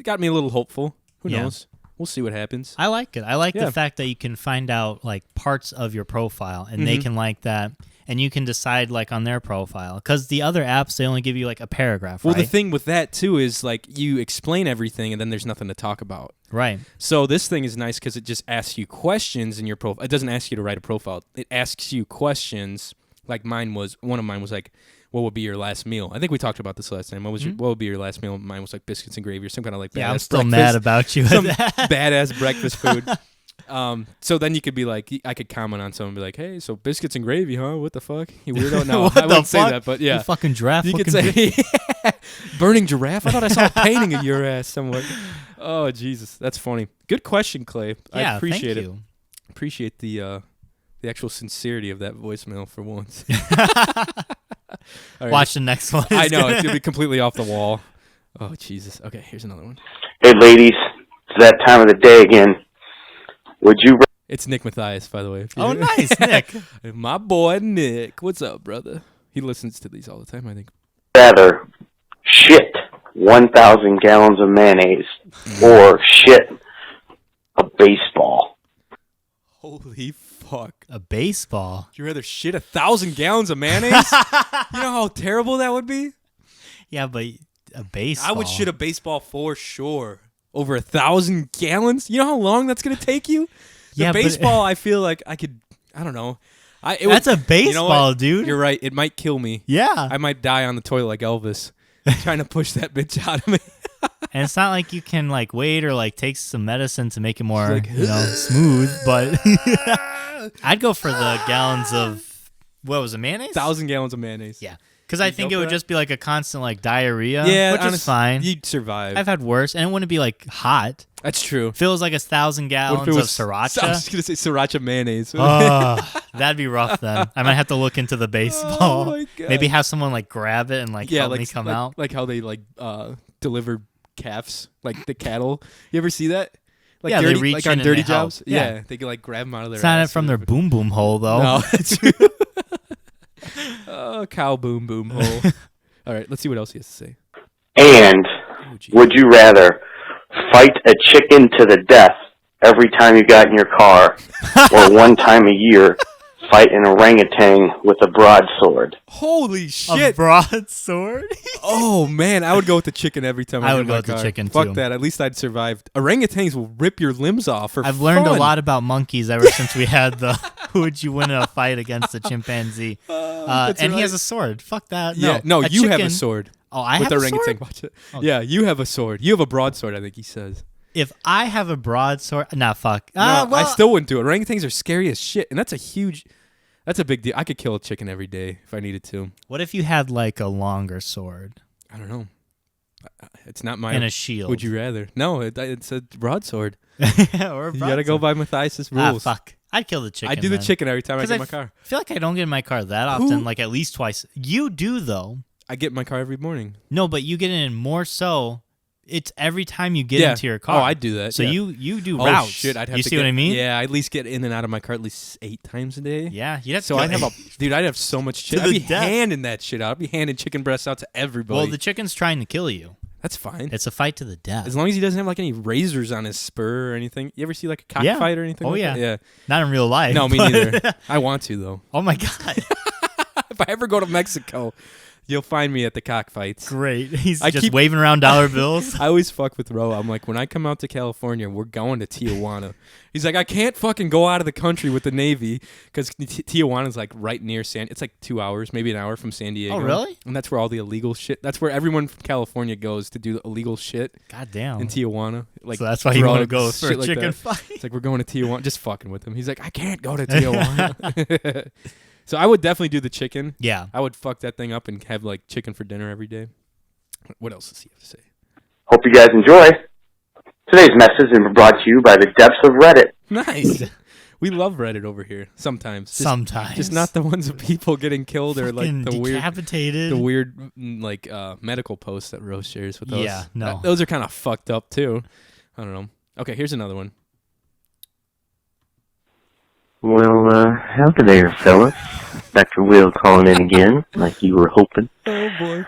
got me a little hopeful. Who knows? We'll see what happens. I like it. I like the fact that you can find out like parts of your profile and they can like that. And you can decide like on their profile. Because the other apps, they only give you like a paragraph, Well, right? the thing with that too is like you explain everything and then there's nothing to talk about. Right. So this thing is nice because it just asks you questions in your profile. It doesn't ask you to write a profile. It asks you questions. Like one of mine was like, what would be your last meal? I think we talked about this last time. What would be your last meal? Mine was like biscuits and gravy or some kind of like Yeah, I'm badass still breakfast. mad about you. Some badass breakfast food. So then you could be like, I could comment on someone and be like, hey, so biscuits and gravy, huh? What the fuck? You weirdo? No, I wouldn't say that, but yeah. You fucking giraffe. You could say, burning giraffe? I thought I saw a painting of your ass somewhere. Oh, Jesus. That's funny. Good question, Clay. Yeah, I appreciate thank it. you. Appreciate the actual sincerity of that voicemail for once. All right. Watch the next one. I know. It's going to be completely off the wall. Oh, Jesus. Okay, here's another one. Hey, ladies, it's that time of the day again. Would you It's Nick Mathias, by the way. Oh, nice, Nick. My boy, Nick. What's up, brother? He listens to these all the time, I think. rather shit 1,000 gallons of mayonnaise or shit a baseball? Holy fuck. A baseball? Would you rather shit 1,000 gallons of mayonnaise? You know how terrible that would be? Yeah, but a baseball. I would shit a baseball for sure. Over 1,000 gallons? You know how long that's going to take you? The Yeah, but- baseball, I feel like I could, I don't know. That's a baseball, dude. You're right. It might kill me. Yeah. I might die on the toilet like Elvis, trying to push that bitch out of me. And it's not like you can like wait or like take some medicine to make it more like, smooth, but I'd go for the gallons of what was it, mayonnaise? 1,000 gallons of mayonnaise. Yeah. Because I think go it for would that? just be like a constant like diarrhea, Yeah, which is fine. You'd survive. I've had worse, and it wouldn't be like hot. That's true. If it was like 1,000 What gallons if it of was sriracha, I was just gonna say sriracha mayonnaise. oh, that'd be rough then. I might have to look into the baseball. Oh my God. Maybe have someone like grab it and like help me come out. like how they deliver calves, like the cattle. You ever see that? Like Yeah, they dirty, reach like in on and dirty they help. jobs. Yeah. They can like grab them out of their. It's not ass from or their whatever. boom boom hole though. No, it's oh, cow boom boom hole. All right, let's see what else he has to say. And Oh, geez. would you rather fight a chicken to the death every time you got in your car or one time a year fight an orangutan with a broadsword? Holy A shit! broadsword. Oh man, I would go with the chicken every time. I I would get in go my with the car. chicken, Fuck too. that. At least I'd survive. Orangutans will rip your limbs off. For I've learned a fun. lot about monkeys ever since we had the who would you win in a fight against a chimpanzee. That's And he right. has a sword. Fuck that. Yeah, No, no, a you have a chicken- sword. Oh, I with have the a orangutan. sword? Watch it. Oh. Yeah, you have a sword. You have a broadsword, I think he says. If I have a broadsword, nah, fuck. No, Well, I still wouldn't do it. Orangutans are scary as shit, and that's a big deal. I could kill a chicken every day if I needed to. What if you had like a longer sword I don't know. It's not my. and a shield? Would you rather? No, it's a broadsword. or a You gotta broadsword? go by Matthias' Ah, rules. fuck. I'd kill the chicken. I do the then. chicken every time I 'Cause get in my f- car. feel like I don't get in my car that Who- often, like at least twice. You do though. I get in my car every morning. No, but you get in more so. It's every time you get into your car. Oh, I do that. So yeah. you do Oh routes. shit! I'd have you to see get, what I mean? Yeah, I at least get in and out of my car at least 8 times a day. Yeah. You'd have So to I'd have dude. I'd have so much shit. To I'd the be death. handing that shit out. I'd be handing chicken breasts out to everybody. Well, the chicken's trying to kill you. That's fine. It's a fight to the death. As long as he doesn't have like any razors on his spur or anything. You ever see like a cockfight or anything? Oh, like yeah. that? Yeah. Not in real life. No, me neither. I want to though. Oh my God. If I ever go to Mexico, you'll find me at the cockfights. Great. He's I just keep- waving around dollar bills. I always fuck with Ro. I'm like, when I come out to California, we're going to Tijuana. He's like, I can't fucking go out of the country with the Navy because Tijuana's like right near it's like 2 hours, maybe an hour from San Diego. Oh, really? And that's where all the illegal shit. That's where everyone from California goes to do the illegal shit God damn. in Tijuana. Like, So that's why you want to drugs, go for a shit like chicken that. fight. It's like we're going to Tijuana, just fucking with him. He's like, I can't go to Tijuana. So I would definitely do the chicken. Yeah. I would fuck that thing up and have like chicken for dinner every day. What else does he have to say? Hope you guys enjoy. Today's message is brought to you by the depths of Reddit. Nice. We love Reddit over here. Sometimes. Sometimes. Just not the ones of people getting killed or like Fucking the decapitated. weird like medical posts that Rose shares with us. Yeah, no. Those are kind of fucked up too. I don't know. Okay, here's another one. Well, howdy there, fellas. Dr. Will calling in again, like you were hoping. Oh boy.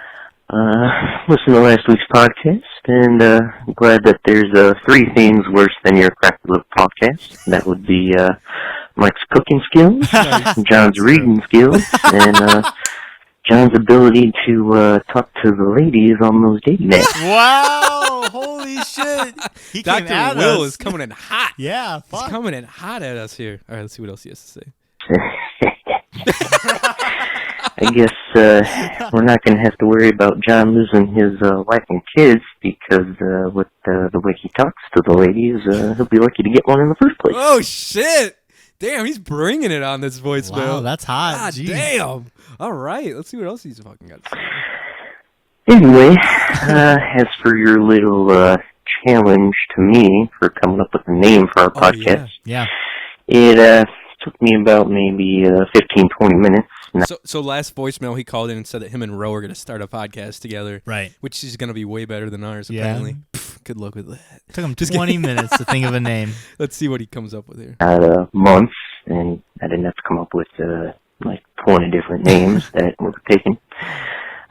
Listen to last week's podcast, and I'm glad that there's 3 things worse than your crappy little podcast. That would be Mike's cooking skills, John's reading skills, and John's ability to talk to the ladies on those dating apps. Wow! Holy shit! He came at Dr. Will us. is coming in hot. Yeah, He's fuck. coming in hot at us here. All right, let's see what else he has to say. I guess we're not going to have to worry about John losing his wife and kids because with the way he talks to the ladies, he'll be lucky to get one in the first place. Oh shit! Damn, he's bringing it on this voicemail. Wow, that's hot. God Jeez. damn. All right, let's see what else he's fucking got to say. Anyway, as for your little challenge to me for coming up with a name for our podcast, Yeah. it took me about maybe 15, 20 minutes. So last voicemail, he called in and said that him and Ro are going to start a podcast together. Right. Which is going to be way better than ours, Yeah. apparently. Pff, good luck with that. Took him 20 minutes to think of a name. Let's see what he comes up with here. Months, and I didn't have to come up with like 20 different names that were taken.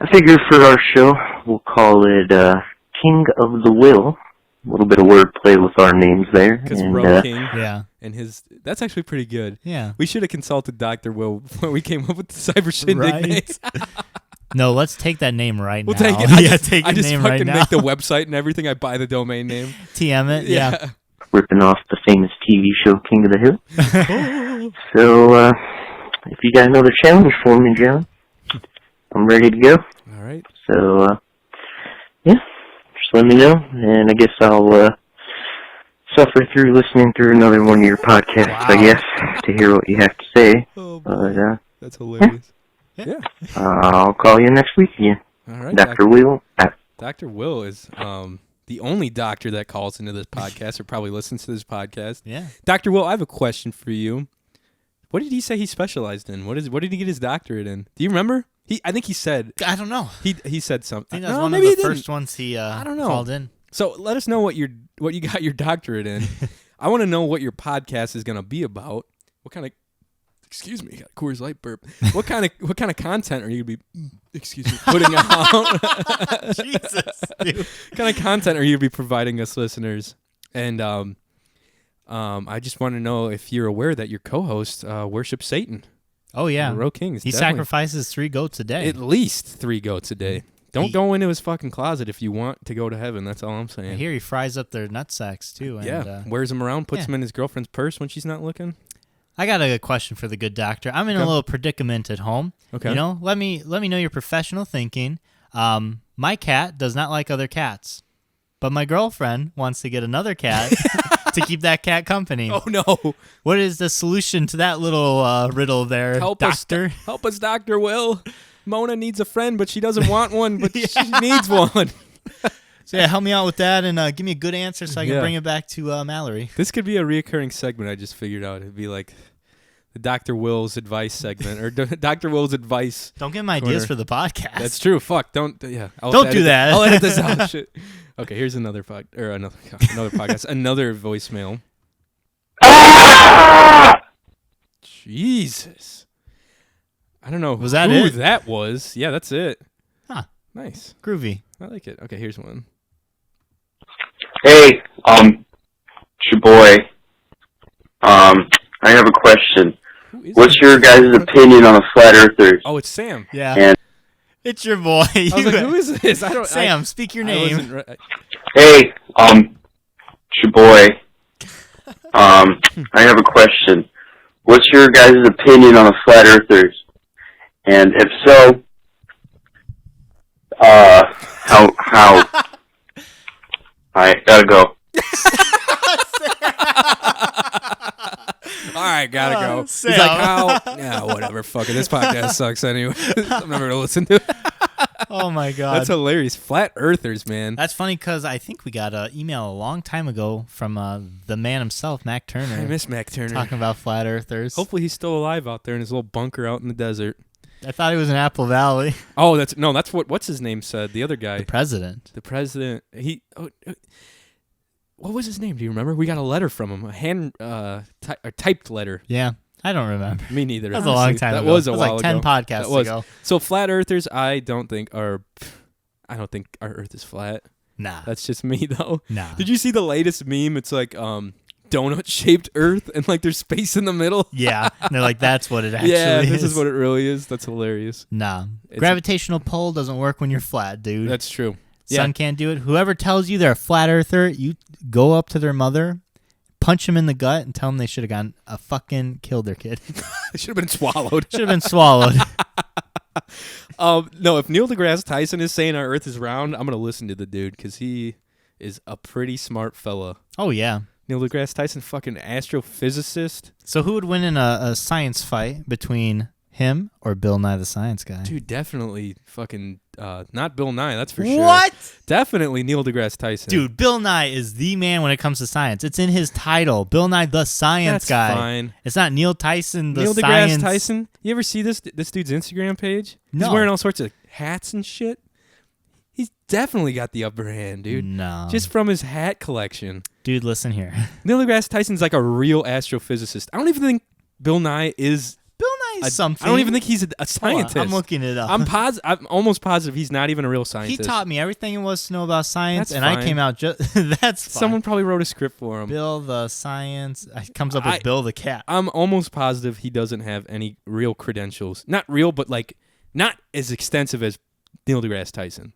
I figured for our show, we'll call it King of the Will. A little bit of wordplay with our names there. Because And, Ro King Yeah. and that's actually pretty good. Yeah. We should have consulted Dr. Will when we came up with the Cyber Shindig Right. names. No, let's take that name right We'll now. take it. Take I the just name fucking right now. make the website and everything. I buy the domain name. TM it. Yeah. ripping off the famous TV show King of the Hill. So, if you got another challenge for me, John, I'm ready to go. All right. So, yeah, just let me know, and I guess I'll suffer through listening through another one of your podcasts, I guess, to hear what you have to say. Oh, boy. But, That's hilarious. Yeah. I'll call you next week again. All right. Dr. Will. Dr. Will is the only doctor that calls into this podcast or probably listens to this podcast. Yeah. Dr. Will, I have a question for you. What did he say he specialized in? What did he get his doctorate in? Do you remember? I think he said I don't know. he said I something. think that was No, one of maybe the he didn't. first ones he I don't know. called in. So let us know what you got your doctorate in. I want to know what your podcast is going to be about. What kind of excuse me, got a Coors Light burp. What kind of content are you going to be putting out? Jesus, dude. What kind of content are you going to be providing us listeners? And I just want to know if you're aware that your co-host worships Satan. Oh yeah. Ro King is He definitely sacrifices 3 goats a day. at least 3 goats a day. Don't go into his fucking closet if you want to go to heaven. That's all I'm saying. I hear he fries up their nutsacks too. And, Yeah, wears them around, puts yeah. them in his girlfriend's purse when she's not looking. I got a question for the good doctor. I'm in a Okay. little predicament at home. Okay. You know, let me know your professional thinking. My cat does not like other cats, but my girlfriend wants to get another cat to keep that cat company. Oh no! What is the solution to that little riddle there, doctor? Help us, Dr. Will. Mona needs a friend, but she doesn't want one, but she needs one. So yeah, help me out with that and give me a good answer so I can Yeah. bring it back to Mallory. This could be a reoccurring segment I just figured out. It'd be like the Dr. Will's advice segment or Dr. Will's advice. Don't give him ideas Corner. for the podcast. That's true. Fuck. Don't. Yeah. Don't do that. I'll edit this out. Shit. Okay. Here's another another podcast. Another voicemail. Jesus. I don't know Was that who it? that was. Yeah, that's it. Huh. Nice. Groovy. I like it. Okay, here's one. Hey, it's your boy. I have a question. What's your guys' opinion on the flat earthers? Oh, it's Sam. Yeah. And It's your boy. I was like, who is this? Sam, speak your name. hey, it's your boy. I have a question. What's your guys' opinion on the flat earthers? And if so, how? I gotta go. All right, gotta go. Sam. He's like, how? Yeah, whatever. Fuck it. This podcast sucks anyway. I'm never gonna listen to it. Oh my god. That's hilarious. Flat earthers, man. That's funny because I think we got an email a long time ago from the man himself, Mac Turner. I miss Mac Turner. Talking about flat earthers. Hopefully he's still alive out there in his little bunker out in the desert. I thought he was in Apple Valley. Oh, that's what's his name said. The other guy. The president. The president. What was his name? Do you remember? We got a letter from him, a typed letter. Yeah, I don't remember. Me neither. That was a long time ago. That was a while like 10 ago. podcasts ago. So flat earthers, I don't think our Earth is flat. Nah. That's just me though. Nah. Did you see the latest meme? It's like donut shaped Earth and like there's space in the middle. Yeah. And they're like, that's what it actually yeah, is. this is what it really is. That's hilarious. Nah. It's Gravitational pull doesn't work when you're flat, dude. That's true. Sun can't do it. Whoever tells you they're a flat earther, you go up to their mother, punch them in the gut, and tell them they should have gone killed their kid. It should have been swallowed. Should have been swallowed. No, if Neil deGrasse Tyson is saying our Earth is round, I'm gonna listen to the dude because he is a pretty smart fella. Oh yeah. Neil deGrasse Tyson, fucking astrophysicist. So who would win in a science fight between him or Bill Nye the Science Guy? Dude, definitely fucking not Bill Nye, that's for sure. What? Definitely Neil deGrasse Tyson. Dude, Bill Nye is the man when it comes to science. It's in his title. Bill Nye the Science That's Guy. fine. It's not Neil Tyson the Neil Science. deGrasse Tyson. You ever see this dude's Instagram page? No. He's wearing all sorts of hats and shit. He's definitely got the upper hand, dude. No. Just from his hat collection. Dude, listen here. Neil deGrasse Tyson's like a real astrophysicist. I don't even think Bill Nye is Bill Nye is something. I don't even think he's a Hold on, scientist. I'm looking it up. I'm almost positive he's not even a real He scientist. taught me everything there was to know about science, That's and I fine. came out just. That's fine. Someone probably wrote a script for him. Bill the Science. It comes up with Bill the Cat. I'm almost positive he doesn't have any real credentials. Not real, but like not as extensive as Neil deGrasse Tyson.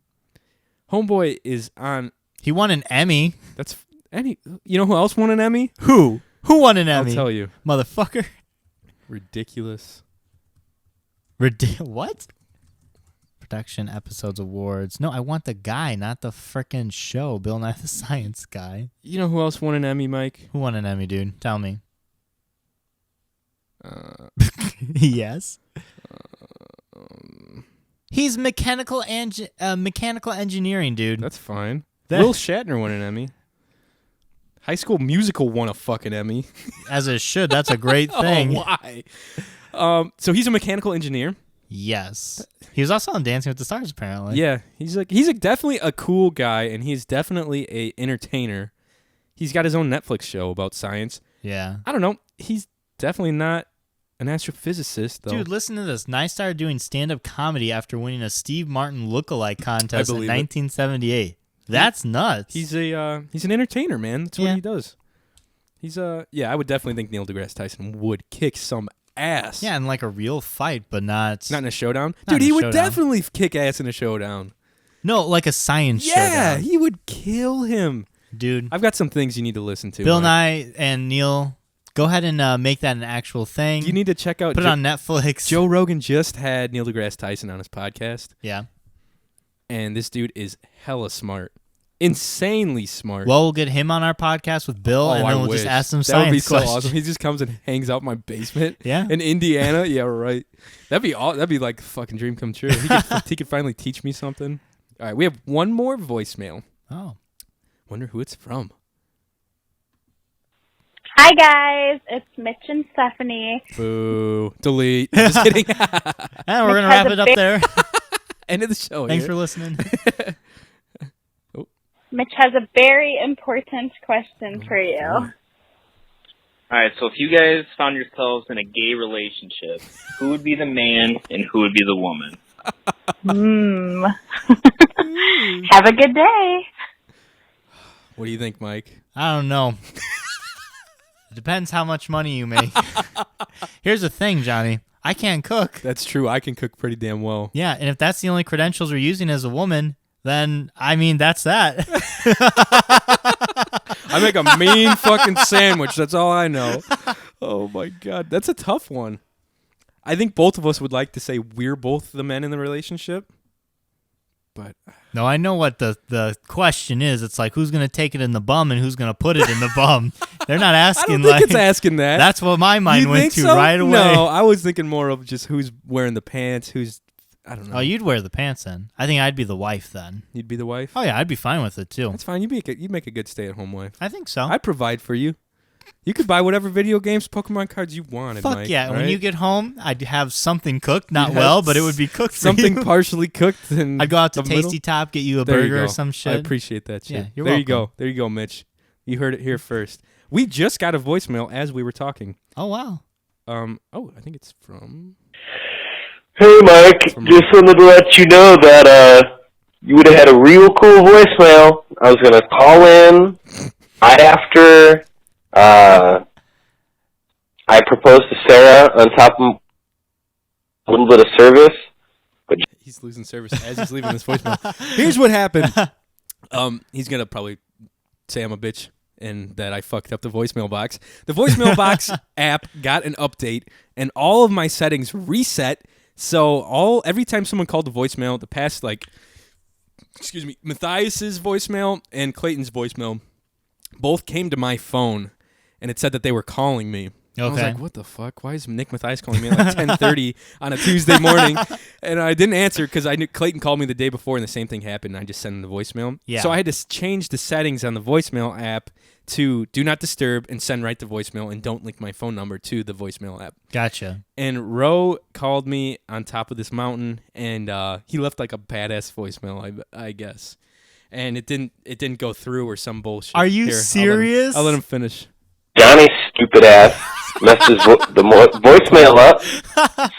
Homeboy is on. He won an Emmy. That's any. You know who else won an Emmy? Who? Who won an Emmy? I'll tell you. Motherfucker. Ridiculous. What? Production episodes awards. No, I want the guy, not the frickin' show. Bill Nye the Science Guy. You know who else won an Emmy, Mike? Who won an Emmy, dude? Tell me. Yes. He's mechanical engineering, dude. That's fine. Will Shatner won an Emmy. High School Musical won a fucking Emmy. As it should. That's a great thing. Oh, why? So he's a mechanical engineer. Yes. He was also on Dancing with the Stars, apparently. Yeah, he's definitely a cool guy, and he's definitely a entertainer. He's got his own Netflix show about science. Yeah. I don't know. He's definitely not an astrophysicist, though. Dude, listen to this. Nye started doing stand-up comedy after winning a Steve Martin lookalike contest in believe it. 1978. That's nuts. He's an entertainer, man. That's what he does. I would definitely think Neil deGrasse Tyson would kick some ass. Yeah, in like a real fight, but not in a showdown. Not Dude, in a he would showdown. definitely kick ass in a showdown. No, like a science Yeah, showdown. he would kill him. Dude, I've got some things you need to listen to. Bill Mike. Nye and Neil, go ahead and make that an actual thing. You need to check out. Put it on Netflix. Joe Rogan just had Neil deGrasse Tyson on his podcast. Yeah. And this dude is hella smart. Insanely smart. Well, we'll get him on our podcast with Bill, and I then we'll wish. just ask some that science would be so questions. awesome. He just comes and hangs out in my basement. Yeah. In Indiana. Yeah, right. That'd be like a fucking dream come true. He could finally teach me something. All right, we have one more voicemail. Oh. Wonder who it's from. Hi guys, it's Mitch and Stephanie. Boo. Delete. Just kidding. And we're gonna wrap it up there. End of the show. Thanks here. for listening. Mitch has a very important question for you. All right, so if you guys found yourselves in a gay relationship, who would be the man and who would be the woman? Have a good day. What do you think, Mike? I don't know. It depends how much money you make. Here's the thing, Johnny. I can't cook. That's true. I can cook pretty damn well. Yeah, and if that's the only credentials we're using as a woman, then, I mean, that's that. I make a mean fucking sandwich. That's all I know. Oh, my God. That's a tough one. I think both of us would like to say we're both the men in the relationship. But no, I know what the question is. It's like, who's going to take it in the bum and who's going to put it in the bum? They're not asking. I don't think it's asking that. That's what my mind went to right away. No, I was thinking more of just who's wearing the pants, I don't know. Oh, you'd wear the pants then. I think I'd be the wife then. You'd be the wife? Oh, yeah, I'd be fine with it too. That's fine. You'd make a good stay-at-home wife. I think so. I'd provide for you. You could buy whatever video games, Pokemon cards you wanted, Fuck Mike, yeah. right? When you get home, I'd have something cooked. Not well, but it would be cooked for something you. partially cooked. And I'd go out to Tasty Top, get you a burger or some shit. I appreciate that shit. Yeah, you're there welcome. you go. There you go, Mitch. You heard it here first. We just got a voicemail as we were talking. Oh, wow. I think it's from... Hey, Mike. Just wanted to let you know that you would have had a real cool voicemail. I was going to call in right after I proposed to Sarah on top of a little bit of service. But he's losing service as he's leaving this voicemail. Here's what happened. He's going to probably say I'm a bitch and that I fucked up the voicemail box. The voicemail box app got an update, and all of my settings reset. So every time someone called the voicemail, the past Matthias's voicemail and Clayton's voicemail both came to my phone, and it said that they were calling me. Okay. I was like, what the fuck? Why is Nick Matthias calling me at like 10:30 on a Tuesday morning? And I didn't answer because I knew Clayton called me the day before, and the same thing happened. And I just sent him the voicemail. Yeah. So I had to change the settings on the voicemail app to do not disturb and send right to voicemail, and don't link my phone number to the voicemail app. Gotcha. And Ro called me on top of this mountain, and he left like a badass voicemail, I guess. And it didn't go through or some bullshit. Are you serious? I'll let him finish. Johnny's stupid ass messed his voicemail up,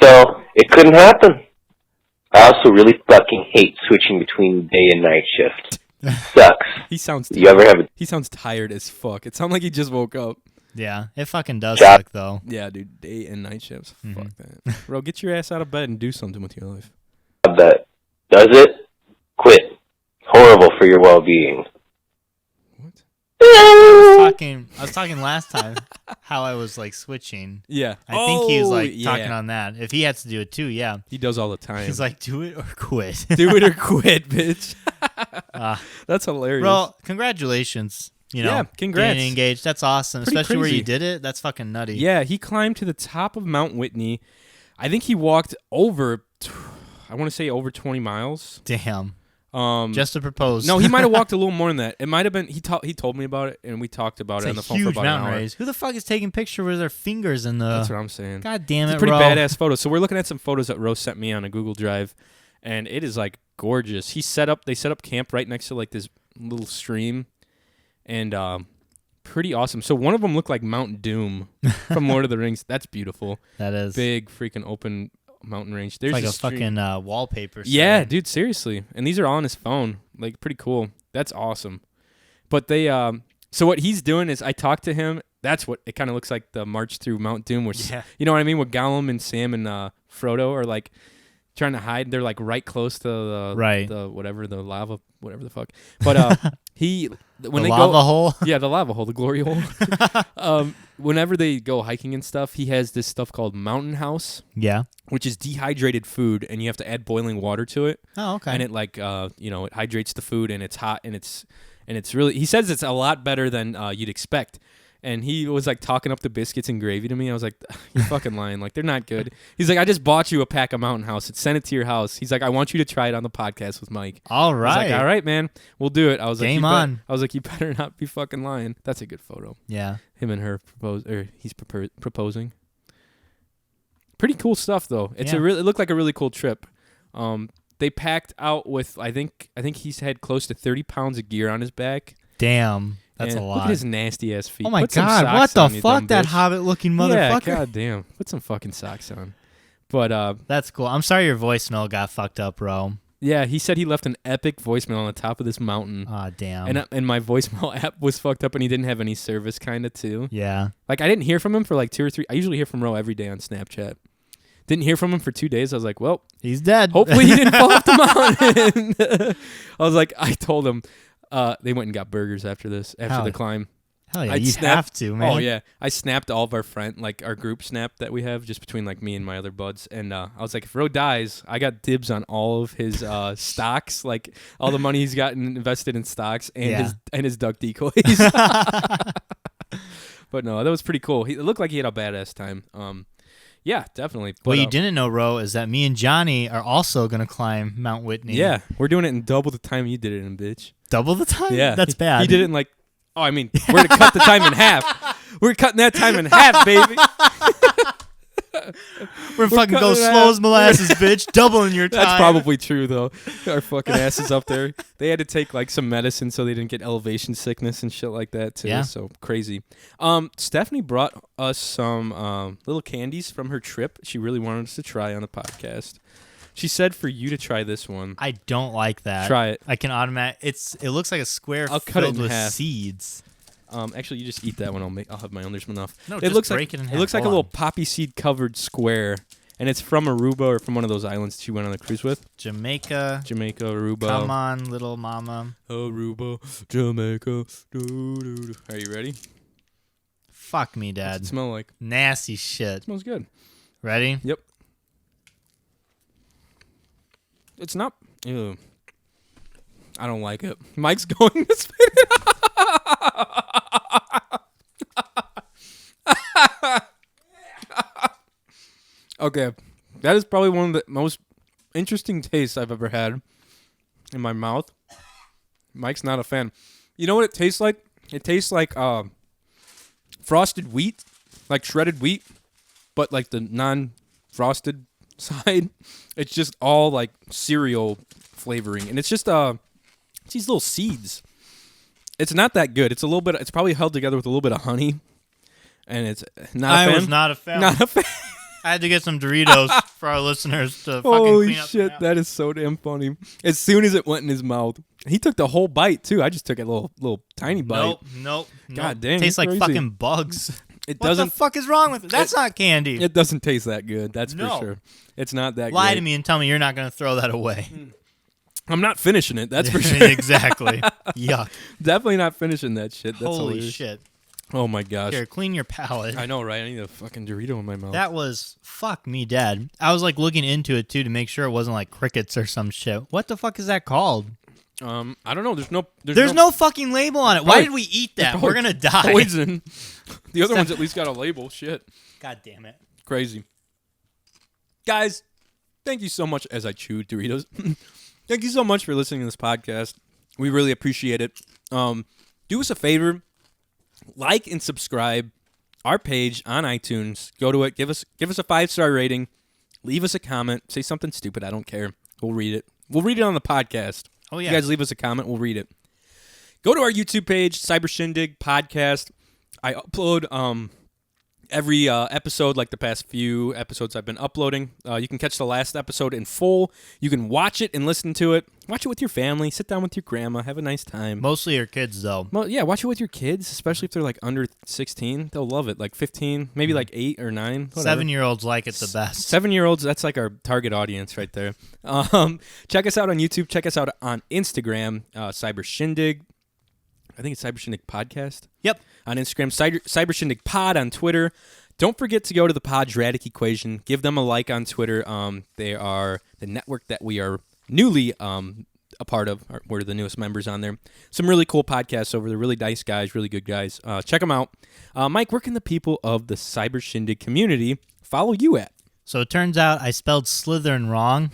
so it couldn't happen. I also really fucking hate switching between day and night shift. Sucks. He sounds He sounds tired as fuck. It sounds like he just woke up. Yeah, it fucking does suck though. Yeah, dude, day and night shifts. Fuck that. Bro, get your ass out of bed and do something with your life. That does it. Quit. Horrible for your well-being. What? I was talking last time how I was like switching. Yeah. I think he was like talking on that. If he had to do it too, yeah. He does all the time. He's like, do it or quit. Do it or quit, bitch. That's hilarious. Well, congratulations. Yeah, congrats. Getting engaged. That's awesome. Pretty Especially where crazy. you did it. That's fucking nutty. Yeah, he climbed to the top of Mount Whitney. I think he walked over, I want to say over 20 miles. Damn. Just to propose. No, he might have walked a little more than that. It might have been, he told me about it, and we talked about it on the phone for about an hour. Raise. Who the fuck is taking pictures with their fingers in the... That's what I'm saying. God damn it, it's a pretty Ro. badass photo. So we're looking at some photos that Rose sent me on a Google Drive, and it is like gorgeous. They set up camp right next to like this little stream, and pretty awesome. So one of them looked like Mount Doom from Lord of the Rings. That's beautiful. That is. Big freaking open mountain range. There's like a stream. fucking wallpaper. Yeah, dude, seriously. And these are all on his phone. Like, pretty cool. That's awesome. But they, so what he's doing is I talked to him. That's what it kind of looks like, the march through Mount Doom. Where, you know what I mean? Where Gollum and Sam and Frodo are like trying to hide. They're like right close to the whatever, the lava, whatever the fuck. But when they lava go, hole? Yeah, the lava hole, the glory hole. Whenever they go hiking and stuff, he has this stuff called Mountain House. Yeah. Which is dehydrated food, and you have to add boiling water to it. Oh, okay. And it like it hydrates the food, and it's hot, and it's really. He says it's a lot better than you'd expect. And he was like talking up the biscuits and gravy to me. I was like, "You're fucking lying! Like they're not good." He's like, "I just bought you a pack of Mountain House. Sent it to your house." He's like, "I want you to try it on the podcast with Mike." All right. I was like, "All right, man, we'll do it." I was Game like, on. I was like, "You better not be fucking lying." That's a good photo. Yeah. Him and her propose, or he's proposing. Pretty cool stuff though. It looked like a really cool trip. They packed out with I think he's had close to 30 pounds of gear on his back. Damn, that's a lot. Look at his nasty ass feet. Oh my Put some god, what socks the on, you fuck, dumb that bitch. hobbit-looking motherfucker? Yeah, god damn. Put some fucking socks on. But that's cool. I'm sorry your voicemail got fucked up, bro. Yeah, he said he left an epic voicemail on the top of this mountain. Aw, damn. And my voicemail app was fucked up, and he didn't have any service, kind of, too. Yeah. Like, I didn't hear from him for like 2 or 3. I usually hear from Ro every day on Snapchat. Didn't hear from him for 2 days. I was like, well, he's dead. Hopefully he didn't fall off the mountain. I was like, I told him. They went and got burgers after the climb. Hell yeah, you have to, man. Oh, yeah. I snapped all of our our group snap that we have just between, like, me and my other buds. And I was like, if Ro dies, I got dibs on all of his stocks, like, all the money he's gotten invested in stocks and his duck decoys. But, no, that was pretty cool. It looked like he had a badass time. Yeah, definitely. But, what you didn't know, Ro, is that me and Johnny are also going to climb Mount Whitney. Yeah, we're doing it in double the time you did it in, bitch. Double the time? Yeah. That's bad. He did it in, like, we're going to cut the time in half. We're cutting that time in half, baby. We're fucking go slow as molasses, bitch. Doubling your time. That's probably true, though. Our fucking asses up there. They had to take, like, some medicine so they didn't get elevation sickness and shit like that, too. Yeah. So, crazy. Stephanie brought us some little candies from her trip. She really wanted us to try on the podcast. She said for you to try this one. I don't like that. Try it. I can it looks like a square I'll cut it filled in with half. seeds. Actually, you just eat that one. I'll have my own. There's enough. No, it just looks break like it in it half. looks like a Hold little poppy seed covered square, and it's from Aruba or from one of those islands she went on a cruise with. Jamaica, Aruba. Come on, little mama. Aruba, Jamaica. Are you ready? Fuck me, What's Dad. it smell like? Nasty shit. It smells good. Ready? Yep. It's not. Ew. I don't like it. Mike's going to spit it Okay. That is probably one of the most interesting tastes I've ever had in my mouth. Mike's not a fan. You know what it tastes like? It tastes like frosted wheat, like shredded wheat, but like the non-frosted side. It's just all like cereal flavoring, and it's just these little seeds. It's not that good. It's a little bit. It's probably held together with a little bit of honey, and it's not. I was not a fan. Not a fan. I had to get some Doritos for our listeners to fucking Holy clean up shit, that is so damn funny. As soon as it went in his mouth, he took the whole bite too. I just took a little tiny bite. Nope. God damn, Tastes like crazy. fucking bugs. It What doesn't. the fuck is wrong with it? That's not candy. It doesn't taste that good. That's No. for sure. It's not that. Lie great. to me and tell me you're not going to throw that away. I'm not finishing it. That's for sure. Exactly. Yuck. Definitely not finishing that shit. That's Holy hilarious. shit. Oh my gosh. Here, clean your palate. I know, right? I need a fucking Dorito in my mouth. That was fuck me, Dad. I was like looking into it too to make sure it wasn't like crickets or some shit. What the fuck is that called? I don't know. There's no fucking label on it. Why did we eat that? Probably We're gonna die. Poison. The other one's at least got a label. Shit. God damn it. Crazy. Guys, thank you so much as I chew Doritos. Thank you so much for listening to this podcast. We really appreciate it. Do us a favor. Like and subscribe our page on iTunes. Go to it. Give us a 5-star rating. Leave us a comment. Say something stupid. I don't care. We'll read it. We'll read it on the podcast. Oh yeah. You guys leave us a comment. We'll read it. Go to our YouTube page, Cyber Shindig Podcast. I upload every episode, like the past few episodes I've been uploading. You can catch the last episode in full. You can watch it and listen to it. Watch it with your family. Sit down with your grandma. Have a nice time. Mostly your kids though. Well, yeah, watch it with your kids, especially if they're like under 16. They'll love it. Like 15, maybe like 8 or 9. Whatever. 7-year-olds like it the best. 7-year-olds, that's like our target audience right there. Check us out on YouTube. Check us out on Instagram, Cyber Shindig. I think it's Cyber Shindig Podcast. Yep. On Instagram, Cyber Shindig Pod on Twitter. Don't forget to go to the Podratic Equation. Give them a like on Twitter. They are the network that we are newly a part of. We're the newest members on there. Some really cool podcasts over there. Really nice guys, really good guys. Check them out. Mike, where can the people of the Cyber Shindig community follow you at? So it turns out I spelled Slytherin wrong.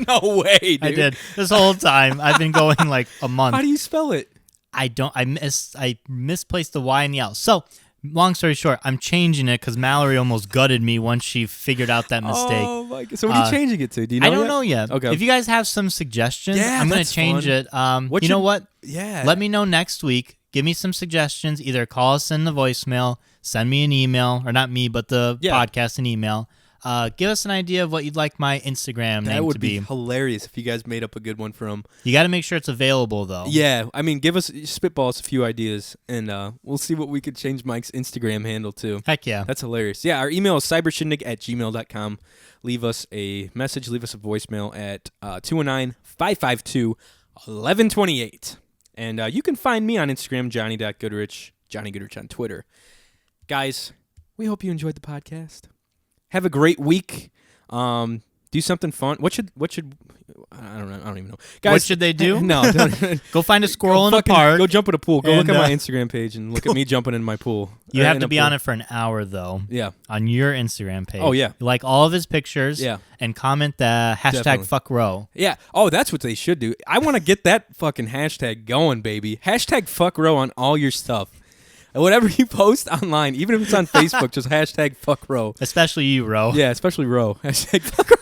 No way, dude. I did. This whole time I've been going like a month. How do you spell it? I misplaced the Y and the L. So, long story short, I'm changing it because Mallory almost gutted me once she figured out that mistake. Oh my God. So what are you changing it to? Do you know I don't yet? know yet. Okay. If you guys have some suggestions, Yeah, I'm going to that's change fun. it. You know what? Yeah. Let me know next week. Give me some suggestions. Either call us in the voicemail, send me an email, or not me, but the podcast an email. Give us an idea of what you'd like my Instagram name That would to be hilarious if you guys made up a good one for him. You got to make sure it's available, though. Yeah, I mean, spitball us a few ideas, and we'll see what we could change Mike's Instagram handle to. Heck yeah. That's hilarious. Yeah, our email is cybershindig@gmail.com. Leave us a message, leave us a voicemail at 219-552-1128. And you can find me on Instagram, Johnny.Goodrich, Johnny Goodrich on Twitter. Guys, we hope you enjoyed the podcast. Have a great week. Do something fun. What should I don't know. I don't even know. Guys, what should they do? No, don't. Go find a squirrel in a park. Go jump in a pool. Go look at my Instagram page and look at me jumping in my pool. You have to be on it for an hour, though. Yeah. On your Instagram page. Oh, yeah. Like all of his pictures. Yeah. And comment the hashtag Definitely. #fuckrow. Yeah. Oh, that's what they should do. I want to get that fucking hashtag going, baby. Hashtag #fuckrow on all your stuff. Whatever you post online, even if it's on Facebook, just hashtag #fuckrow. Especially you, Ro. Yeah, especially Ro. Hashtag #fuckrow.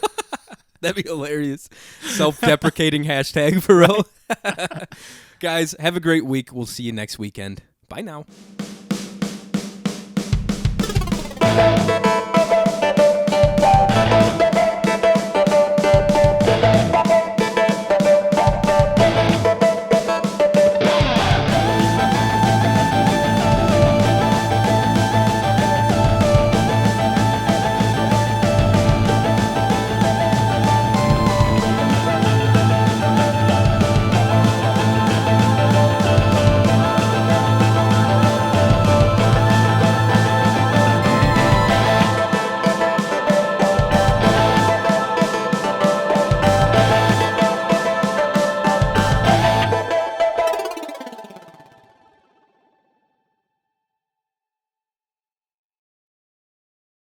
That'd be hilarious. Self-deprecating hashtag for Ro. Guys, have a great week. We'll see you next weekend. Bye now.